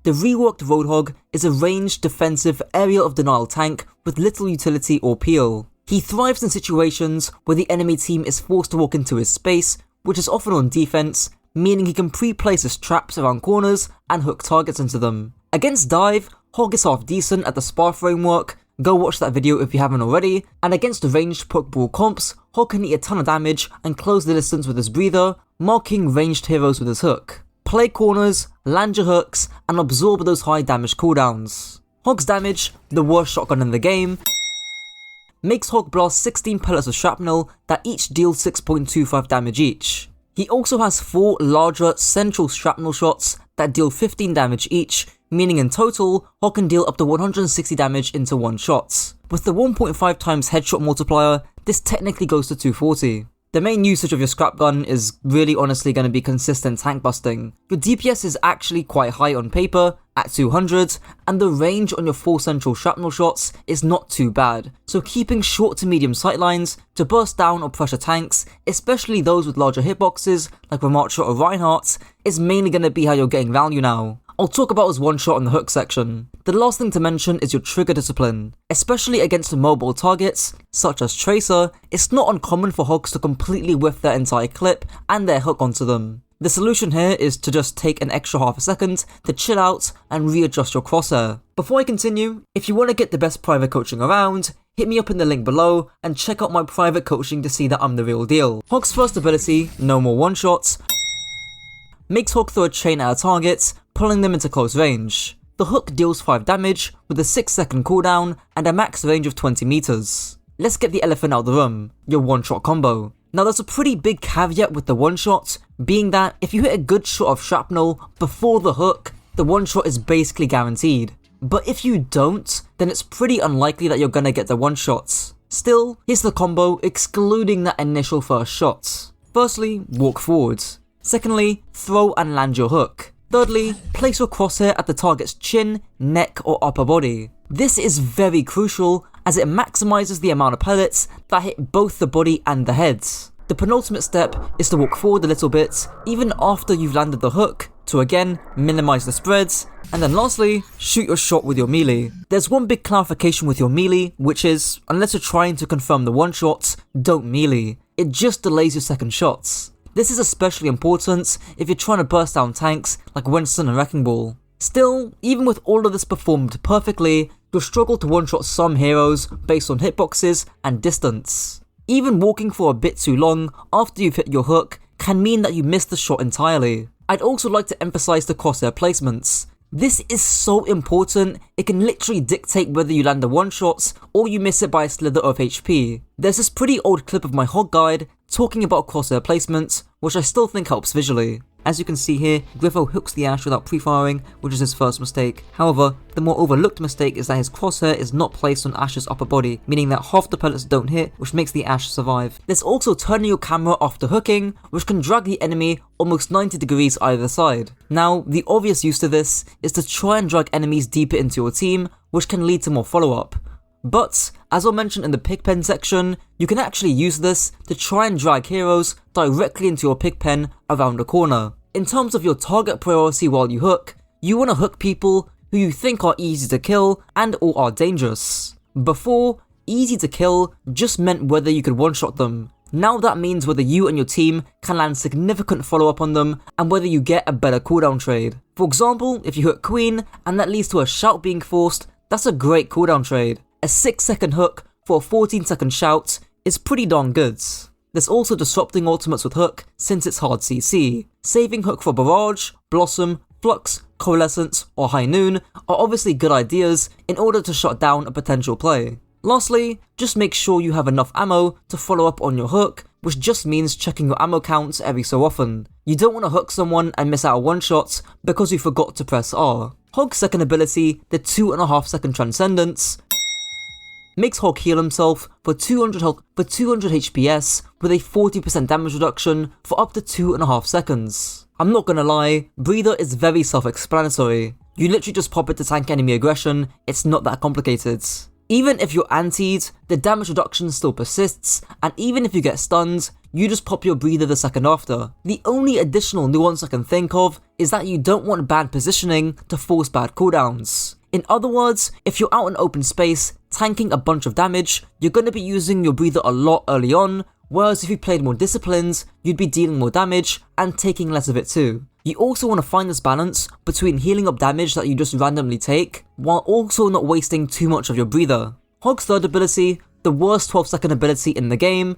F: The reworked Roadhog is a ranged defensive area of denial tank with little utility or peel. He thrives in situations where the enemy team is forced to walk into his space, which is often on defense, meaning he can pre-place his traps around corners and hook targets into them. Against dive, Hog is half decent at the spar framework, go watch that video if you haven't already, and against ranged puck brawl comps, Hog can eat a ton of damage and close the distance with his breather, marking ranged heroes with his hook. Play corners, land your hooks, and absorb those high damage cooldowns. Hog's damage, the worst shotgun in the game, makes Hog blast 16 pellets of shrapnel that each deal 6.25 damage each. He also has 4 larger central shrapnel shots that deal 15 damage each, meaning in total, Hog can deal up to 160 damage into one shot. With the 1.5 times headshot multiplier, this technically goes to 240. The main usage of your scrap gun is really honestly going to be consistent tank busting. Your DPS is actually quite high on paper, at 200, and the range on your 4 central shrapnel shots is not too bad, so keeping short to medium sightlines to burst down or pressure tanks, especially those with larger hitboxes like Ramattra or Reinhardt, is mainly going to be how you're getting value now. I'll talk about his one shot in the hook section. The last thing to mention is your trigger discipline. Especially against mobile targets, such as Tracer, it's not uncommon for Hogs to completely whiff their entire clip and their hook onto them. The solution here is to just take an extra half a second to chill out and readjust your crosshair. Before I continue, if you want to get the best private coaching around, hit me up in the link below and check out my private coaching to see that I'm the real deal. Hog's first ability, no more one shots, makes Hog throw a chain at a target, pulling them into close range. The hook deals 5 damage with a 6-second cooldown and a max range of 20 meters. Let's get the elephant out of the room, your one-shot combo. Now there's a pretty big caveat with the one-shot, being that if you hit a good shot of shrapnel before the hook, the one-shot is basically guaranteed. But if you don't, then it's pretty unlikely that you're gonna get the one-shots. Still, here's the combo excluding that initial first shot. Firstly, walk forwards. Secondly, throw and land your hook. Thirdly, place your crosshair at the target's chin, neck or upper body. This is very crucial as it maximizes the amount of pellets that hit both the body and the heads. The penultimate step is to walk forward a little bit, even after you've landed the hook, to again minimize the spreads, and then lastly, shoot your shot with your melee. There's one big clarification with your melee, which is, unless you're trying to confirm the one shots, don't melee. It just delays your second shots. This is especially important if you're trying to burst down tanks like Winston and Wrecking Ball. Still, even with all of this performed perfectly, you'll struggle to one-shot some heroes based on hitboxes and distance. Even walking for a bit too long after you've hit your hook can mean that you miss the shot entirely. I'd also like to emphasize the crosshair placements. This is so important, it can literally dictate whether you land the one-shots or you miss it by a slither of HP. There's this pretty old clip of my Hog guide talking about crosshair placements, which I still think helps visually. As you can see here, Griffo hooks the Ashe without pre-firing, which is his first mistake. However, the more overlooked mistake is that his crosshair is not placed on Ashe's upper body, meaning that half the pellets don't hit, which makes the Ashe survive. There's also turning your camera after hooking, which can drag the enemy almost 90 degrees either side. Now, the obvious use to this is to try and drag enemies deeper into your team, which can lead to more follow-up. But, as I'll mention in the pigpen section, you can actually use this to try and drag heroes directly into your pigpen around a corner. In terms of your target priority while you hook, you want to hook people who you think are easy to kill and or are dangerous. Before, easy to kill just meant whether you could one-shot them. Now that means whether you and your team can land significant follow-up on them and whether you get a better cooldown trade. For example, if you hook Queen and that leads to a shout being forced, that's a great cooldown trade. A 6-second hook for a 14-second shout is pretty darn good. There's also disrupting ultimates with hook since it's hard CC. Saving hook for Barrage, Blossom, Flux, Coalescence, or High Noon are obviously good ideas in order to shut down a potential play. Lastly, just make sure you have enough ammo to follow up on your hook, which just means checking your ammo counts every so often. You don't want to hook someone and miss out on one-shots because you forgot to press R. Hog's second ability, the 2.5 second Transcendence, makes Hog heal himself for 200 HPS with a 40% damage reduction for up to 2.5 seconds. I'm not gonna lie, Breather is very self-explanatory. You literally just pop it to tank enemy aggression, it's not that complicated. Even if you're antied, the damage reduction still persists, and even if you get stunned, you just pop your Breather the second after. The only additional nuance I can think of is that you don't want bad positioning to force bad cooldowns. In other words, if you're out in open space, tanking a bunch of damage, you're going to be using your Breather a lot early on, whereas if you played more disciplines, you'd be dealing more damage and taking less of it too. You also want to find this balance between healing up damage that you just randomly take, while also not wasting too much of your Breather. Hog's third ability, the worst 12-second ability in the game,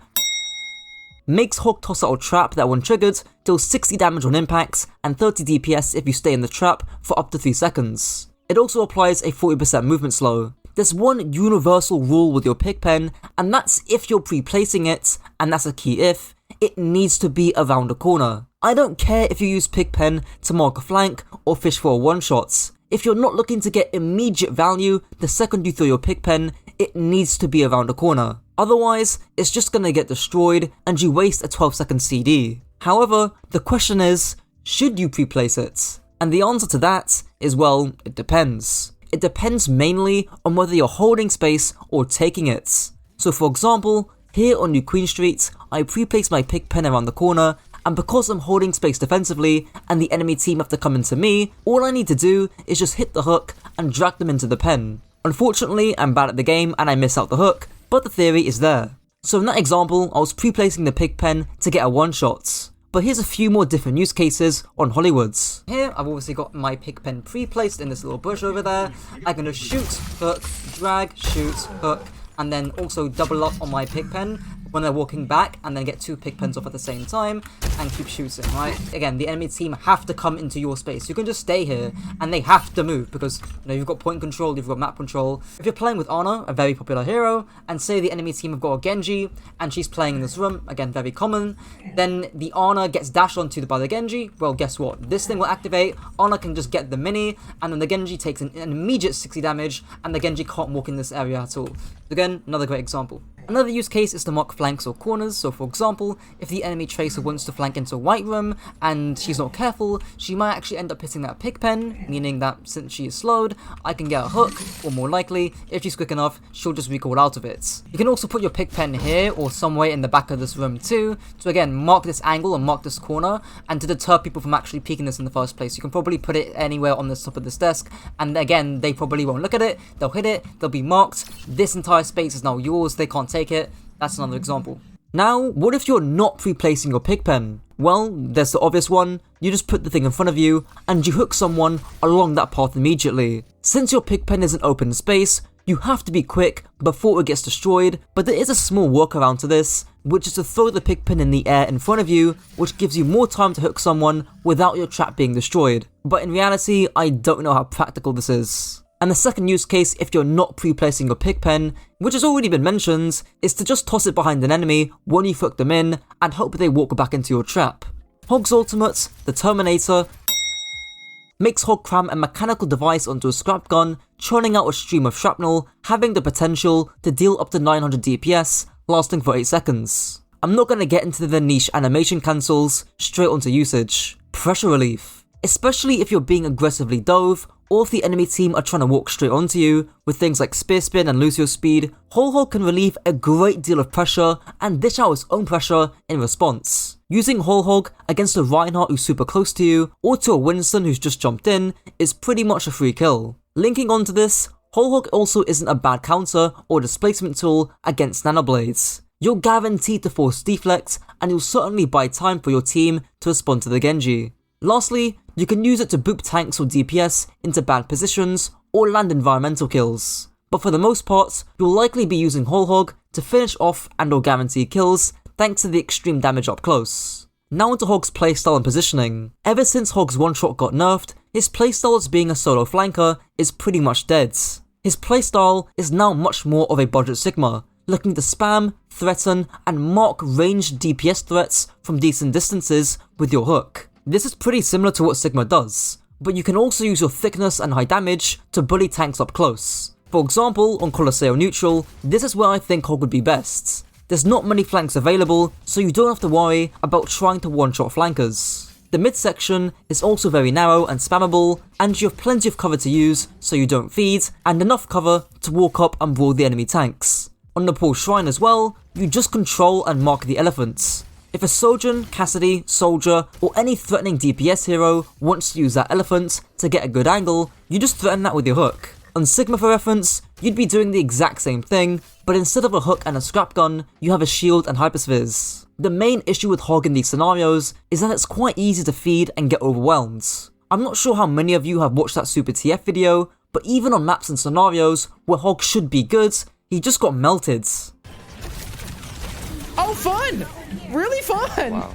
F: makes Hog toss out a trap that when triggered, deals 60 damage on impacts and 30 DPS if you stay in the trap for up to 3 seconds. It also applies a 40% movement slow. There's one universal rule with your pick pen, and that's if you're pre-placing it, and that's a key if, it needs to be around a corner. I don't care if you use pick pen to mark a flank or fish for one-shots. If you're not looking to get immediate value the second you throw your pick pen, it needs to be around a corner. Otherwise, it's just gonna get destroyed and you waste a 12-second CD. However, the question is, should you pre-place it? And the answer to that is, well, it depends. It depends mainly on whether you're holding space or taking it. So for example, here on New Queen Street, I pre-place my pick pen around the corner, and because I'm holding space defensively and the enemy team have to come into me, all I need to do is just hit the hook and drag them into the pen. Unfortunately, I'm bad at the game and I miss out the hook, but the theory is there. So in that example, I was pre-placing the pick pen to get a one-shot. But here's a few more different use cases on Hollywoods. Here, I've obviously got my pick pen pre-placed in this little bush over there. I'm gonna shoot, hook, drag, shoot, hook, and then also double up on my pick pen when they're walking back, and then get 2 pick pens off at the same time and keep shooting, right? Again, the enemy team have to come into your space. You can just stay here and they have to move because, you know, you've got point control, you've got map control. If you're playing with Ana, a very popular hero, and say the enemy team have got a Genji and she's playing in this room, again, very common, then the Ana gets dashed onto by the Genji. Well, guess what? This thing will activate, Ana can just get the mini, and then the Genji takes an immediate 60 damage and the Genji can't walk in this area at all. Again, another great example. Another use case is to mark flanks or corners. So for example, if the enemy tracer wants to flank into a white room and she's not careful, she might actually end up hitting that pick pen, meaning that since she is slowed, I can get a hook, or more likely, if she's quick enough, she'll just recoil out of it. You can also put your pick pen here or somewhere in the back of this room too, to again mark this angle and mark this corner, and to deter people from actually peeking this in the first place. You can probably put it anywhere on the top of this desk, and again, they probably won't look at it, they'll hit it, they'll be marked, this entire space is now yours, they can't take it. That's another example. Now, what if you're not pre-placing your pick pen? Well, there's the obvious one, you just put the thing in front of you, and you hook someone along that path immediately. Since your pick pen is an open space, you have to be quick before it gets destroyed, but there is a small workaround to this, which is to throw the pick pen in the air in front of you, which gives you more time to hook someone without your trap being destroyed. But in reality, I don't know how practical this is. And the second use case, if you're not pre-placing your pick pen, which has already been mentioned, is to just toss it behind an enemy when you've hooked them in and hope they walk back into your trap. Hog's ultimate, the Terminator, makes Hog cram a mechanical device onto a scrap gun, churning out a stream of shrapnel, having the potential to deal up to 900 DPS, lasting for 8 seconds. I'm not going to get into the niche animation cancels, straight onto usage. Pressure relief. Especially if you're being aggressively dove, or if the enemy team are trying to walk straight onto you, with things like spear spin and lose your speed, Whole Hog can relieve a great deal of pressure and dish out its own pressure in response. Using Whole Hog against a Reinhardt who's super close to you, or to a Winston who's just jumped in, is pretty much a free kill. Linking onto this, Roadhog also isn't a bad counter or displacement tool against nanoblades. You're guaranteed to force deflect, and you'll certainly buy time for your team to respond to the Genji. Lastly, you can use it to boop tanks or DPS into bad positions or land environmental kills. But for the most part, you'll likely be using Roadhog to finish off and or guarantee kills thanks to the extreme damage up close. Now onto Hog's playstyle and positioning. Ever since Hog's one-shot got nerfed, his playstyle as being a solo flanker is pretty much dead. His playstyle is now much more of a budget Sigma, looking to spam, threaten, and mark ranged DPS threats from decent distances with your hook. This is pretty similar to what Sigma does, but you can also use your thickness and high damage to bully tanks up close. For example, on Colosseo Neutral, this is where I think Hog would be best. There's not many flanks available, so you don't have to worry about trying to one-shot flankers. The midsection is also very narrow and spammable, and you have plenty of cover to use so you don't feed, and enough cover to walk up and brawl the enemy tanks. On the Paul Shrine as well, you just control and mark the elephants. If a Sojourn, Cassidy, Soldier, or any threatening DPS hero wants to use that elephant to get a good angle, you just threaten that with your hook. On Sigma for reference, you'd be doing the exact same thing, but instead of a hook and a scrap gun, you have a shield and hyperspheres. The main issue with Hog in these scenarios is that it's quite easy to feed and get overwhelmed. I'm not sure how many of you have watched that Super TF video, but even on maps and scenarios where Hog should be good, he just got melted.
S: Oh, fun! Really fun! Wow.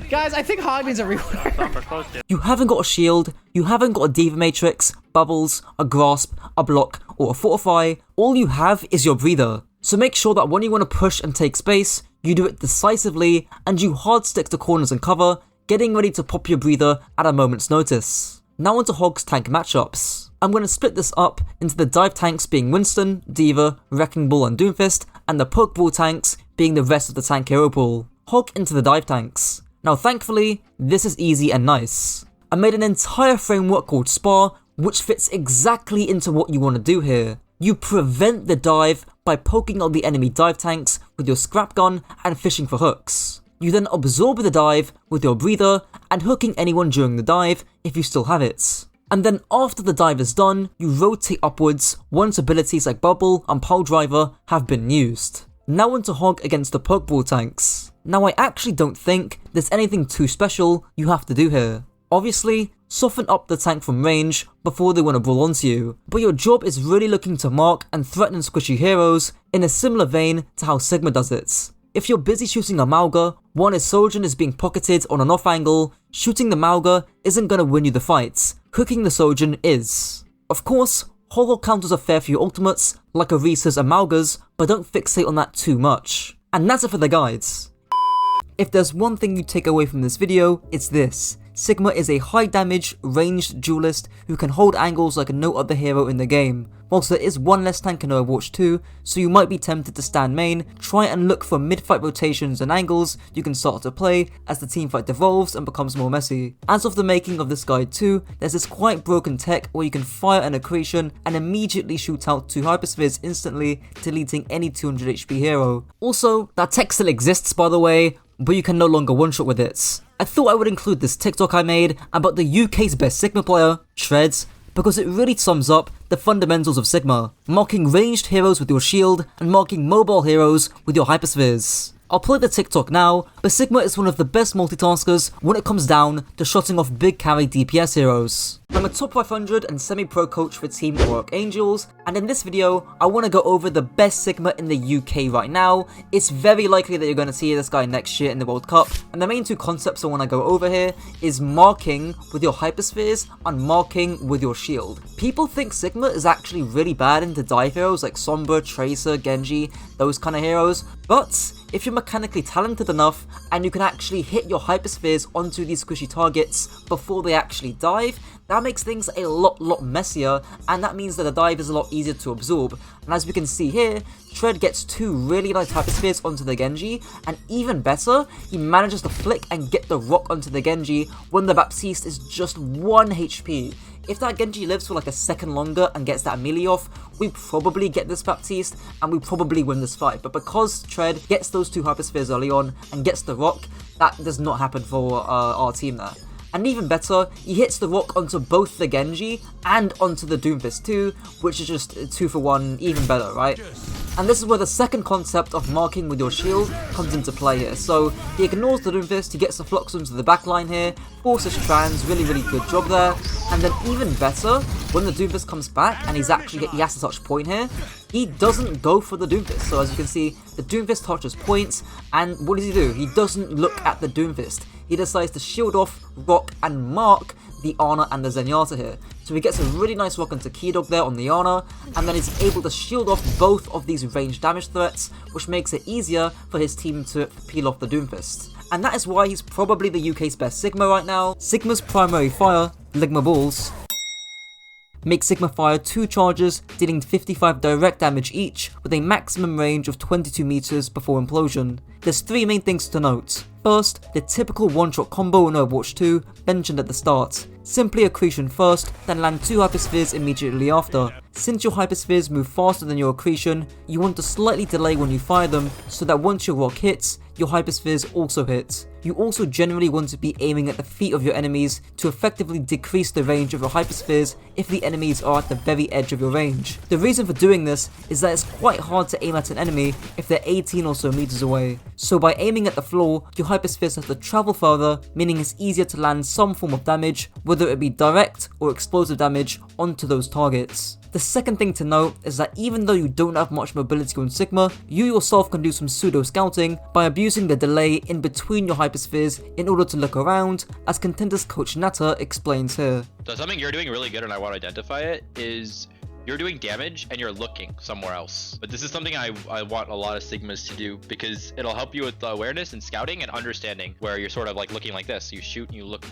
S: Guys, I think Hog needs a rework.
F: You haven't got a shield, you haven't got a Diva Matrix, bubbles, a grasp, a block, or a fortify. All you have is your breather. So make sure that when you want to push and take space, you do it decisively and you hard stick to corners and cover, getting ready to pop your breather at a moment's notice. Now onto Hog's tank matchups. I'm going to split this up into the dive tanks being Winston, Diva, Wrecking Ball and Doomfist, and the poke ball tanks being the rest of the tank hero pool. Hog into the dive tanks. Now thankfully, this is easy and nice. I made an entire framework called Spar, which fits exactly into what you want to do here. You prevent the dive by poking out the enemy dive tanks with your scrap gun and fishing for hooks. You then absorb the dive with your breather and hooking anyone during the dive if you still have it. And then after the dive is done, you rotate upwards once abilities like Bubble and Pile Driver have been used. Now onto Hog against the Pokeball tanks. Now I actually don't think there's anything too special you have to do here. Obviously, soften up the tank from range before they want to brawl onto you, but your job is really looking to mark and threaten squishy heroes in a similar vein to how Sigma does it. If you're busy shooting a Mauga, while his Sojourn is being pocketed on an off angle, shooting the Mauga isn't going to win you the fight, hooking the Sojourn is. Of course, Roadhog counters a fair few ultimates, like Orisa's and Mauga's, but don't fixate on that too much. And that's it for the guides. If there's one thing you take away from this video, it's this. Sigma is a high damage, ranged duelist who can hold angles like no other hero in the game. Whilst there is one less tank in Overwatch 2, so you might be tempted to stand main, try and look for mid-fight rotations and angles you can start to play as the teamfight devolves and becomes more messy. As of the making of this guide too, there's this quite broken tech where you can fire an accretion and immediately shoot out 2 hyperspheres instantly, deleting any 200 HP hero. Also, that tech still exists by the way, but you can no longer one-shot with it. I thought I would include this TikTok I made about the UK's best Sigma player, Treads, because it really sums up the fundamentals of Sigma, marking ranged heroes with your shield and marking mobile heroes with your hyperspheres. I'll play the TikTok now, but Sigma is one of the best multitaskers when it comes down to shotting off big carry DPS heroes. I'm a top 500 and semi-pro coach for Team Warwick Angels, and in this video, I want to go over the best Sigma in the UK right now. It's very likely that you're going to see this guy next year in the World Cup, and the main 2 concepts I want to go over here is marking with your hyperspheres and marking with your shield. People think Sigma is actually really bad into dive heroes like Sombra, Tracer, Genji, those kind of heroes, but if you're mechanically talented enough and you can actually hit your hyperspheres onto these squishy targets before they actually dive, that makes things a lot messier, and that means that the dive is a lot easier to absorb. And as we can see here, Tread gets 2 really nice hyperspheres onto the Genji, and even better, he manages to flick and get the rock onto the Genji when the Baptiste is just 1 HP. If that Genji lives for like a second longer and gets that melee off, we probably get this Baptiste and we probably win this fight. But because Tread gets those 2 hyperspheres early on and gets the rock, that does not happen for our team there. And even better, he hits the rock onto both the Genji and onto the Doomfist too, which is just 2 for 1, even better, right? And this is where the second concept of marking with your shield comes into play here. So he ignores the Doomfist, he gets the Flux into the backline here, forces trans, really good job there. And then even better, when the Doomfist comes back and he has to touch point here, he doesn't go for the Doomfist. So as you can see, the Doomfist touches points, and what does he do? He doesn't look at the Doomfist. He decides to shield off, rock, and mark the Ana and the Zenyatta here. So he gets a really nice rock into Keydog there on the Ana, and then he's able to shield off both of these ranged damage threats, which makes it easier for his team to peel off the Doomfist. And that is why he's probably the UK's best Sigma right now. Sigma's primary fire, Ligma Balls, makes Sigma fire 2 charges, dealing 55 direct damage each, with a maximum range of 22 meters before implosion. There's 3 main things to note. First, the typical one-shot combo in Overwatch 2 mentioned at the start. Simply accretion first, then land 2 hyperspheres immediately after. Since your hyperspheres move faster than your accretion, you want to slightly delay when you fire them, so that once your rock hits, your hyperspheres also hit. You also generally want to be aiming at the feet of your enemies to effectively decrease the range of your hyperspheres if the enemies are at the very edge of your range. The reason for doing this is that it's quite hard to aim at an enemy if they're 18 or so meters away. So by aiming at the floor, your hyperspheres have to travel further, meaning it's easier to land some form of damage, whether it be direct or explosive damage, onto those targets. The second thing to note is that even though you don't have much mobility on Sigma, you yourself can do some pseudo scouting by abusing the delay in between your hyperspheres in order to look around, as Contenders coach Nata explains here.
T: So something you're doing really good, and I want to identify it, is you're doing damage and you're looking somewhere else. But this is something I want a lot of Sigmas to do, because it'll help you with awareness and scouting and understanding, where you're sort of like looking like this. You shoot and you look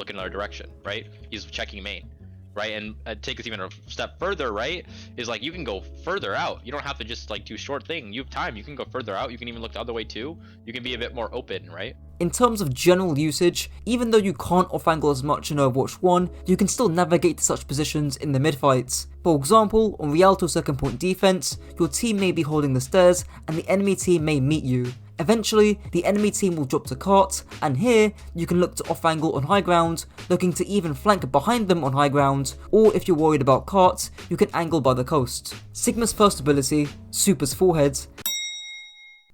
T: in another direction, right? He's checking main. Right, and take this even a step further, right, is like you can go further out. You don't have to just like do short thing. You have time, you can go further out. You can even look the other way too. You can be a bit more open, right?
F: In terms of general usage, even though you can't off-angle as much in Overwatch 1, you can still navigate to such positions in the mid-fights. For example, on Rialto's second point defense, your team may be holding the stairs and the enemy team may meet you. Eventually, the enemy team will drop to cart, and here, you can look to off-angle on high ground, looking to even flank behind them on high ground, or if you're worried about cart, you can angle by the coast. Sigma's first ability, Super's Forehead,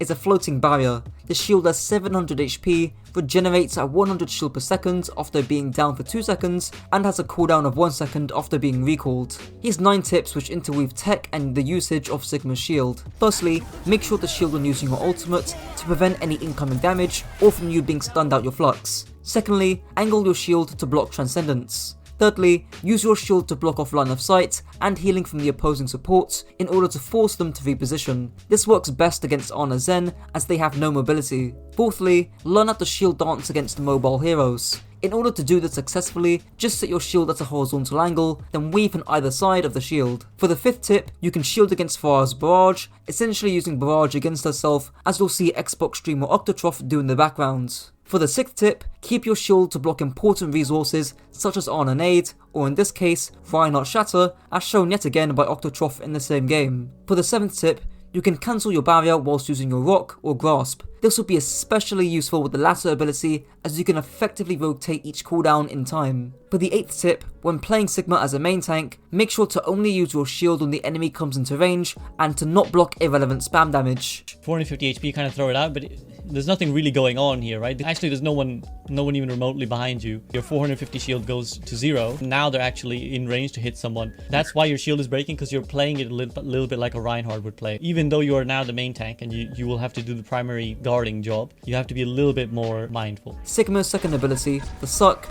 F: is a floating barrier. The shield has 700 HP, regenerates at 100 shield per second after being down for 2 seconds, and has a cooldown of 1 second after being recalled. He has 9 tips which interweave tech and the usage of Sigma's shield. Firstly, make sure to shield when using your ultimate to prevent any incoming damage or from you being stunned out your flux. Secondly, angle your shield to block Transcendence. Thirdly, use your shield to block off line of sight and healing from the opposing supports in order to force them to reposition. This works best against Ana Zen as they have no mobility. Fourthly, learn how to shield dance against mobile heroes. In order to do this successfully, just set your shield at a horizontal angle, then weave on either side of the shield. For the 5th tip, you can shield against Farah's Barrage, essentially using Barrage against herself, as you'll see Xbox streamer Octotroph do in the background. For the 6th tip, keep your shield to block important resources such as Ana Nade, or in this case, Reinhardt Shatter, as shown yet again by Octotroph in the same game. For the 7th tip, you can cancel your barrier whilst using your Rock or Grasp. This will be especially useful with the latter ability, as you can effectively rotate each cooldown in time. For the 8th tip, when playing Sigma as a main tank, make sure to only use your shield when the enemy comes into range, and to not block irrelevant spam damage.
O: 450 HP, kind of throw it out, but there's nothing really going on here, right? Actually, there's no one even remotely behind you. Your 450 shield goes to 0. Now they're actually in range to hit someone. That's why your shield is breaking, because you're playing it a little bit like a Reinhardt would play. Even though you are now the main tank and you will have to do the primary guarding job, you have to be a little bit more mindful.
F: Sigma's second ability, the Suck,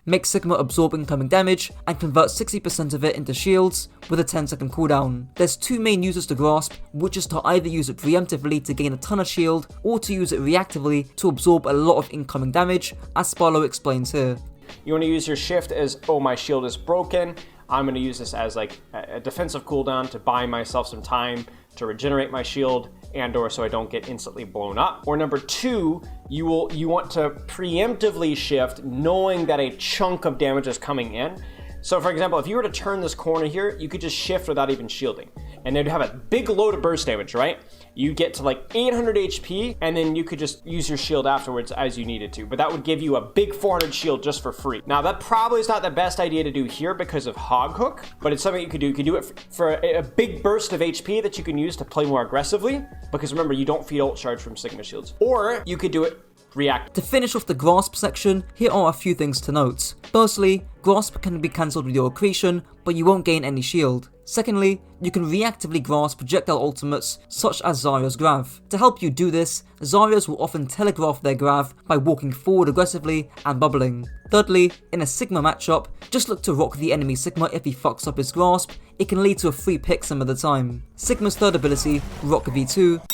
F: makes Sigma absorb incoming damage and convert 60% of it into shields with a 10-second cooldown. There's 2 main uses to Grasp, which is to either use it preemptively to gain a ton of shield, or to use it reactively to absorb a lot of incoming damage, as Sparlow explains here.
B: You want to use your shift as, oh, my shield is broken. I'm going to use this as like a defensive cooldown to buy myself some time to regenerate my shield, and or so I don't get instantly blown up. Or number 2, you want to preemptively shift knowing that a chunk of damage is coming in. So for example, if you were to turn this corner here, you could just shift without even shielding, and they'd have a big load of burst damage, right? you get to like 800 HP, and then you could just use your shield afterwards as you needed to. But that would give you a big 400 shield just for free. Now, that probably is not the best idea to do here because of Hog Hook, but it's something you could do. You could do it for a big burst of HP that you can use to play more aggressively, because remember, you don't feed ult charge from Sigma shields. Or you could do it react.
F: To finish off the grasp section, here are a few things to note. Firstly, grasp can be cancelled with your accretion, but you won't gain any shield. Secondly, you can reactively grasp projectile ultimates such as Zarya's Grav. To help you do this, Zaryas will often telegraph their Grav by walking forward aggressively and bubbling. Thirdly, in a Sigma matchup, just look to rock the enemy Sigma if he fucks up his grasp. It can lead to a free pick some of the time. Sigma's third ability, Rock V2,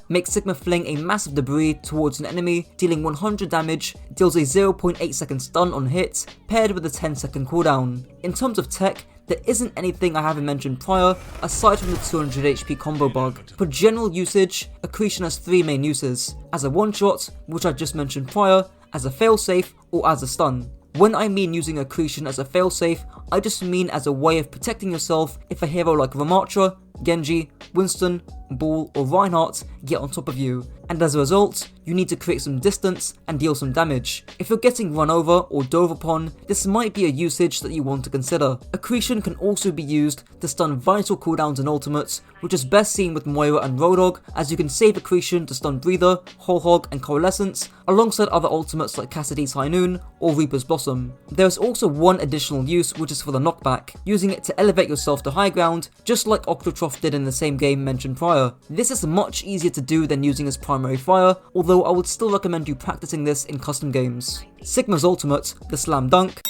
F: makes Sigma fling a massive debris towards an enemy, dealing 100 damage, deals a 0.8 second stun on hit, paired with a 10-second cooldown. In terms of tech, there isn't anything I haven't mentioned prior, aside from the 200 HP combo bug. For general usage, Accretion has 3 main uses: as a one-shot, which I just mentioned prior, as a failsafe, or as a stun. When I mean using Accretion as a failsafe, I just mean as a way of protecting yourself if a hero like Ramattra, Genji, Winston, Ball, or Reinhardt get on top of you, and as a result, you need to create some distance and deal some damage. If you're getting run over or dove upon, this might be a usage that you want to consider. Accretion can also be used to stun vital cooldowns and ultimates, which is best seen with Moira and Roadhog, as you can save Accretion to stun Breather, Whole Hog, and Coalescence, alongside other ultimates like Cassidy's High Noon or Reaper's Blossom. There is also one additional use, which is for the knockback, using it to elevate yourself to high ground, just like Octotroph did in the same game mentioned prior. This is much easier to do than using as primary fire, although I would still recommend you practicing this in custom games. Sigma's ultimate, the Slam Dunk,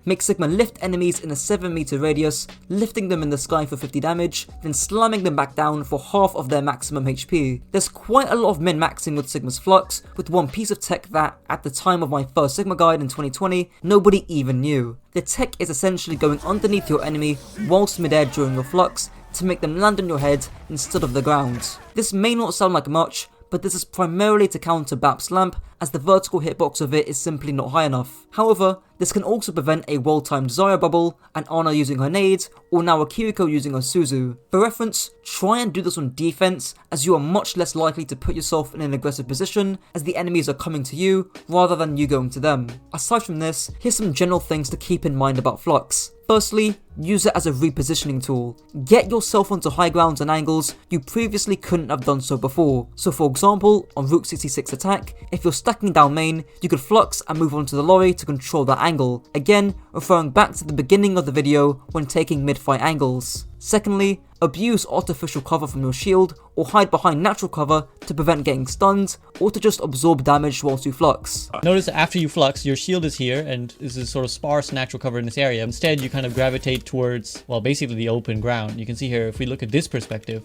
F: makes Sigma lift enemies in a 7-meter radius, lifting them in the sky for 50 damage, then slamming them back down for half of their maximum HP. There's quite a lot of min-maxing with Sigma's Flux, with one piece of tech that, at the time of my first Sigma guide in 2020, nobody even knew. The tech is essentially going underneath your enemy whilst mid-air during your Flux, to make them land on your head instead of the ground. This may not sound like much, but this is primarily to counter Bap's Lamp, as the vertical hitbox of it is simply not high enough. However, this can also prevent a well-timed Zarya bubble, an Ana using her nades, or now a Kiriko using her Suzu. For reference, try and do this on defense, as you are much less likely to put yourself in an aggressive position, as the enemies are coming to you, rather than you going to them. Aside from this, here's some general things to keep in mind about Flux. Firstly, use it as a repositioning tool. Get yourself onto high grounds and angles you previously couldn't have done so before. So for example, on Route 66 attack, if you're stacking down main, you could Flux and move onto the lorry to control that angle. Again, referring back to the beginning of the video when taking mid-fight angles. Secondly, abuse artificial cover from your shield, or hide behind natural cover to prevent getting stunned, or to just absorb damage whilst you Flux.
O: Notice that after you Flux, your shield is here, and this is sort of sparse natural cover in this area. Instead, you kind of gravitate towards, well, basically the open ground. You can see here, if we look at this perspective,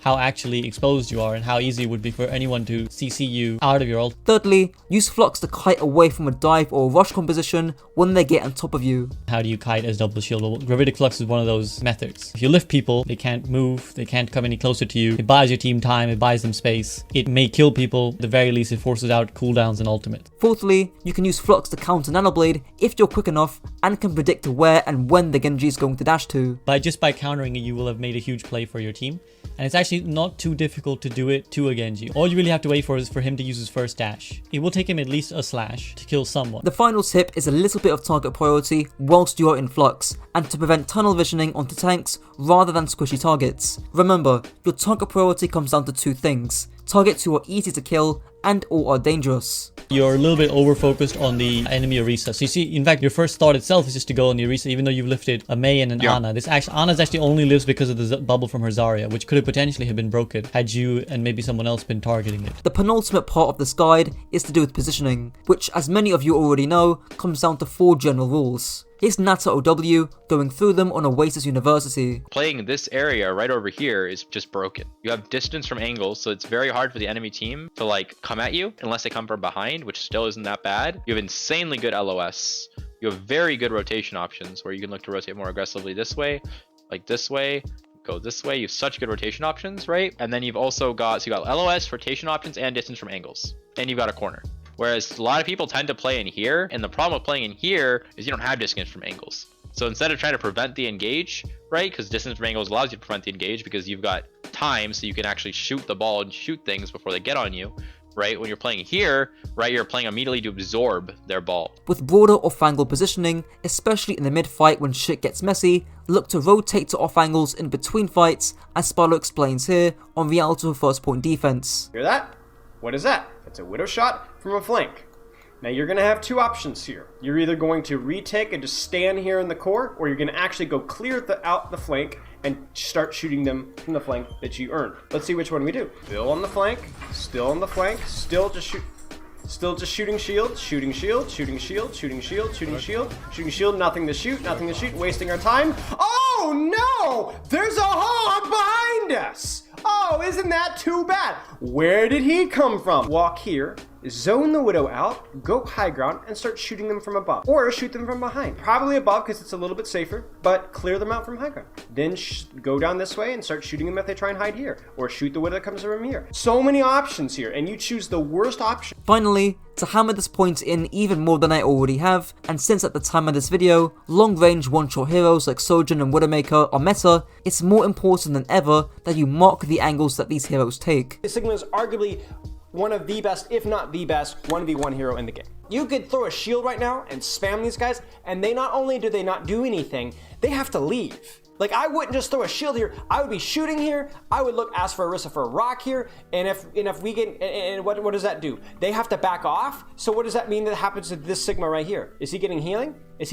O: how actually exposed you are and how easy it would be for anyone to CC you out of your ult.
F: Thirdly, use Flux to kite away from a dive or a rush composition when they get on top of you.
O: How do you kite as double shield? Well, Gravitic Flux is one of those methods. If you lift people, they can't move, they can't come any closer to you. It buys your team time, it buys them space. It may kill people, at the very least it forces out cooldowns and ultimate.
F: Fourthly, you can use Flux to counter Nanoblade if you're quick enough and can predict where and when the Genji is going to dash to.
O: Just by countering it, you will have made a huge play for your team. And it's actually not too difficult to do it to a Genji. All you really have to wait for is for him to use his first dash. It will take him at least a slash to kill someone.
F: The final tip is a little bit of target priority whilst you are in Flux, and to prevent tunnel visioning onto tanks rather than squishy targets. Remember, your target priority comes down to 2 things: targets who are easy to kill and or are dangerous.
O: You're a little bit over focused on the enemy Orisa. So you see, in fact, your first thought itself is just to go on the Orisa, even though you've lifted a Mei and an Ana. Ana's actually only lives because of the bubble from her Zarya, which could have potentially have been broken had you and maybe someone else been targeting it.
F: The penultimate part of this guide is to do with positioning, which, as many of you already know, comes down to 4 general rules. Here's Nata OW going through them on Oasis University.
T: Playing this area right over here is just broken. You have distance from angles, so it's very hard for the enemy team to like come at you unless they come from behind, which still isn't that bad. You have insanely good LOS. You have very good rotation options where you can look to rotate more aggressively this way, like this way, go this way. You have such good rotation options, right? And then you've also got, so you got LOS, rotation options, and distance from angles. And you've got a corner. Whereas a lot of people tend to play in here, and the problem with playing in here is you don't have distance from angles. So instead of trying to prevent the engage, right, because distance from angles allows you to prevent the engage because you've got time so you can actually shoot the ball and shoot things before they get on you, right? When you're playing here, right, you're playing immediately to absorb their ball.
F: With broader off-angle positioning, especially in the mid-fight when shit gets messy, look to rotate to off-angles in between fights, as Spalo explains here on Rialto first point defense.
B: Hear that? What is that? It's a widow shot from a flank. Now you're going to have two options here. You're either going to retake and just stand here in the core, or you're going to actually go clear out the flank and start shooting them from the flank that you earned. Let's see which one we do. Still on the flank, still on the flank, still just shooting shield, shooting shield, shooting shield, shooting shield, shooting shield, shooting shield, nothing to shoot, wasting our time. Oh no! There's a hog behind us! Oh, isn't that too bad? Where did he come from? Walk here, zone the widow out, go high ground, and start shooting them from above. Or shoot them from behind. Probably above because it's a little bit safer, but clear them out from high ground. Then go down this way and start shooting them if they try and hide here. Or shoot the widow that comes from here. So many options here, and you choose the worst option.
F: Finally, to hammer this point in even more than I already have, and since at the time of this video, long-range one-shot heroes like Sojourn and Widowmaker are meta, it's more important than ever that you mark the angles that these heroes take.
B: Sigma is arguably one of the best, if not the best, 1v1 hero in the game. You could throw a shield right now and spam these guys, and they not only do they not do anything, they have to leave. Like, I wouldn't just throw a shield here. I would be shooting here. I would ask for Orisa for a rock here. And if we get, and what does that do? They have to back off. So what does that mean that happens to this Sigma right here? Is he getting healing? Is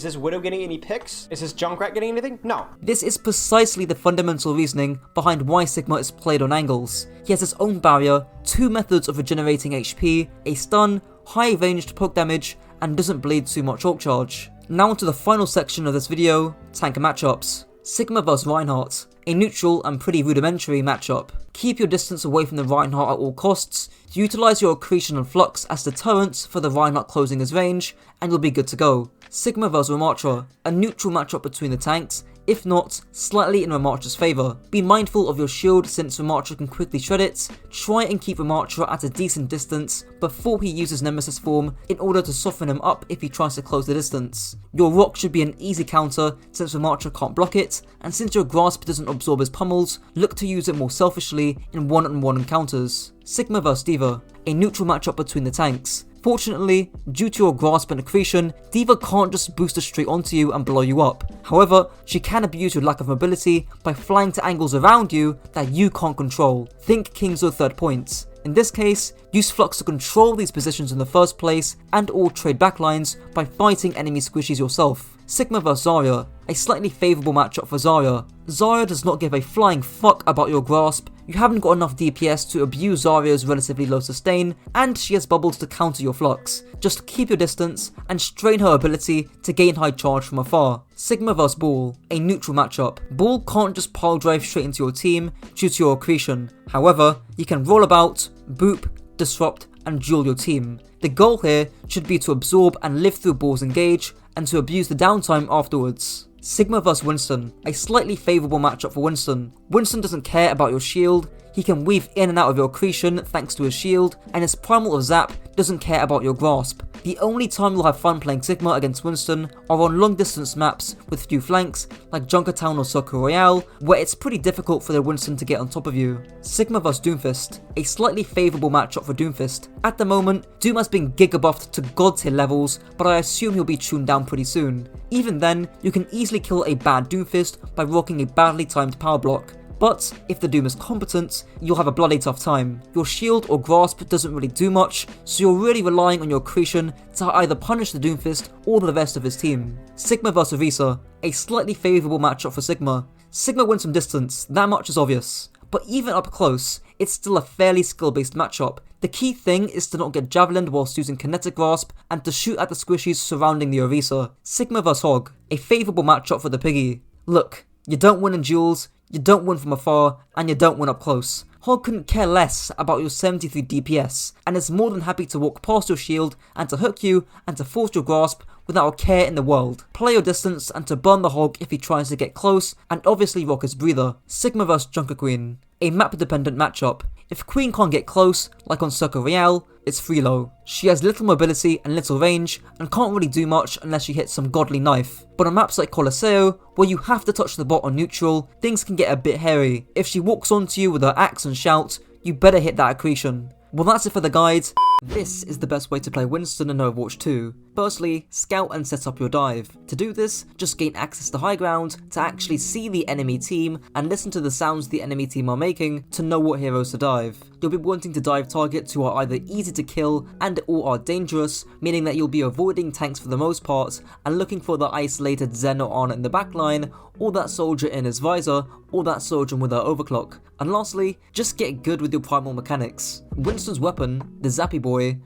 B: this Widow getting any picks? Is this Junkrat getting anything? No.
F: This is precisely the fundamental reasoning behind why Sigma is played on angles. He has his own barrier, two methods of regenerating HP, a stun, high ranged poke damage, and doesn't bleed too much ult charge. Now to the final section of this video, tank matchups. Sigma vs Reinhardt, a neutral and pretty rudimentary matchup. Keep your distance away from the Reinhardt at all costs, utilize your accretion and flux as deterrents for the Reinhardt closing his range, and you'll be good to go. Sigma vs Ramattra, a neutral matchup between the tanks, if not, slightly in Ramattra's favour. Be mindful of your shield since Ramattra can quickly shred it. Try and keep Ramattra at a decent distance before he uses Nemesis form in order to soften him up if he tries to close the distance. Your rock should be an easy counter since Ramattra can't block it, and since your grasp doesn't absorb his pummels, look to use it more selfishly in one-on-one encounters. Sigma vs D.Va, a neutral matchup between the tanks. Fortunately, due to your grasp and accretion, D.Va can't just boost straight onto you and blow you up. However, she can abuse your lack of mobility by flying to angles around you that you can't control. Think King's or third points. In this case, use Flux to control these positions in the first place and or trade backlines by fighting enemy squishies yourself. Sigma vs Zarya, a slightly favourable matchup for Zarya. Zarya does not give a flying fuck about your grasp, you haven't got enough DPS to abuse Zarya's relatively low sustain, and she has bubbles to counter your flux. Just keep your distance and strain her ability to gain high charge from afar. Sigma vs Ball, a neutral matchup. Ball can't just pile drive straight into your team due to your accretion. However, you can roll about, boop, disrupt, and duel your team. The goal here should be to absorb and live through Ball's engage, and to abuse the downtime afterwards. Sigma vs Winston, a slightly favourable matchup for Winston. Winston doesn't care about your shield, he can weave in and out of your accretion thanks to his shield, and his primal of Zap doesn't care about your grasp. The only time you'll have fun playing Sigma against Winston are on long distance maps with few flanks, like Junkertown or Circle Royale, where it's pretty difficult for the Winston to get on top of you. Sigma vs Doomfist, a slightly favourable matchup for Doomfist. At the moment, Doom has been giga buffed to god tier levels, but I assume he'll be tuned down pretty soon. Even then, you can easily kill a bad Doomfist by rocking a badly timed power block. But if the Doom is competent, you'll have a bloody tough time. Your shield or grasp doesn't really do much, so you're really relying on your accretion to either punish the Doomfist or the rest of his team. Sigma vs Orisa, a slightly favourable matchup for Sigma. Sigma wins from distance, that much is obvious. But even up close, it's still a fairly skill-based matchup. The key thing is to not get javelined whilst using kinetic grasp, and to shoot at the squishies surrounding the Orisa. Sigma vs Hog, a favourable matchup for the piggy. Look, you don't win in duels, you don't win from afar, and you don't win up close. Hog couldn't care less about your 73 DPS, and is more than happy to walk past your shield, and to hook you, and to force your grasp without a care in the world. Play your distance and to burn the Hog if he tries to get close, and obviously rock his breather. Sigma vs Junkerqueen, a map dependent matchup. If Queen can't get close, like on Circle Royale, it's free low. She has little mobility and little range, and can't really do much unless she hits some godly knife. But on maps like Colosseo, where you have to touch the bot on neutral, things can get a bit hairy. If she walks onto you with her axe and shout, you better hit that accretion. Well, that's it for the guide. This is the best way to play Winston in Overwatch 2. Firstly, scout and set up your dive. To do this, just gain access to high ground to actually see the enemy team and listen to the sounds the enemy team are making to know what heroes to dive. You'll be wanting to dive targets who are either easy to kill and or are dangerous, meaning that you'll be avoiding tanks for the most part and looking for the isolated Zen or Ana in the backline, or that soldier in his visor, or that soldier with her overclock. And lastly, just get good with your primal mechanics. Winston's weapon, the Zappy Boy,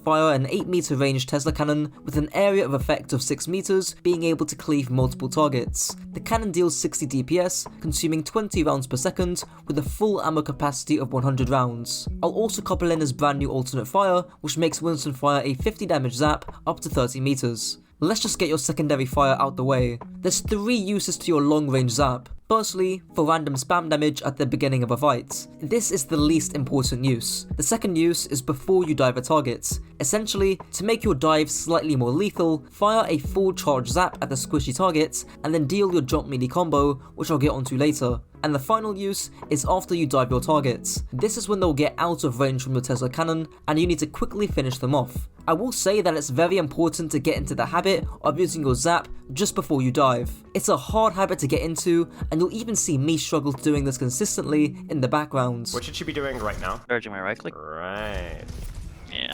F: fire an 8 meter range Tesla cannon with an area of effect of 6 meters, being able to cleave multiple targets. The cannon deals 60 DPS, consuming 20 rounds per second, with a full ammo capacity of 100 rounds. I'll also couple in his brand new alternate fire, which makes Winston fire a 50 damage zap up to 30 meters. Let's just get your secondary fire out the way. There's 3 uses to your long range zap. Firstly, for random spam damage at the beginning of a fight. This is the least important use. The second use is before you dive a target. Essentially, to make your dive slightly more lethal, fire a full charge zap at the squishy target, and then deal your jump melee combo, which I'll get onto later. And the final use is after you dive your targets. This is when they'll get out of range from your Tesla cannon, and you need to quickly finish them off. I will say that it's very important to get into the habit of using your zap just before you dive. It's a hard habit to get into, and you'll even see me struggle doing this consistently in the background.
B: What should she be doing right now?
U: Charging my right click.
B: Right.
U: Yeah.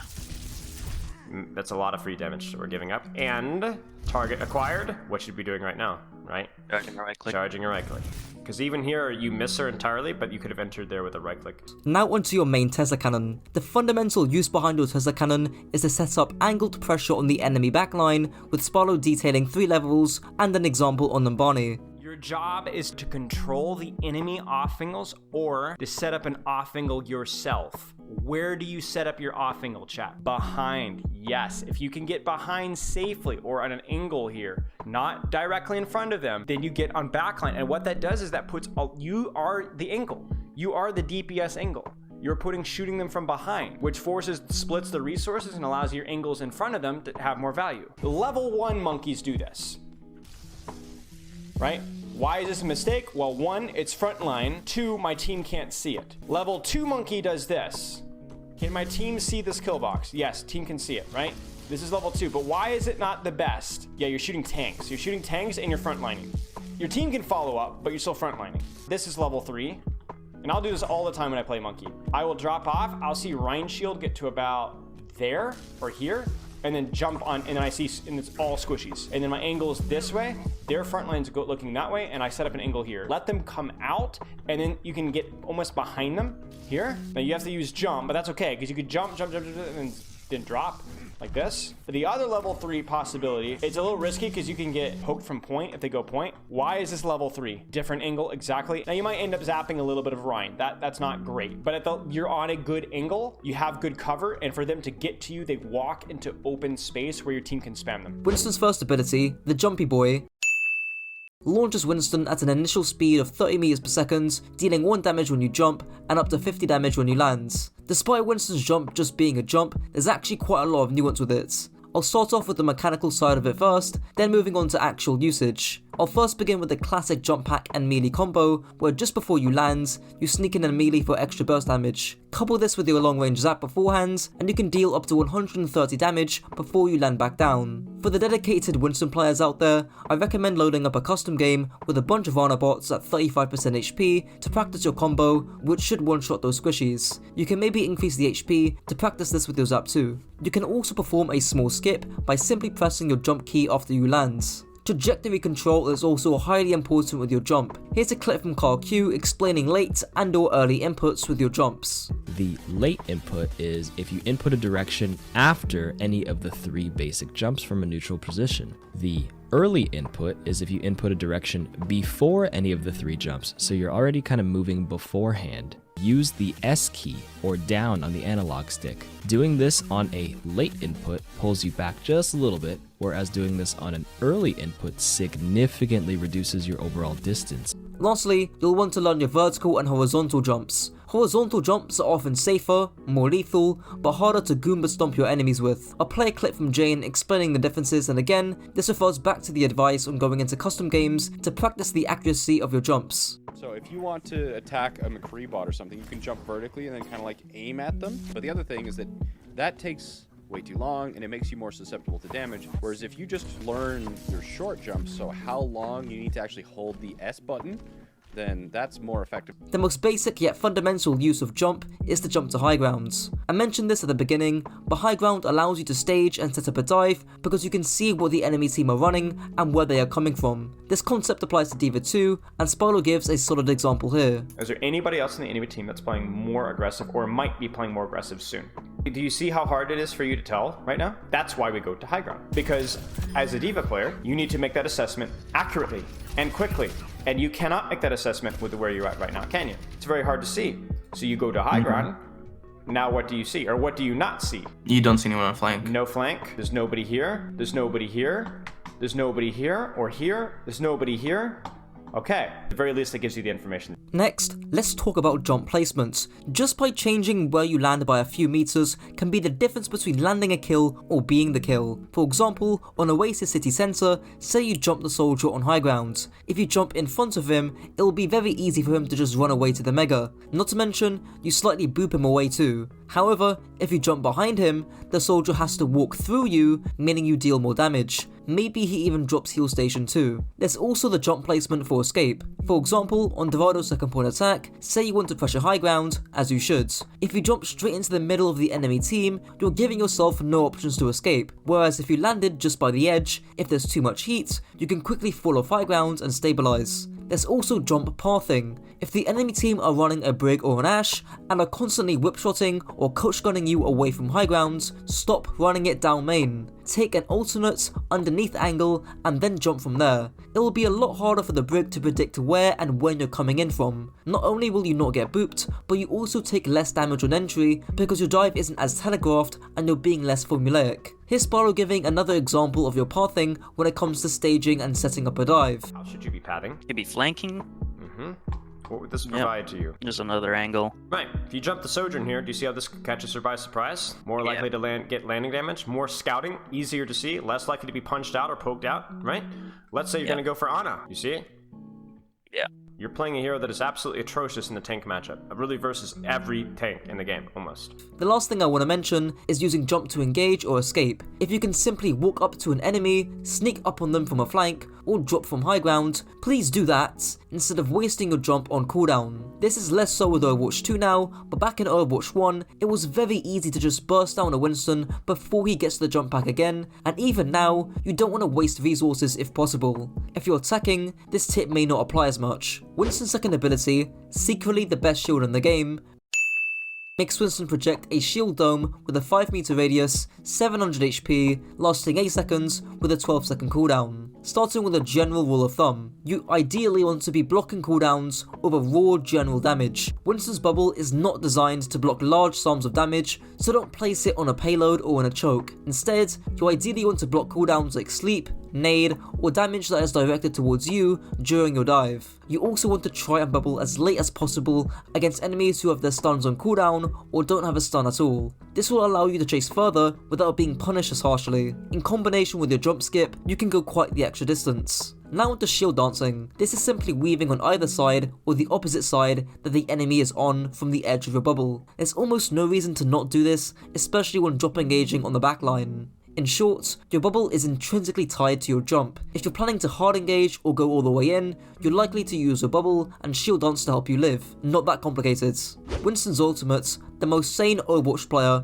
B: That's a lot of free damage that we're giving up. And target acquired. What should you be doing right now? Right?
U: Charging my right click.
B: Charging a right click. Because even here, you miss her entirely, but you could have entered there with a right click.
F: Now onto your main Tesla cannon. The fundamental use behind your Tesla cannon is to set up angled pressure on the enemy backline, with Sparlow detailing 3 levels and an example on Numbani.
B: Your job is to control the enemy off angles or to set up an off angle yourself. Where do you set up your off angle, chat? Behind. Yes, if you can get behind safely or on an angle here, not directly in front of them, then you get on backline. And what that does is that puts you are the angle. You are the DPS angle. You're shooting them from behind, which splits the resources and allows your angles in front of them to have more value. The level 1 monkeys do this. Right? Why is this a mistake? Well, 1, it's frontline. 2, my team can't see it. Level 2 monkey does this. Can my team see this kill box? Yes, team can see it, right? This is level 2, but why is it not the best? Yeah, you're shooting tanks. You're shooting tanks and you're frontlining. Your team can follow up, but you're still frontlining. This is level 3. And I'll do this all the time when I play monkey. I will drop off. I'll see Ryan shield get to about there or here, and then jump on, and then I see, and it's all squishies. And then my angle is this way, their front line's looking that way, and I set up an angle here. Let them come out, and then you can get almost behind them here. Now you have to use jump, but that's okay, because you could jump, and then drop like this. For the other level 3 possibility, it's a little risky because you can get poked from point if they go point. Why is this level 3? Different angle, exactly. Now you might end up zapping a little bit of Ryan. That's not great, but you're on a good angle, you have good cover, and for them to get to you, they walk into open space where your team can spam them.
F: Winston's first ability, the Jumpy Boy, launches Winston at an initial speed of 30 meters per second, dealing 1 damage when you jump and up to 50 damage when you land. Despite Winston's jump just being a jump, there's actually quite a lot of nuance with it. I'll start off with the mechanical side of it first, then moving on to actual usage. I'll first begin with the classic jump pack and melee combo, where just before you land, you sneak in a melee for extra burst damage. Couple this with your long range zap beforehand, and you can deal up to 130 damage before you land back down. For the dedicated Winston players out there, I recommend loading up a custom game with a bunch of Ana bots at 35% HP to practice your combo, which should one-shot those squishies. You can maybe increase the HP to practice this with your zap too. You can also perform a small skip by simply pressing your jump key after you land. Trajectory control is also highly important with your jump. Here's a clip from Carl Q explaining late and or early inputs with your jumps.
C: The late input is if you input a direction after any of the 3 basic jumps from a neutral position. The early input is if you input a direction before any of the 3 jumps, so you're already kind of moving beforehand. Use the S key or down on the analog stick. Doing this on a late input pulls you back just a little bit, whereas doing this on an early input significantly reduces your overall distance.
F: Lastly, you'll want to learn your vertical and horizontal jumps. Horizontal jumps are often safer, more lethal, but harder to Goomba stomp your enemies with. I'll play a clip from Jane explaining the differences, and again, this refers back to the advice on going into custom games to practice the accuracy of your jumps.
D: So if you want to attack a McCree bot or something, you can jump vertically and then kind of like aim at them. But the other thing is that takes way too long and it makes you more susceptible to damage. Whereas if you just learn your short jumps, so how long you need to actually hold the S button, then that's more effective.
F: The most basic yet fundamental use of jump is to jump to high grounds. I mentioned this at the beginning, but high ground allows you to stage and set up a dive because you can see what the enemy team are running and where they are coming from. This concept applies to D.Va too, and Spyro gives a solid example here.
B: Is there anybody else in the enemy team that's playing more aggressive or might be playing more aggressive soon? Do you see how hard it is for you to tell right now? That's why we go to high ground. Because as a D.Va player, you need to make that assessment accurately and quickly. And you cannot make that assessment with where you're at right now, can you? It's very hard to see. So you go to high ground. Now what do you see? Or what do you not see?
G: You don't see anyone on flank.
B: No flank. There's nobody here. There's nobody here. There's nobody here or here. There's nobody here. Okay, at the very least, that gives you the information.
F: Next, let's talk about jump placements. Just by changing where you land by a few meters can be the difference between landing a kill or being the kill. For example, on Oasis City Centre, say you jump the soldier on high ground. If you jump in front of him, it will be very easy for him to just run away to the mega. Not to mention, you slightly boop him away too. However, if you jump behind him, the soldier has to walk through you, meaning you deal more damage. Maybe he even drops heal station too. There's also the jump placement for escape. For example, on Dorado's second point attack, say you want to pressure high ground, as you should. If you jump straight into the middle of the enemy team, you're giving yourself no options to escape, whereas if you landed just by the edge, if there's too much heat, you can quickly fall off high ground and stabilize. There's also jump pathing. If the enemy team are running a Brig or an Ashe and are constantly whipshotting or coach gunning you away from high ground, stop running it down main. Take an alternate underneath angle and then jump from there. It will be a lot harder for the Brig to predict where and when you're coming in from. Not only will you not get booped, but you also take less damage on entry because your dive isn't as telegraphed and you're being less formulaic. Here's Spyro giving another example of your pathing when it comes to staging and setting up a dive.
B: How should you be pathing?
U: You'd be flanking.
B: What would this provide to you?
U: There's another angle.
B: Right. If you jump the Sojourn here, do you see how this catches her by surprise? More likely to get landing damage, more scouting, easier to see, less likely to be punched out or poked out, right? Let's say you're going to go for Ana. You see it?
U: Yeah.
B: You're playing a hero that is absolutely atrocious in the tank matchup. Really versus every tank in the game, almost.
F: The last thing I want to mention is using jump to engage or escape. If you can simply walk up to an enemy, sneak up on them from a flank, or drop from high ground, please do that, instead of wasting your jump on cooldown. This is less so with Overwatch 2 now, but back in Overwatch 1, it was very easy to just burst down a Winston before he gets the jump back again, and even now, you don't want to waste resources if possible. If you're attacking, this tip may not apply as much. Winston's second ability, secretly the best shield in the game, makes Winston project a shield dome with a 5 meter radius, 700 HP, lasting 8 seconds with a 12-second cooldown. Starting with a general rule of thumb, you ideally want to be blocking cooldowns over raw general damage. Winston's bubble is not designed to block large sums of damage, so don't place it on a payload or in a choke. Instead, you ideally want to block cooldowns like sleep, nade, or damage that is directed towards you during your dive. You also want to try and bubble as late as possible against enemies who have their stuns on cooldown or don't have a stun at all. This will allow you to chase further without being punished as harshly. In combination with your jump skip, you can go quite the extra distance. Now onto shield dancing. This is simply weaving on either side or the opposite side that the enemy is on from the edge of your bubble. There's almost no reason to not do this, especially when drop engaging on the backline. In short, your bubble is intrinsically tied to your jump. If you're planning to hard engage or go all the way in, you're likely to use your bubble and shield dance to help you live. Not that complicated. Winston's ultimate, the most sane Overwatch player,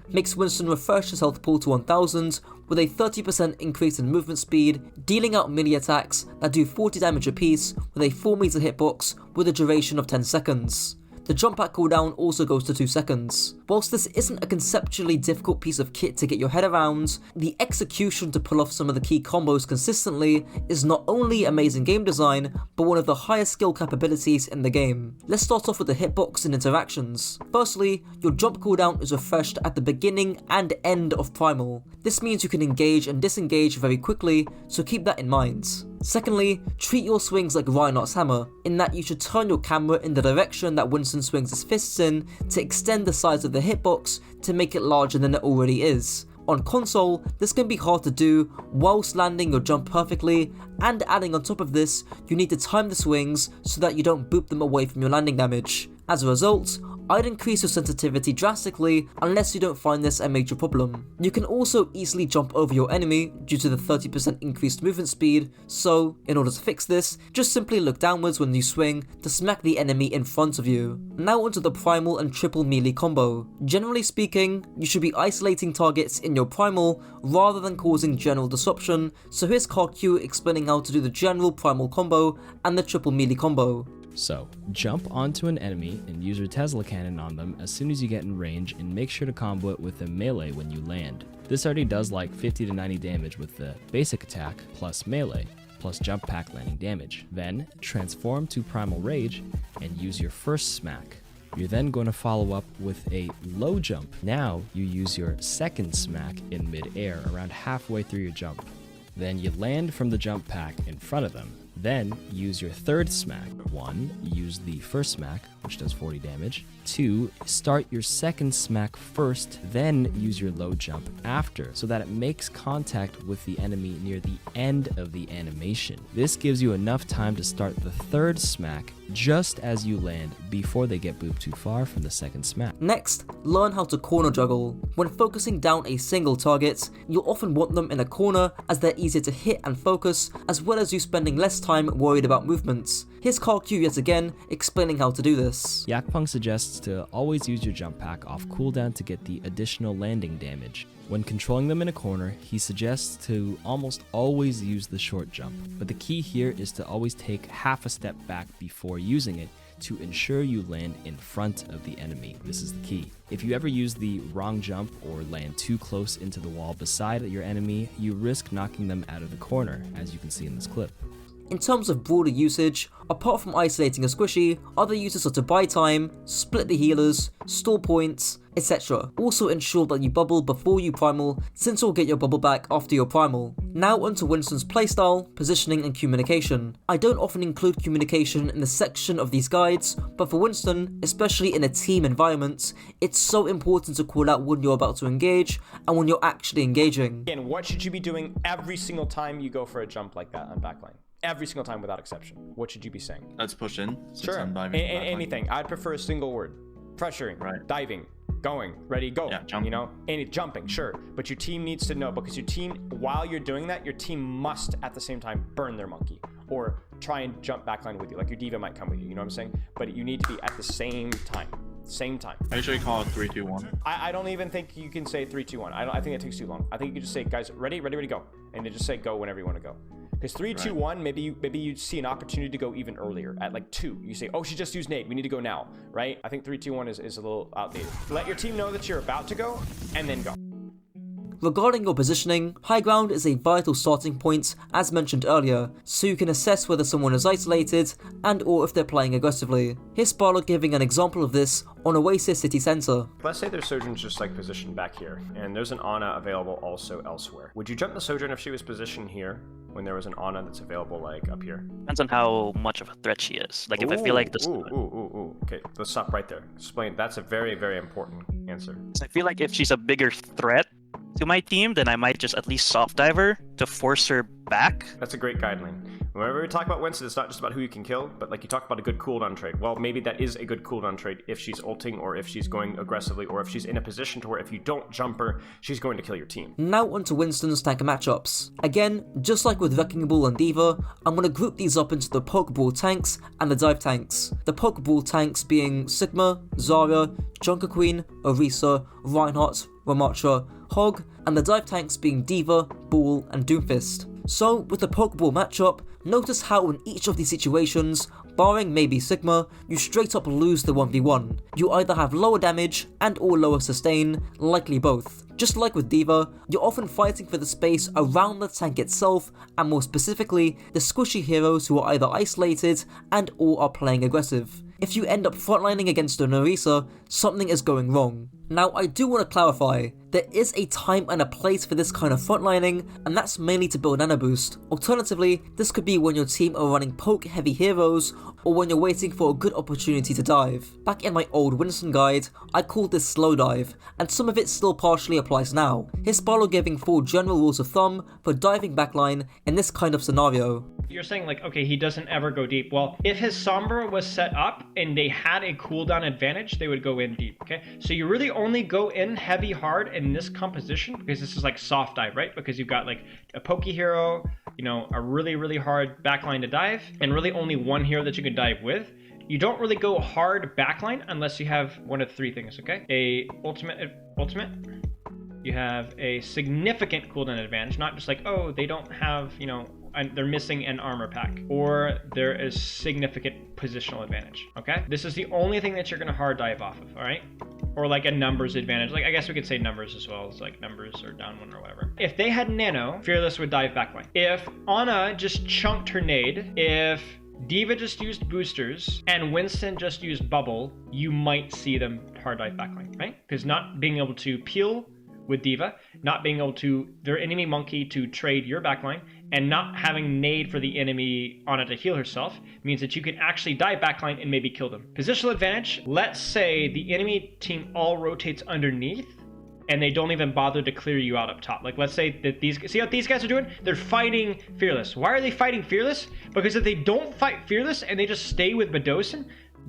F: makes Winston refresh his health pool to 1000 with a 30% increase in movement speed, dealing out melee attacks that do 40 damage apiece with a 4 meter hitbox with a duration of 10 seconds. The jump back cooldown also goes to 2 seconds. Whilst this isn't a conceptually difficult piece of kit to get your head around, the execution to pull off some of the key combos consistently is not only amazing game design, but one of the highest skill capabilities in the game. Let's start off with the hitbox and interactions. Firstly, your jump cooldown is refreshed at the beginning and end of Primal. This means you can engage and disengage very quickly, so keep that in mind. Secondly, treat your swings like Reinhardt's hammer, in that you should turn your camera in the direction that Winston swings his fists in to extend the size of the hitbox to make it larger than it already is. On console, this can be hard to do whilst landing your jump perfectly, and adding on top of this, you need to time the swings so that you don't boop them away from your landing damage. As a result, I'd increase your sensitivity drastically unless you don't find this a major problem. You can also easily jump over your enemy due to the 30% increased movement speed, so in order to fix this, just simply look downwards when you swing to smack the enemy in front of you. Now onto the primal and triple melee combo. Generally speaking, you should be isolating targets in your primal rather than causing general disruption, so here's Q explaining how to do the general primal combo and the triple melee combo.
C: So, jump onto an enemy and use your Tesla cannon on them as soon as you get in range, and make sure to combo it with a melee when you land. This already does like 50 to 90 damage with the basic attack plus melee, plus jump pack landing damage. Then, transform to Primal Rage and use your first smack. You're then going to follow up with a low jump. Now, you use your second smack in mid-air around halfway through your jump. Then you land from the jump pack in front of them. Then, use your third smack. 1. Use the first smack, which does 40 damage. 2. Start your second smack first, then use your low jump after, so that it makes contact with the enemy near the end of the animation. This gives you enough time to start the third smack just as you land before they get booped too far from the second smack.
F: Next, learn how to corner juggle. When focusing down a single target, you'll often want them in a corner as they're easier to hit and focus, as well as you spending less time worried about movements. Here's Q yet again, explaining how to do this.
C: Yakpung suggests to always use your jump pack off cooldown to get the additional landing damage. When controlling them in a corner, he suggests to almost always use the short jump, but the key here is to always take half a step back before using it to ensure you land in front of the enemy. This is the key. If you ever use the wrong jump or land too close into the wall beside your enemy, you risk knocking them out of the corner, as you can see in this clip.
F: In terms of broader usage, apart from isolating a squishy, other uses are to buy time, split the healers, store points, etc. Also ensure that you bubble before you primal, since you'll get your bubble back after your primal. Now onto Winston's playstyle, positioning and communication. I don't often include communication in the section of these guides, but for Winston, especially in a team environment, it's so important to call out when you're about to engage and when you're actually engaging.
B: Again, what should you be doing every single time you go for a jump like that on backline? Every single time without exception. What should you be saying?
G: Let's push in.
B: Sure. Anything. I'd prefer a single word. Pressuring, diving, going, ready, go.
G: Yeah, jumping.
B: You know, jumping, sure. But your team needs to know, because your team, while you're doing that, your team must at the same time burn their monkey or try and jump backline with you. Like your diva might come with you, you know what I'm saying? But you need to be at the same time. Same time.
G: I usually call it 3, 2, 1.
B: I don't even think you can say 3, 2, 1. I think it takes too long. I think you can just say, guys, ready, go. And then just say go whenever you want to go. Because 3, 2, 1, maybe you see an opportunity to go even earlier at like 2. You say, oh, she just used nade. We need to go now, right? I think 3, 2, 1 is a little outdated. Let your team know that you're about to go, and then go.
F: Regarding your positioning, high ground is a vital starting point, as mentioned earlier, so you can assess whether someone is isolated and or if they're playing aggressively. Here's Sparlock giving an example of this on Oasis City Center.
B: Let's say their Sojourn's just like positioned back here, and there's an Ana available also elsewhere. Would you jump the Sojourn if she was positioned here, when there was an Ana that's available like up here?
U: Depends on how much of a threat she is. Like if I feel like this.
B: Okay, let's stop right there. Explain. That's a very, very important answer.
U: I feel like if she's a bigger threat to my team, then I might just at least soft dive her to force her back.
B: That's a great guideline. Whenever we talk about Winston, it's not just about who you can kill, but like you talk about a good cooldown trade. Well, maybe that is a good cooldown trade if she's ulting, or if she's going aggressively, or if she's in a position to where if you don't jump her, she's going to kill your team.
F: Now onto Winston's tank matchups. Again, just like with Wrecking Ball and Diva, I'm going to group these up into the Pokeball tanks and the dive tanks. The Pokeball tanks being Sigma, Zarya, Junkerqueen, Orisa, Reinhardt, Ramattra, Hog, and the dive tanks being Diva, Ball, and Doomfist. So, with the Pokeball matchup, notice how in each of these situations, barring maybe Sigma, you straight up lose the 1v1. You either have lower damage and or lower sustain, likely both. Just like with D.Va, you're often fighting for the space around the tank itself, and more specifically, the squishy heroes who are either isolated and or are playing aggressive. If you end up frontlining against an Orisa, something is going wrong. Now, I do want to clarify, there is a time and a place for this kind of frontlining, and that's mainly to build nano boost. Alternatively, this could be when your team are running poke heavy heroes, or when you're waiting for a good opportunity to dive. Back in my old Winston guide, I called this slow dive, and some of it still partially applies now. Here's Barlow giving 4 general rules of thumb for diving backline in this kind of scenario.
B: You're saying like, okay, he doesn't ever go deep. Well, if his Sombra was set up and they had a cooldown advantage, they would go in deep, okay? So you really only go in heavy hard in this composition because this is like soft dive, right? Because you've got like a pokey hero, you know, a really, really hard backline to dive, and really only one hero that you can dive with. You don't really go hard backline unless you have one of 3 things, okay? A ultimate. You have a significant cooldown advantage, not just like, oh, they don't have, you know, they're missing an armor pack, or there is significant positional advantage, okay? This is the only thing that you're gonna hard dive off of, all right? Or like a numbers advantage. Like, I guess we could say numbers as well. It's like numbers or down 1 or whatever. If they had nano, Fearless would dive backline. If Ana just chunked her nade, if D.Va just used boosters, and Winston just used bubble, you might see them hard dive backline, right? Because not being able to peel with D.Va, not being able to, their enemy monkey to trade your backline, and not having nade for the enemy Ana to heal herself means that you can actually dive backline and maybe kill them. Positional advantage, let's say the enemy team all rotates underneath and they don't even bother to clear you out up top. Like, let's say that see what these guys are doing? They're fighting Fearless. Why are they fighting Fearless? Because if they don't fight Fearless and they just stay with Badosin,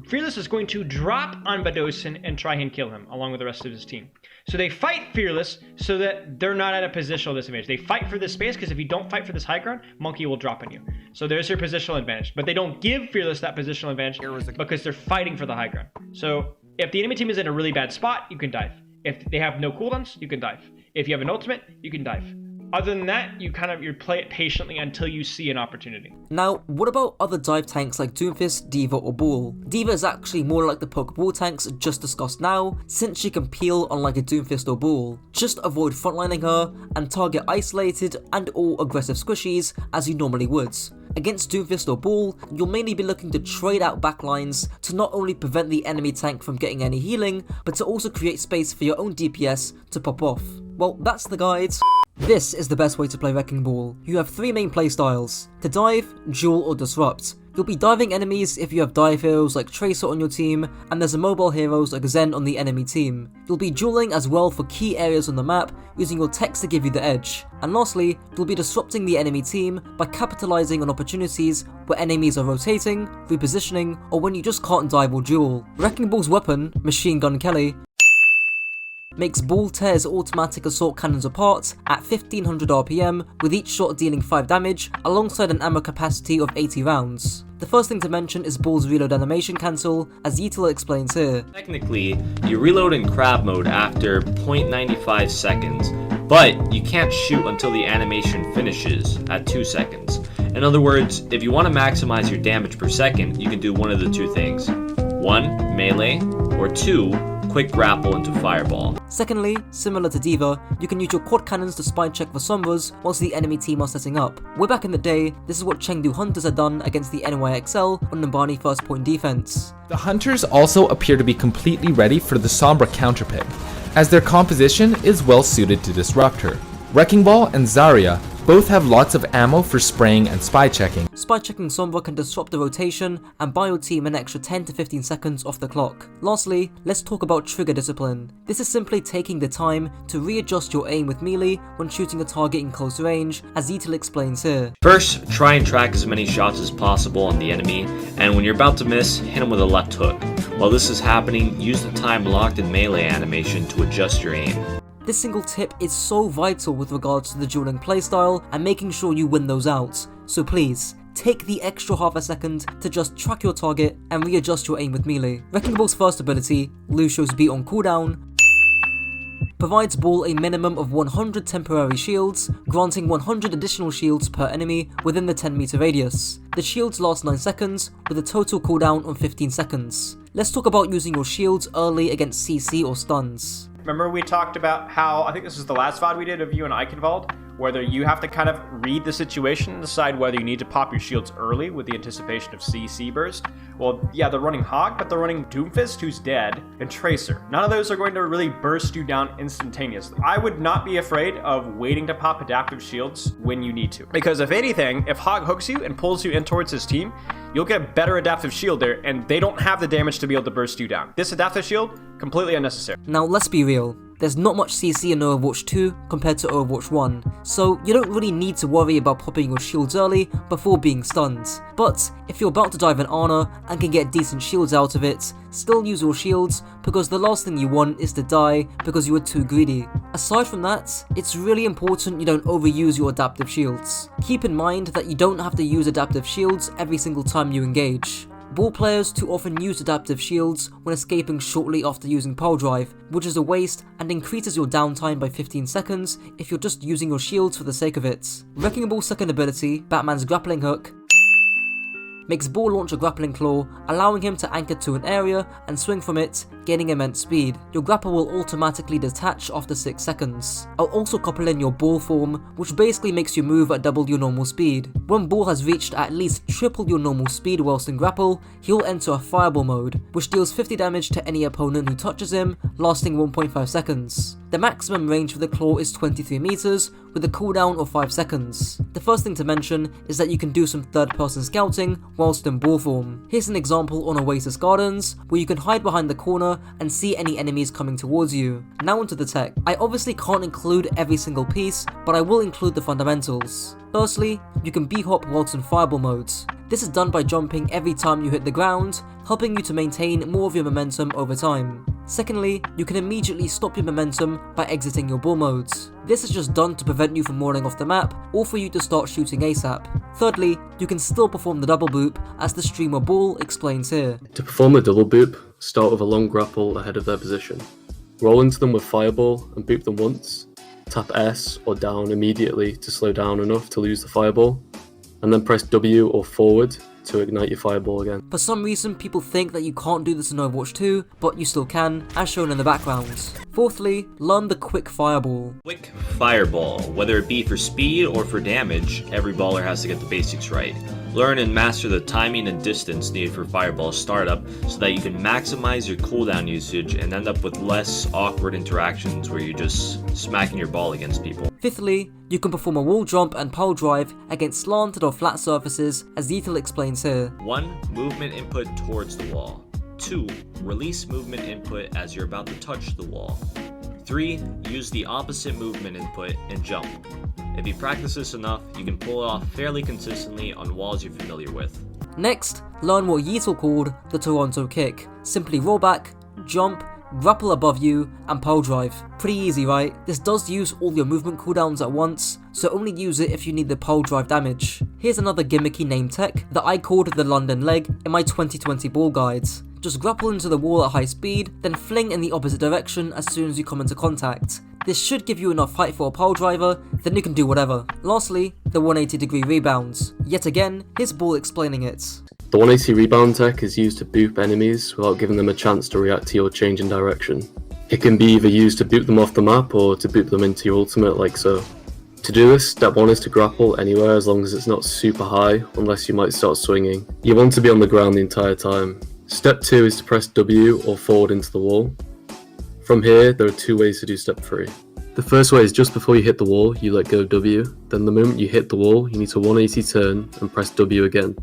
B: Fearless is going to drop on Badosin and try and kill him along with the rest of his team. So they fight Fearless so that they're not at a positional disadvantage. They fight for this space because if you don't fight for this high ground, Monkey will drop on you. So there's your positional advantage. But they don't give Fearless that positional advantage because they're fighting for the high ground. So if the enemy team is in a really bad spot, you can dive. If they have no cooldowns, you can dive. If you have an ultimate, you can dive. Other than that, you play it patiently until you see an opportunity.
F: Now, what about other dive tanks like Doomfist, D.Va or Bull? D.Va is actually more like the poke Bull tanks just discussed now, since she can peel unlike a Doomfist or Bull. Just avoid frontlining her and target isolated and or aggressive squishies as you normally would. Against Doomfist or Bull, you'll mainly be looking to trade out backlines to not only prevent the enemy tank from getting any healing, but to also create space for your own DPS to pop off. Well, that's the guide. This is the best way to play Wrecking Ball. You have 3 main playstyles: to dive, duel or disrupt. You'll be diving enemies if you have dive heroes like Tracer on your team, and there's immobile heroes like Zen on the enemy team. You'll be dueling as well for key areas on the map, using your techs to give you the edge. And lastly, you'll be disrupting the enemy team by capitalizing on opportunities where enemies are rotating, repositioning, or when you just can't dive or duel. Wrecking Ball's weapon, Machine Gun Kelly, makes Ball tears automatic assault cannons apart at 1500 RPM, with each shot dealing 5 damage, alongside an ammo capacity of 80 rounds. The first thing to mention is Ball's reload animation cancel, as Yetila explains here.
E: Technically, you reload in crab mode after 0.95 seconds, but you can't shoot until the animation finishes at 2 seconds. In other words, if you want to maximize your damage per second, you can do one of the 2 things. 1, melee, or 2, quick grapple into fireball.
F: Secondly, similar to D.Va, you can use your quad cannons to spy check for Sombras whilst the enemy team are setting up. Way back in the day, this is what Chengdu Hunters had done against the NYXL on Numbani first point defense.
V: The Hunters also appear to be completely ready for the Sombra counterpick, as their composition is well suited to disrupt her. Wrecking Ball and Zarya both have lots of ammo for spraying and spy checking.
F: Spy checking Sombra can disrupt the rotation and buy your team an extra 10 to 15 seconds off the clock. Lastly, let's talk about trigger discipline. This is simply taking the time to readjust your aim with melee when shooting a target in close range, as Yetila explains here.
E: First, try and track as many shots as possible on the enemy, and when you're about to miss, hit him with a left hook. While this is happening, use the time locked in melee animation to adjust your aim.
F: This single tip is so vital with regards to the dueling playstyle and making sure you win those out, so please, take the extra half a second to just track your target and readjust your aim with melee. Wrecking Ball's first ability, Lucio's Beat on cooldown, provides Ball a minimum of 100 temporary shields, granting 100 additional shields per enemy within the 10 meter radius. The shields last 9 seconds, with a total cooldown on 15 seconds. Let's talk about using your shields early against CC or stuns.
B: Remember we talked about how, I think this is the last VOD we did of you and Eichenwald, whether you have to kind of read the situation and decide whether you need to pop your shields early with the anticipation of CC burst. Well, yeah, they're running Hog, but they're running Doomfist, who's dead, and Tracer. None of those are going to really burst you down instantaneously. I would not be afraid of waiting to pop adaptive shields when you need to. Because if anything, if Hog hooks you and pulls you in towards his team, you'll get a better adaptive shield there, and they don't have the damage to be able to burst you down. This adaptive shield, completely unnecessary.
F: Now let's be real. There's not much CC in Overwatch 2 compared to Overwatch 1, so you don't really need to worry about popping your shields early before being stunned. But if you're about to dive an Ana and can get decent shields out of it, still use your shields because the last thing you want is to die because you were too greedy. Aside from that, it's really important you don't overuse your adaptive shields. Keep in mind that you don't have to use adaptive shields every single time you engage. Ball players too often use adaptive shields when escaping shortly after using Pile Drive, which is a waste and increases your downtime by 15 seconds if you're just using your shields for the sake of it. Wrecking Ball's second ability, Batman's Grappling Hook, makes Ball launch a grappling claw, allowing him to anchor to an area and swing from it, gaining immense speed. Your grapple will automatically detach after 6 seconds. I'll also couple in your Ball form, which basically makes you move at double your normal speed. When Ball has reached at least triple your normal speed whilst in grapple, he'll enter a Fireball mode, which deals 50 damage to any opponent who touches him, lasting 1.5 seconds. The maximum range for the claw is 23 meters, with a cooldown of 5 seconds. The first thing to mention is that you can do some third-person scouting whilst in Ball form. Here's an example on Oasis Gardens, where you can hide behind the corner and see any enemies coming towards you. Now onto the tech. I obviously can't include every single piece, but I will include the fundamentals. Firstly, you can B-hop whilst in Fireball modes. This is done by jumping every time you hit the ground, helping you to maintain more of your momentum over time. Secondly, you can immediately stop your momentum by exiting your Ball modes. This is just done to prevent you from rolling off the map or for you to start shooting ASAP. Thirdly, you can still perform the double boop as the streamer Ball explains here.
A: To perform the double boop, start with a long grapple ahead of their position. Roll into them with Fireball and boop them once. Tap S or down immediately to slow down enough to lose the Fireball, and then press W or forward to ignite your Fireball again.
F: For some reason, people think that you can't do this in Overwatch 2, but you still can, as shown in the background. Fourthly, learn the Quick Fireball.
E: Quick Fireball, whether it be for speed or for damage, every baller has to get the basics right. Learn and master the timing and distance needed for Fireball startup so that you can maximize your cooldown usage and end up with less awkward interactions where you're just smacking your ball against people.
F: Fifthly, you can perform a wall jump and pile drive against slanted or flat surfaces, as Detail explains here.
E: 1. Movement input towards the wall. 2. Release movement input as you're about to touch the wall. 3. Use the opposite movement input and jump. If you practice this enough, you can pull it off fairly consistently on walls you're familiar with.
F: Next, learn what Yeetle called the Toronto Kick. Simply roll back, jump, grapple above you, and pile drive. Pretty easy, right? This does use all your movement cooldowns at once, so only use it if you need the pile drive damage. Here's another gimmicky name tech that I called the London Leg in my 2020 ball guides. Just grapple into the wall at high speed, then fling in the opposite direction as soon as you come into contact. This should give you enough height for a pile driver, then you can do whatever. Lastly, the 180-degree rebounds. Yet again, here's Ball explaining it.
A: The 180 rebound tech is used to boop enemies without giving them a chance to react to your change in direction. It can be either used to boop them off the map or to boop them into your ultimate like so. To do this, step 1 is to grapple anywhere as long as it's not super high, unless you might start swinging. You want to be on the ground the entire time. Step 2 is to press W or forward into the wall. From here, there are 2 ways to do step 3. The first way is just before you hit the wall, you let go of W, then the moment you hit the wall, you need to 180 turn and press W again.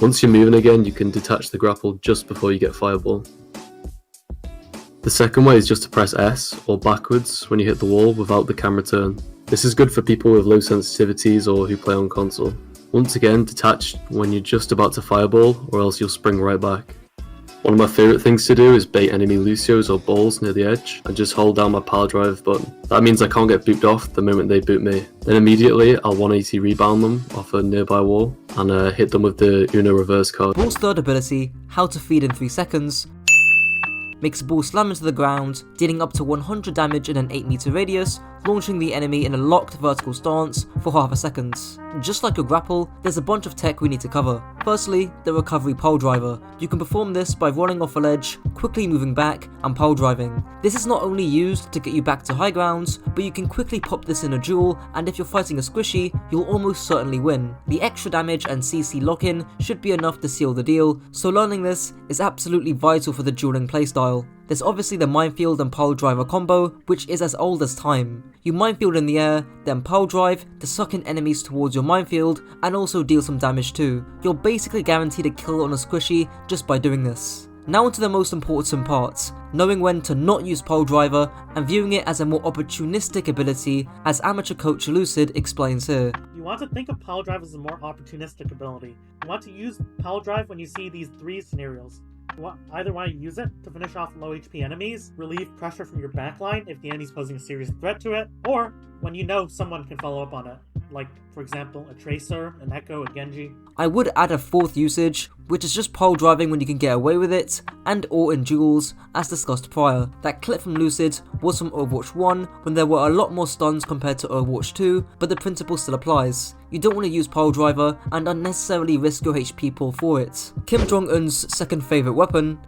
A: Once you're moving again, you can detach the grapple just before you get Fireball. The second way is just to press S or backwards when you hit the wall without the camera turn. This is good for people with low sensitivities or who play on console. Once again, detach when you're just about to Fireball or else you'll spring right back. One of my favourite things to do is bait enemy Lucios or balls near the edge and just hold down my pile drive button. That means I can't get booped off the moment they boop me. Then immediately I'll 180 rebound them off a nearby wall and hit them with the Uno reverse card.
F: Ball's third ability, How to Feed in 3 Seconds, makes a ball slam into the ground, dealing up to 100 damage in an 8 meter radius, launching the enemy in a locked vertical stance for half a second. Just like your grapple, there's a bunch of tech we need to cover. Firstly, the recovery pole driver. You can perform this by running off a ledge, quickly moving back, and pole driving. This is not only used to get you back to high grounds, but you can quickly pop this in a duel, and if you're fighting a squishy, you'll almost certainly win. The extra damage and CC lock-in should be enough to seal the deal, so learning this is absolutely vital for the dueling playstyle. There's obviously the minefield and pole driver combo, which is as old as time. You minefield in the air, then pole drive to suck in enemies towards your minefield and also deal some damage too. You're basically guaranteed a kill on a squishy just by doing this. Now onto the most important parts, knowing when to not use pole driver and viewing it as a more opportunistic ability, as amateur coach Lucid explains here.
H: You want to think of pile drive as a more opportunistic ability. You want to use pile drive when you see these three scenarios. You either want to use it to finish off low HP enemies, relieve pressure from your backline if the enemy's posing a serious threat to it, or when you know someone can follow up on it, like for example a Tracer, an Echo, a Genji.
F: I would add a fourth usage, which is just pole driving when you can get away with it, and or in duels, as discussed prior. That clip from Lucid was from Overwatch 1, when there were a lot more stuns compared to Overwatch 2, but the principle still applies. You don't want to use pole driver and unnecessarily risk your HP pool for it. Kim Jong-un's second favourite weapon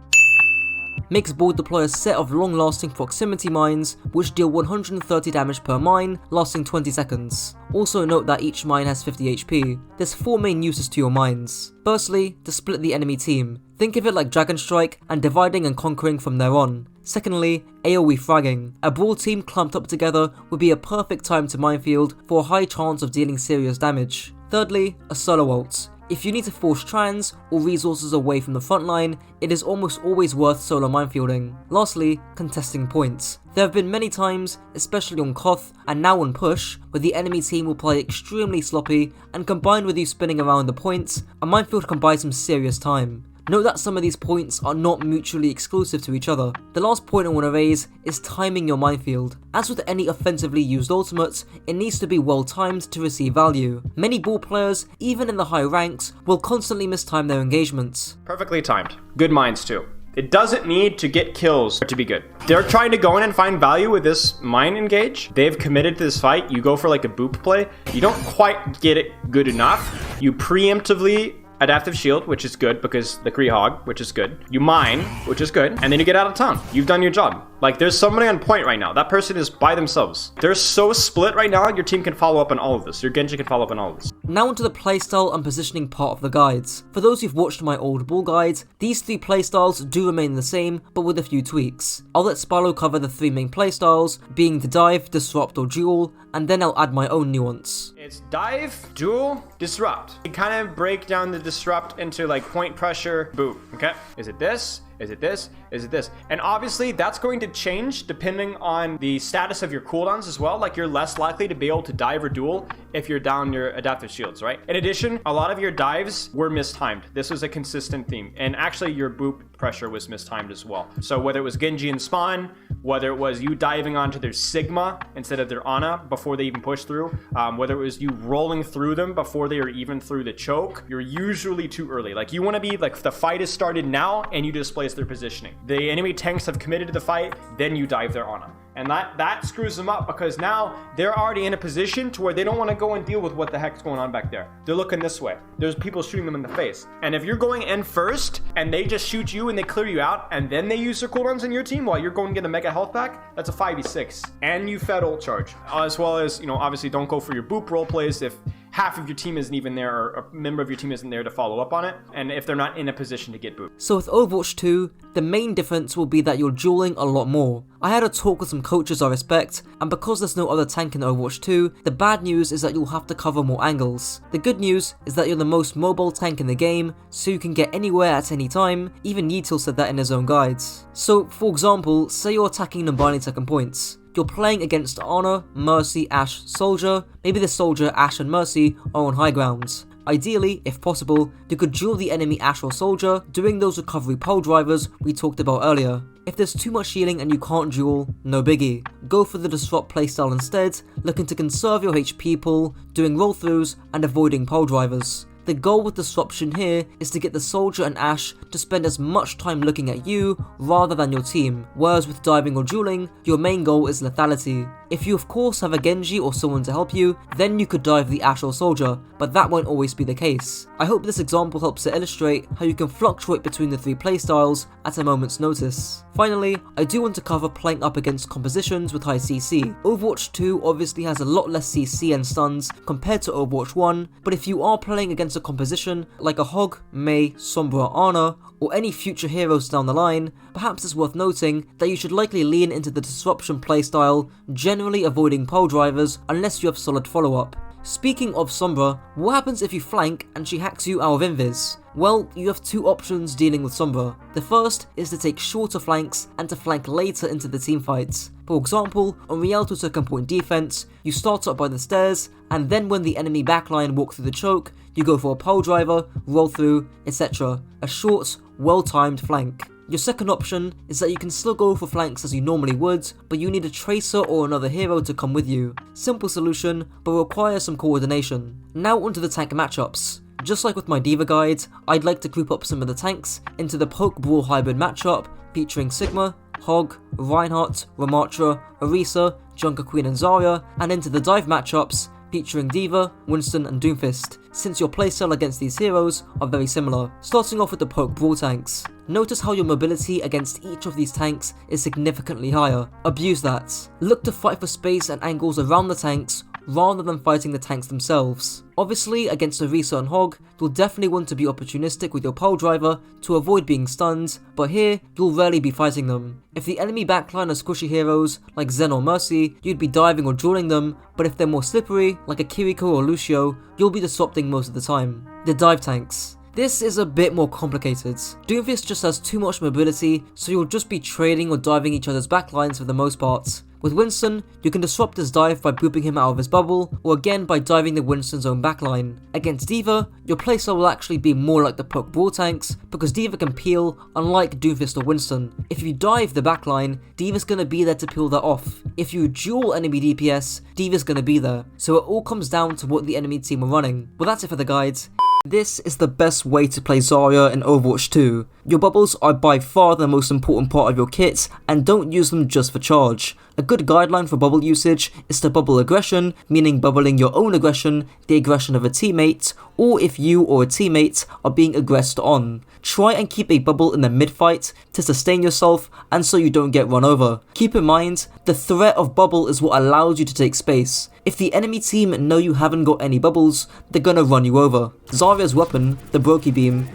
F: makes Ball deploy a set of long-lasting proximity mines, which deal 130 damage per mine, lasting 20 seconds. Also note that each mine has 50 HP. There's 4 main uses to your mines. Firstly, to split the enemy team. Think of it like Dragon Strike and dividing and conquering from there on. Secondly, AoE fragging. A Brawl team clumped up together would be a perfect time to minefield for a high chance of dealing serious damage. Thirdly, a solo ult. If you need to force trans or resources away from the front line, it is almost always worth solo minefielding. Lastly, contesting points. There have been many times, especially on Koth and now on Push, where the enemy team will play extremely sloppy, and combined with you spinning around the points, a minefield can buy some serious time. Note that some of these points are not mutually exclusive to each other. The last point I want to raise is timing your minefield. As with any offensively used ultimate, it needs to be well timed to receive value. Many Ball players, even in the high ranks, will constantly mistime their engagements.
B: Perfectly timed. Good mines too. It doesn't need to get kills to be good. They're trying to go in and find value with this mine engage. They've committed to this fight. You go for like a boop play. You don't quite get it good enough. You preemptively adaptive shield, which is good because the Roadhog, which is good. You mine, which is good, and then you get out of town. You've done your job. Like, there's somebody on point right now. That person is by themselves. They're so split right now, your team can follow up on all of this. Your Genji can follow up on all of this.
F: Now onto the playstyle and positioning part of the guides. For those who've watched my old Ball guides, these 3 playstyles do remain the same, but with a few tweaks. I'll let Spallo cover the 3 main playstyles, being the dive, disrupt, or duel, and then I'll add my own nuance.
B: It's dive, duel, disrupt. You kind of break down the disrupt into like point pressure, boop, okay? Is it this? Is it this? Is it this? And obviously that's going to change depending on the status of your cooldowns as well. Like, you're less likely to be able to dive or duel if you're down your adaptive shields, right? In addition, a lot of your dives were mistimed. This was a consistent theme. And actually your boop pressure was mistimed as well. So whether it was Genji and Spawn, whether it was you diving onto their Sigma instead of their Ana before they even push through, whether it was you rolling through them before they are even through the choke, you're usually too early. Like, you want to be like, the fight is started now and you displace their positioning. The enemy tanks have committed to the fight, then you dive their Ana. And that screws them up, because now they're already in a position to where they don't want to go and deal with what the heck's going on back there. They're looking this way. There's people shooting them in the face. And if you're going in first and they just shoot you and they clear you out and then they use their cooldowns in your team while you're going to get a mega health back, that's a 5v6. And you fed ult charge. As well as, you know, obviously don't go for your boop role plays if half of your team isn't even there, or a member of your team isn't there to follow up on it, and if they're not in a position to get booped.
F: So with Overwatch 2, the main difference will be that you're dueling a lot more. I had a talk with some coaches I respect, and because there's no other tank in Overwatch 2, the bad news is that you'll have to cover more angles. The good news is that you're the most mobile tank in the game, so you can get anywhere at any time. Even Yeetil said that in his own guides. So for example, say you're attacking non-binary second points. You're playing against Ana, Mercy, Ashe, Soldier. Maybe the Soldier, Ashe and Mercy are on high grounds. Ideally, if possible, you could duel the enemy Ashe or Soldier, doing those recovery pole drivers we talked about earlier. If there's too much healing and you can't duel, no biggie. Go for the disrupt playstyle instead, looking to conserve your HP pool, doing roll throughs and avoiding pole drivers. The goal with disruption here is to get the soldier and Ashe to spend as much time looking at you rather than your team, whereas with diving or dueling, your main goal is lethality. If you of course have a Genji or someone to help you, then you could dive the Ashe or soldier, but that won't always be the case. I hope this example helps to illustrate how you can fluctuate between the three playstyles at a moment's notice. Finally, I do want to cover playing up against compositions with high CC. Overwatch 2 obviously has a lot less CC and stuns compared to Overwatch 1, but if you are playing against a composition like a Hog, Mei, Sombra, Ana, or any future heroes down the line, perhaps it's worth noting that you should likely lean into the disruption playstyle, generally avoiding pole drivers unless you have solid follow-up. Speaking of Sombra, what happens if you flank and she hacks you out of invis? Well, you have two options dealing with Sombra. The first is to take shorter flanks and to flank later into the teamfights. For example, on Rialto's second point defense, you start up by the stairs, and then when the enemy backline walk through the choke, you go for a pole driver, roll through, etc. A short, well-timed flank. Your second option is that you can still go for flanks as you normally would, but you need a tracer or another hero to come with you. Simple solution, but requires some coordination. Now onto the tank matchups. Just like with my Diva guide, I'd like to group up some of the tanks into the Poke Brawl hybrid matchup featuring Sigma, Hog, Reinhardt, Ramattra, Orisa, Junkerqueen and Zarya, and into the dive matchups featuring Diva, Winston and Doomfist, since your playstyle against these heroes are very similar. Starting off with the Poke Brawl tanks. Notice how your mobility against each of these tanks is significantly higher. Abuse that. Look to fight for space and angles around the tanks rather than fighting the tanks themselves. Obviously, against Orisa and Hog, you'll definitely want to be opportunistic with your pole driver to avoid being stunned, but here, you'll rarely be fighting them. If the enemy backline are squishy heroes like Zen or Mercy, you'd be diving or dueling them, but if they're more slippery, like a Kiriko or Lucio, you'll be disrupting most of the time. The dive tanks. This is a bit more complicated. Doomfist just has too much mobility, so you'll just be trading or diving each other's backlines for the most part. With Winston, you can disrupt his dive by booping him out of his bubble, or again by diving the Winston's own backline. Against Diva, your playstyle will actually be more like the Poke Brawl tanks, because Diva can peel, unlike Doomfist or Winston. If you dive the backline, Diva's gonna be there to peel that off. If you duel enemy DPS, Diva's gonna be there. So it all comes down to what the enemy team are running. Well, that's it for the guides. This is the best way to play Zarya in Overwatch 2. Your bubbles are by far the most important part of your kit, and don't use them just for charge. A good guideline for bubble usage is to bubble aggression, meaning bubbling your own aggression, the aggression of a teammate, or if you or a teammate are being aggressed on. Try and keep a bubble in the mid-fight to sustain yourself and so you don't get run over. Keep in mind, the threat of bubble is what allows you to take space. If the enemy team know you haven't got any bubbles, they're gonna run you over. Zarya's weapon, the Brokey Beam,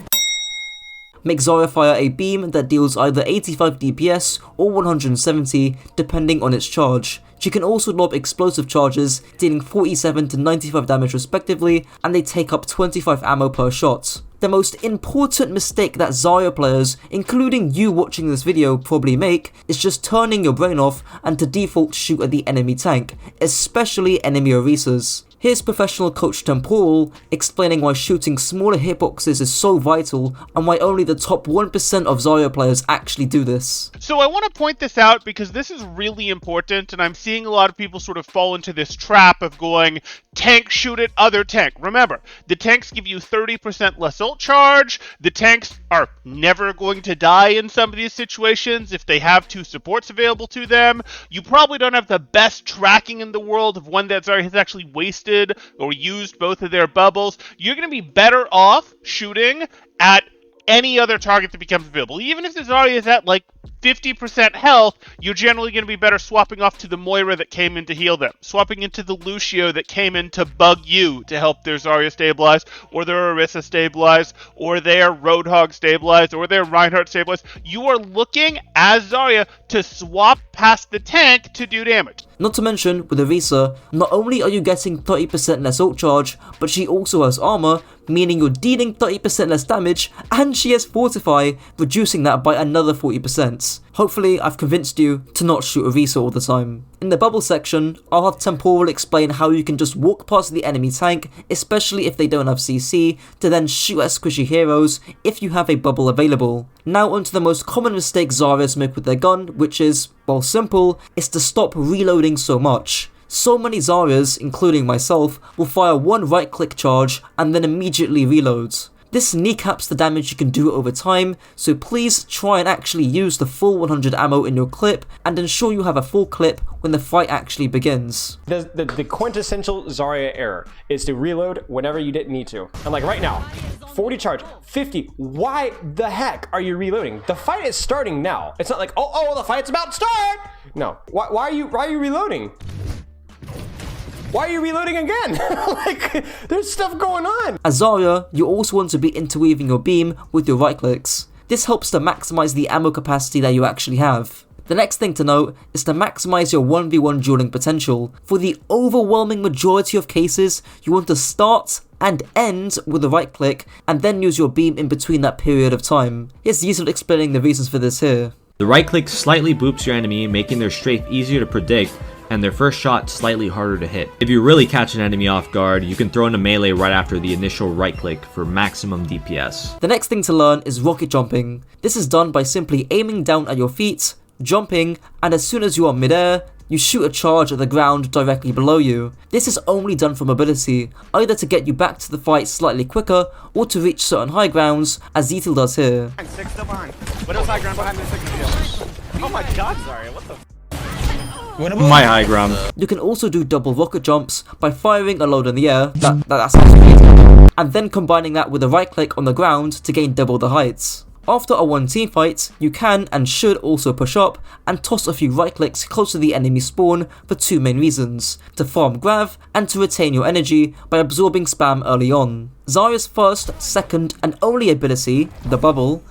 F: make Zarya fire a beam that deals either 85 DPS or 170 depending on its charge. She can also lob explosive charges, dealing 47 to 95 damage respectively, and they take up 25 ammo per shot. The most important mistake that Zarya players, including you watching this video, probably make is just turning your brain off and to default shoot at the enemy tank, especially enemy Orisas. Here's professional coach Temporal explaining why shooting smaller hitboxes is so vital and why only the top 1% of Zarya players actually do this.
J: So I want to point this out because this is really important, and I'm seeing a lot of people sort of fall into this trap of going tank shoot at other tank. Remember, the tanks give you 30% less ult charge. The tanks are never going to die in some of these situations if they have two supports available to them. You probably don't have the best tracking in the world of when that Zarya has actually wasted or used both of their bubbles. You're going to be better off shooting at any other target that becomes available. Even if the Zarya is at like 50% health, you're generally going to be better swapping off to the Moira that came in to heal them, swapping into the Lucio that came in to bug you to help their Zarya stabilize, or their Orisa stabilize, or their Roadhog stabilize, or their Reinhardt stabilize. You are looking, as Zarya, to swap past the tank to do damage.
F: Not to mention, with Orisa, not only are you getting 30% less ult charge, but she also has armor, meaning you're dealing 30% less damage, and she has Fortify, reducing that by another 40%. Hopefully, I've convinced you to not shoot Orisa all the time. In the bubble section, I'll have Temporal explain how you can just walk past the enemy tank, especially if they don't have CC, to then shoot at squishy heroes if you have a bubble available. Now onto the most common mistake Zaryas make with their gun, which is, well, simple, is to stop reloading so much. So many Zaryas, including myself, will fire one right click charge and then immediately reloads. This kneecaps the damage you can do over time, so please try and actually use the full 100 ammo in your clip and ensure you have a full clip when the fight actually begins.
B: The quintessential Zarya error is to reload whenever you didn't need to. And like right now, 40 charge, 50, why the heck are you reloading? The fight is starting now. It's not like, oh, the fight's about to start! No, why are you reloading? Why are you reloading again? Like, there's stuff going on.
F: As Zarya, you also want to be interweaving your beam with your right clicks. This helps to maximize the ammo capacity that you actually have. The next thing to note is to maximize your 1v1 dueling potential. For the overwhelming majority of cases, you want to start and end with the right click and then use your beam in between that period of time. Here's Yield explaining the reasons for this here.
E: The right click slightly boops your enemy, making their strafe easier to predict and their first shot slightly harder to hit. If you really catch an enemy off guard, you can throw in a melee right after the initial right click for maximum DPS.
F: The next thing to learn is rocket jumping. This is done by simply aiming down at your feet, jumping, and as soon as you are midair, you shoot a charge at the ground directly below you. This is only done for mobility, either to get you back to the fight slightly quicker or to reach certain high grounds, as Zetil does here.
K: Six still behind. Widow's high ground behind the six. Oh my god, Zarya, what the?
E: My high ground.
F: You can also do double rocket jumps by firing a load in the air, that's actually, and then combining that with a right click on the ground to gain double the heights. After a one team fight, you can and should also push up and toss a few right clicks close to the enemy spawn for two main reasons: to farm grav and to retain your energy by absorbing spam early on. Zarya's first, second and only ability, the bubble,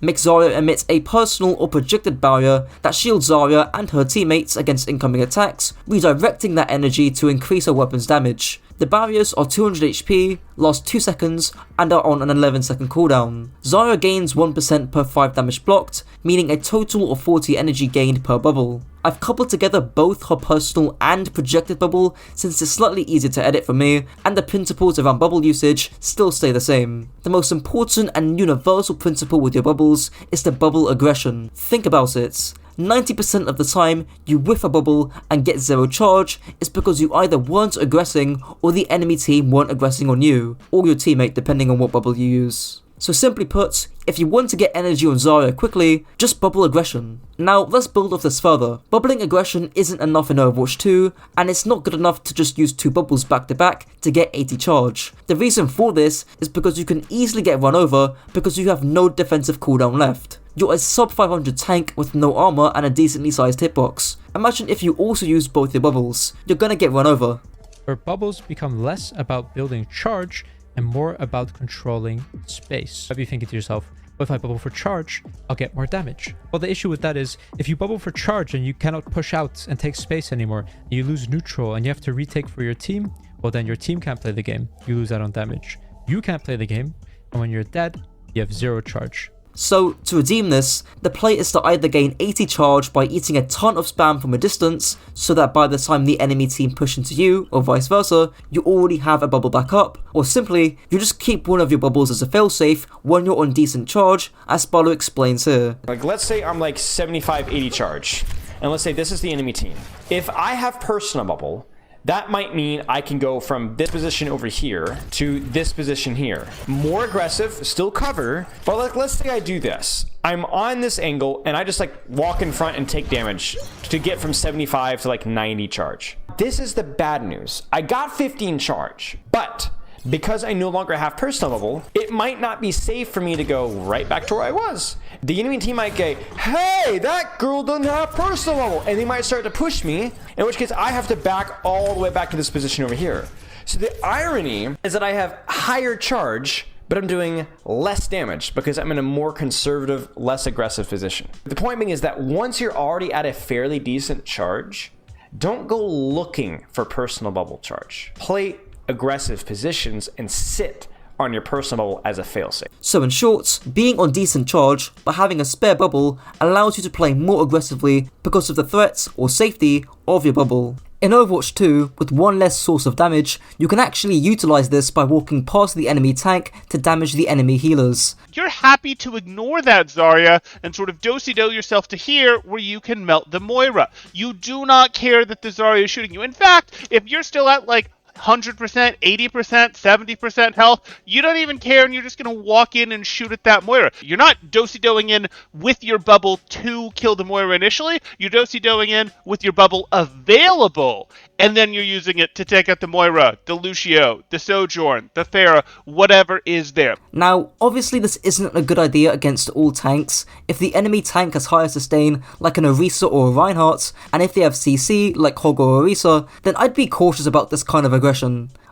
F: makes Zarya emit a personal or projected barrier that shields Zarya and her teammates against incoming attacks, redirecting that energy to increase her weapon's damage. The barriers are 200 HP, last 2 seconds, and are on an 11-second cooldown. Zarya gains 1% per 5 damage blocked, meaning a total of 40 energy gained per bubble. I've coupled together both her personal and projected bubble since it's slightly easier to edit for me, and the principles around bubble usage still stay the same. The most important and universal principle with your bubbles is the bubble aggression. Think about it. 90% of the time you whiff a bubble and get 0 charge is because you either weren't aggressing or the enemy team weren't aggressing on you, or your teammate depending on what bubble you use. So simply put, if you want to get energy on Zarya quickly, just bubble aggression. Now let's build off this further. Bubbling aggression isn't enough in Overwatch 2, and it's not good enough to just use 2 bubbles back to back to get 80 charge. The reason for this is because you can easily get run over because you have no defensive cooldown left. You're a sub 500 tank with no armor and a decently sized hitbox. Imagine if you also use both your bubbles, you're gonna get run over.
L: Where bubbles become less about building charge and more about controlling space. Maybe you're thinking to yourself, well, if I bubble for charge, I'll get more damage. Well, the issue with that is, if you bubble for charge and you cannot push out and take space anymore, you lose neutral and you have to retake for your team, well then your team can't play the game, you lose out on damage. You can't play the game, and when you're dead, you have 0 charge.
F: So, to redeem this, the play is to either gain 80 charge by eating a ton of spam from a distance, so that by the time the enemy team push into you, or vice versa, you already have a bubble back up, or simply, you just keep one of your bubbles as a failsafe when you're on decent charge, as Barlow explains here.
B: Like, let's say I'm like 75, 80 charge, and let's say this is the enemy team. If I have personal bubble, that might mean I can go from this position over here to this position here. More aggressive, still cover, but like, let's say I do this. I'm on this angle and I just like walk in front and take damage to get from 75 to like 90 charge. This is the bad news. I got 15 charge, but because I no longer have personal bubble, it might not be safe for me to go right back to where I was. The enemy team might go, hey, that girl doesn't have personal bubble, and they might start to push me, in which case I have to back all the way back to this position over here. So the irony is that I have higher charge, but I'm doing less damage because I'm in a more conservative, less aggressive position. The point being is that once you're already at a fairly decent charge, don't go looking for personal bubble charge. Play aggressive positions and sit on your personal bubble as a failsafe.
F: So in short, being on decent charge but having a spare bubble allows you to play more aggressively because of the threat or safety of your bubble. In Overwatch 2, with one less source of damage, you can actually utilize this by walking past the enemy tank to damage the enemy healers.
J: You're happy to ignore that, Zarya, and sort of do yourself to here where you can melt the Moira. You do not care that the Zarya is shooting you. In fact, if you're still at like 100%, 80%, 70% health, you don't even care and you're just going to walk in and shoot at that Moira. You're not do-si-doing in with your bubble to kill the Moira initially, you're do-si-doing in with your bubble available, and then you're using it to take out the Moira, the Lucio, the Sojourn, the Pharah, whatever is there.
F: Now, obviously this isn't a good idea against all tanks. If the enemy tank has higher sustain, like an Orisa or a Reinhardt, and if they have CC, like Hog or Orisa, then I'd be cautious about this kind of aggression.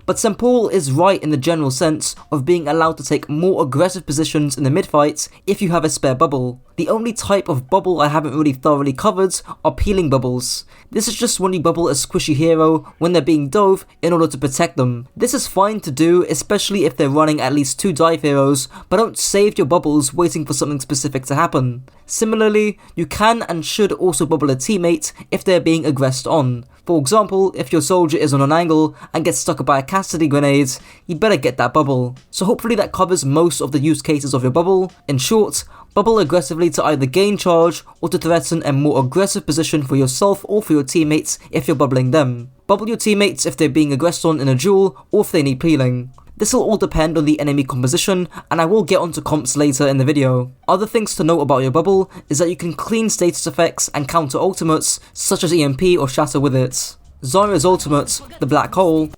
F: But Sempul is right in the general sense of being allowed to take more aggressive positions in the mid-fights if you have a spare bubble. The only type of bubble I haven't really thoroughly covered are peeling bubbles. This is just when you bubble a squishy hero when they're being dove in order to protect them. This is fine to do, especially if they're running at least 2 dive heroes, but don't save your bubbles waiting for something specific to happen. Similarly, you can and should also bubble a teammate if they're being aggressed on. For example, if your soldier is on an angle and gets stuck by a Cassidy grenade, you better get that bubble. So hopefully that covers most of the use cases of your bubble. In short, bubble aggressively to either gain charge or to threaten a more aggressive position for yourself or for your teammates if you're bubbling them. Bubble your teammates if they're being aggressed on in a duel or if they need peeling. This will all depend on the enemy composition, and I will get onto comps later in the video. Other things to note about your bubble is that you can clean status effects and counter ultimates such as EMP or Shatter with it. Zarya's ultimate, the Black Hole,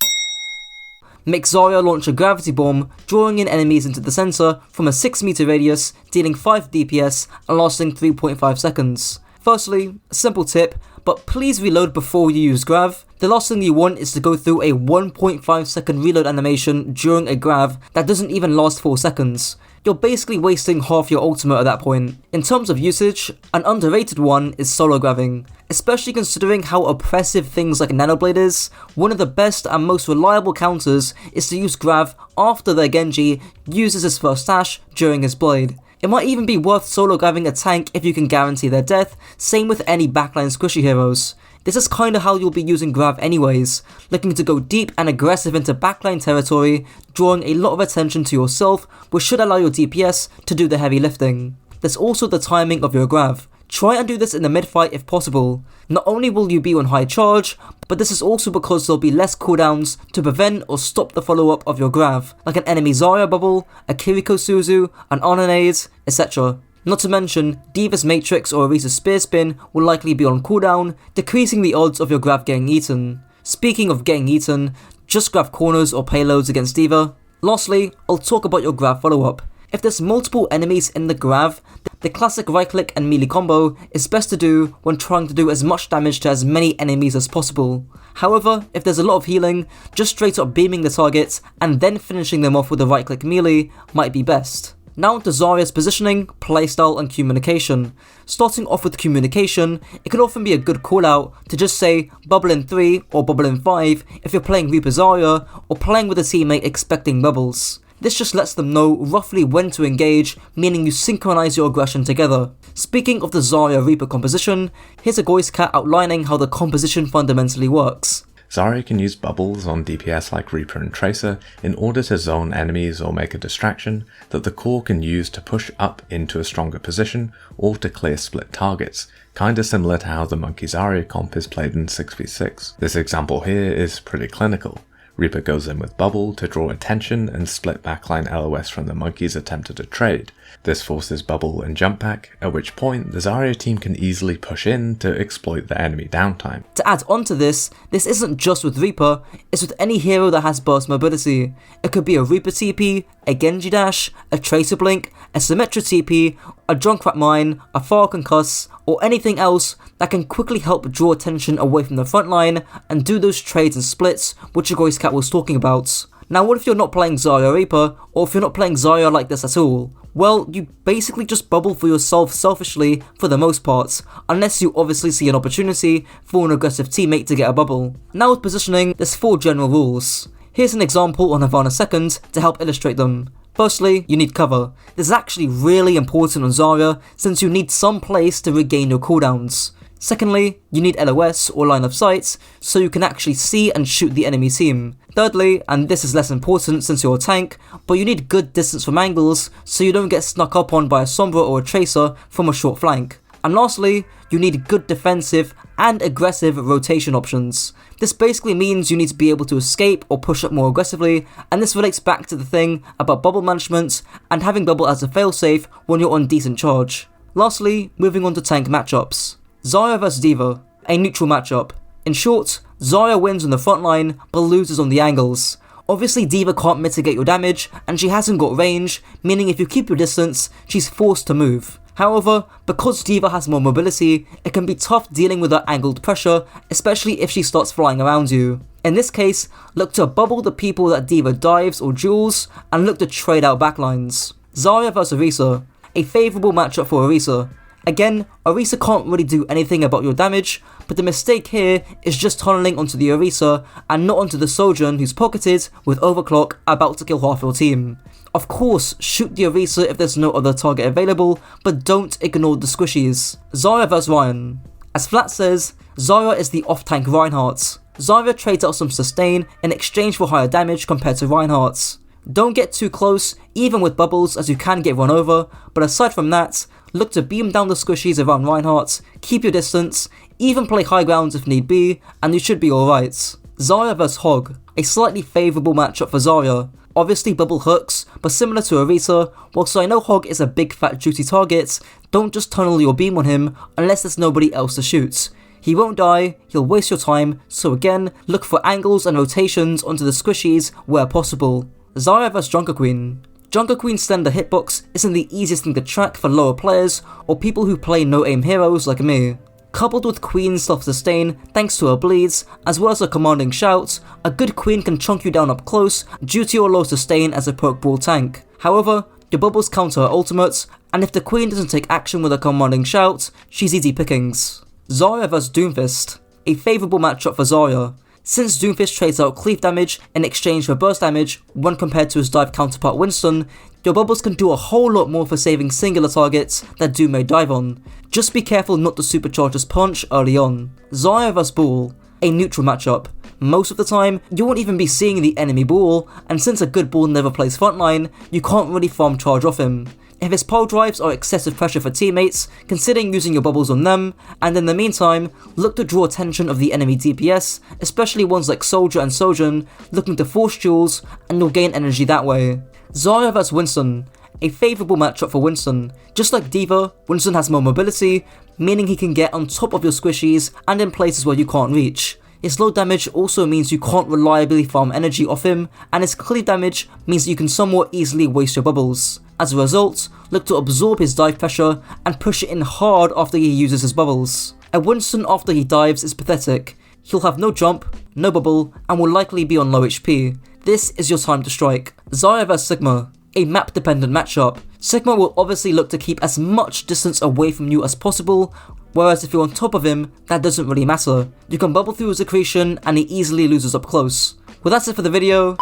F: makes Zarya launch a gravity bomb, drawing in enemies into the center from a 6 meter radius, dealing 5 DPS and lasting 3.5 seconds. Firstly, a simple tip, but please reload before you use grav. The last thing you want is to go through a 1.5 second reload animation during a grav that doesn't even last 4 seconds. You're basically wasting half your ultimate at that point. In terms of usage, an underrated one is solo graving. Especially considering how oppressive things like Nanoblade is, one of the best and most reliable counters is to use grav after their Genji uses his first dash during his blade. It might even be worth solo graving a tank if you can guarantee their death, same with any backline squishy heroes. This is kinda how you'll be using grav anyways, looking to go deep and aggressive into backline territory, drawing a lot of attention to yourself, which should allow your DPS to do the heavy lifting. There's also the timing of your grav. Try and do this in the mid-fight if possible. Not only will you be on high charge, but this is also because there'll be less cooldowns to prevent or stop the follow-up of your grav, like an enemy Zarya bubble, a Kiriko Suzu, an Ononade, etc. Not to mention, Diva's Matrix or Orisa's Spear Spin will likely be on cooldown, decreasing the odds of your grav getting eaten. Speaking of getting eaten, just grav corners or payloads against Diva. Lastly, I'll talk about your grav follow-up. If there's multiple enemies in the grav, the classic right click and melee combo is best to do when trying to do as much damage to as many enemies as possible. However, if there's a lot of healing, just straight up beaming the targets and then finishing them off with a right click melee might be best. Now onto Zarya's positioning, playstyle and communication. Starting off with communication, it can often be a good callout to just say bubble in 3 or bubble in 5 if you're playing Reaper Zarya or playing with a teammate expecting bubbles. This just lets them know roughly when to engage, meaning you synchronize your aggression together. Speaking of the Zarya Reaper composition, here's a voice cat outlining how the composition fundamentally works.
I: Zarya can use bubbles on DPS like Reaper and Tracer in order to zone enemies or make a distraction that the core can use to push up into a stronger position or to clear split targets, kinda similar to how the Monkey Zarya comp is played in 6v6. This example here is pretty clinical. Reaper goes in with bubble to draw attention and split backline LOS from the Monkey's attempt at a trade. This forces bubble and jump back, at which point the Zarya team can easily push in to exploit the enemy downtime.
F: To add on to this isn't just with Reaper, it's with any hero that has burst mobility. It could be a Reaper TP, a Genji dash, a Tracer blink, a Symmetra TP, a Junkrat mine, a Far Concuss, or anything else that can quickly help draw attention away from the front line and do those trades and splits which Agoist Cat was talking about. Now what if you're not playing Zarya Reaper, or if you're not playing Zarya like this at all? Well, you basically just bubble for yourself selfishly for the most part, unless you obviously see an opportunity for an aggressive teammate to get a bubble. Now with positioning, there's 4 general rules. Here's an example on Havana 2nd to help illustrate them. Firstly, you need cover. This is actually really important on Zarya since you need some place to regain your cooldowns. Secondly, you need LOS or line of sight, so you can actually see and shoot the enemy team. Thirdly, and this is less important since you're a tank, but you need good distance from angles, so you don't get snuck up on by a Sombra or a Tracer from a short flank. And lastly, you need good defensive and aggressive rotation options. This basically means you need to be able to escape or push up more aggressively, and this relates back to the thing about bubble management and having bubble as a failsafe when you're on decent charge. Lastly, moving on to tank matchups. Zarya vs D.Va, a neutral matchup. In short, Zarya wins on the front line but loses on the angles. Obviously D.Va can't mitigate your damage and she hasn't got range, meaning if you keep your distance, she's forced to move. However, because D.Va has more mobility, it can be tough dealing with her angled pressure, especially if she starts flying around you. In this case, look to bubble the people that D.Va dives or duels, and look to trade out backlines. Zarya vs Orisa, a favourable matchup for Orisa. Again, Orisa can't really do anything about your damage, but the mistake here is just tunneling onto the Orisa and not onto the Sojourn who's pocketed with overclock about to kill half your team. Of course, shoot the Orisa if there's no other target available, but don't ignore the squishies. Zarya vs Ryan. As Flat says, Zarya is the off-tank Reinhardt. Zarya trades out some sustain in exchange for higher damage compared to Reinhardt. Don't get too close, even with bubbles, as you can get run over, but aside from that, look to beam down the squishies around Reinhardt, keep your distance, even play high grounds if need be, and you should be alright. Zarya vs Hog, a slightly favourable matchup for Zarya. Obviously bubble hooks, but similar to Orisa, whilst I know Hog is a big fat juicy target, don't just tunnel your beam on him unless there's nobody else to shoot. He won't die, he'll waste your time, so again, look for angles and rotations onto the squishies where possible. Zarya vs Junkerqueen. Junkerqueen's slender hitbox isn't the easiest thing to track for lower players or people who play no-aim heroes like me. Coupled with Queen's self-sustain thanks to her bleeds, as well as her commanding shouts, a good Queen can chunk you down up close due to your low sustain as a poke ball tank. However, your bubbles counter her ultimate, and if the Queen doesn't take action with her commanding shout, she's easy pickings. Zarya vs Doomfist, a favourable matchup for Zarya. Since Doomfist trades out cleave damage in exchange for burst damage when compared to his dive counterpart Winston, your bubbles can do a whole lot more for saving singular targets that Doom may dive on. Just be careful not to supercharge his punch early on. Zarya vs Ball, a neutral matchup. Most of the time, you won't even be seeing the enemy Ball, and since a good Ball never plays frontline, you can't really farm charge off him. If his pole drives are excessive pressure for teammates, considering using your bubbles on them, and in the meantime, look to draw attention of the enemy DPS, especially ones like Soldier and Sojourn, looking to force duels, and you'll gain energy that way. Zarya vs Winston, a favourable matchup for Winston. Just like D.Va, Winston has more mobility, meaning he can get on top of your squishies and in places where you can't reach. His low damage also means you can't reliably farm energy off him, and his cleave damage means you can somewhat easily waste your bubbles. As a result, look to absorb his dive pressure and push it in hard after he uses his bubbles. A Winston after he dives is pathetic. He'll have no jump, no bubble, and will likely be on low HP. This is your time to strike. Zarya vs Sigma, a map dependent matchup. Sigma will obviously look to keep as much distance away from you as possible, whereas if you're on top of him, that doesn't really matter. You can bubble through his accretion and he easily loses up close. Well, that's it for the video.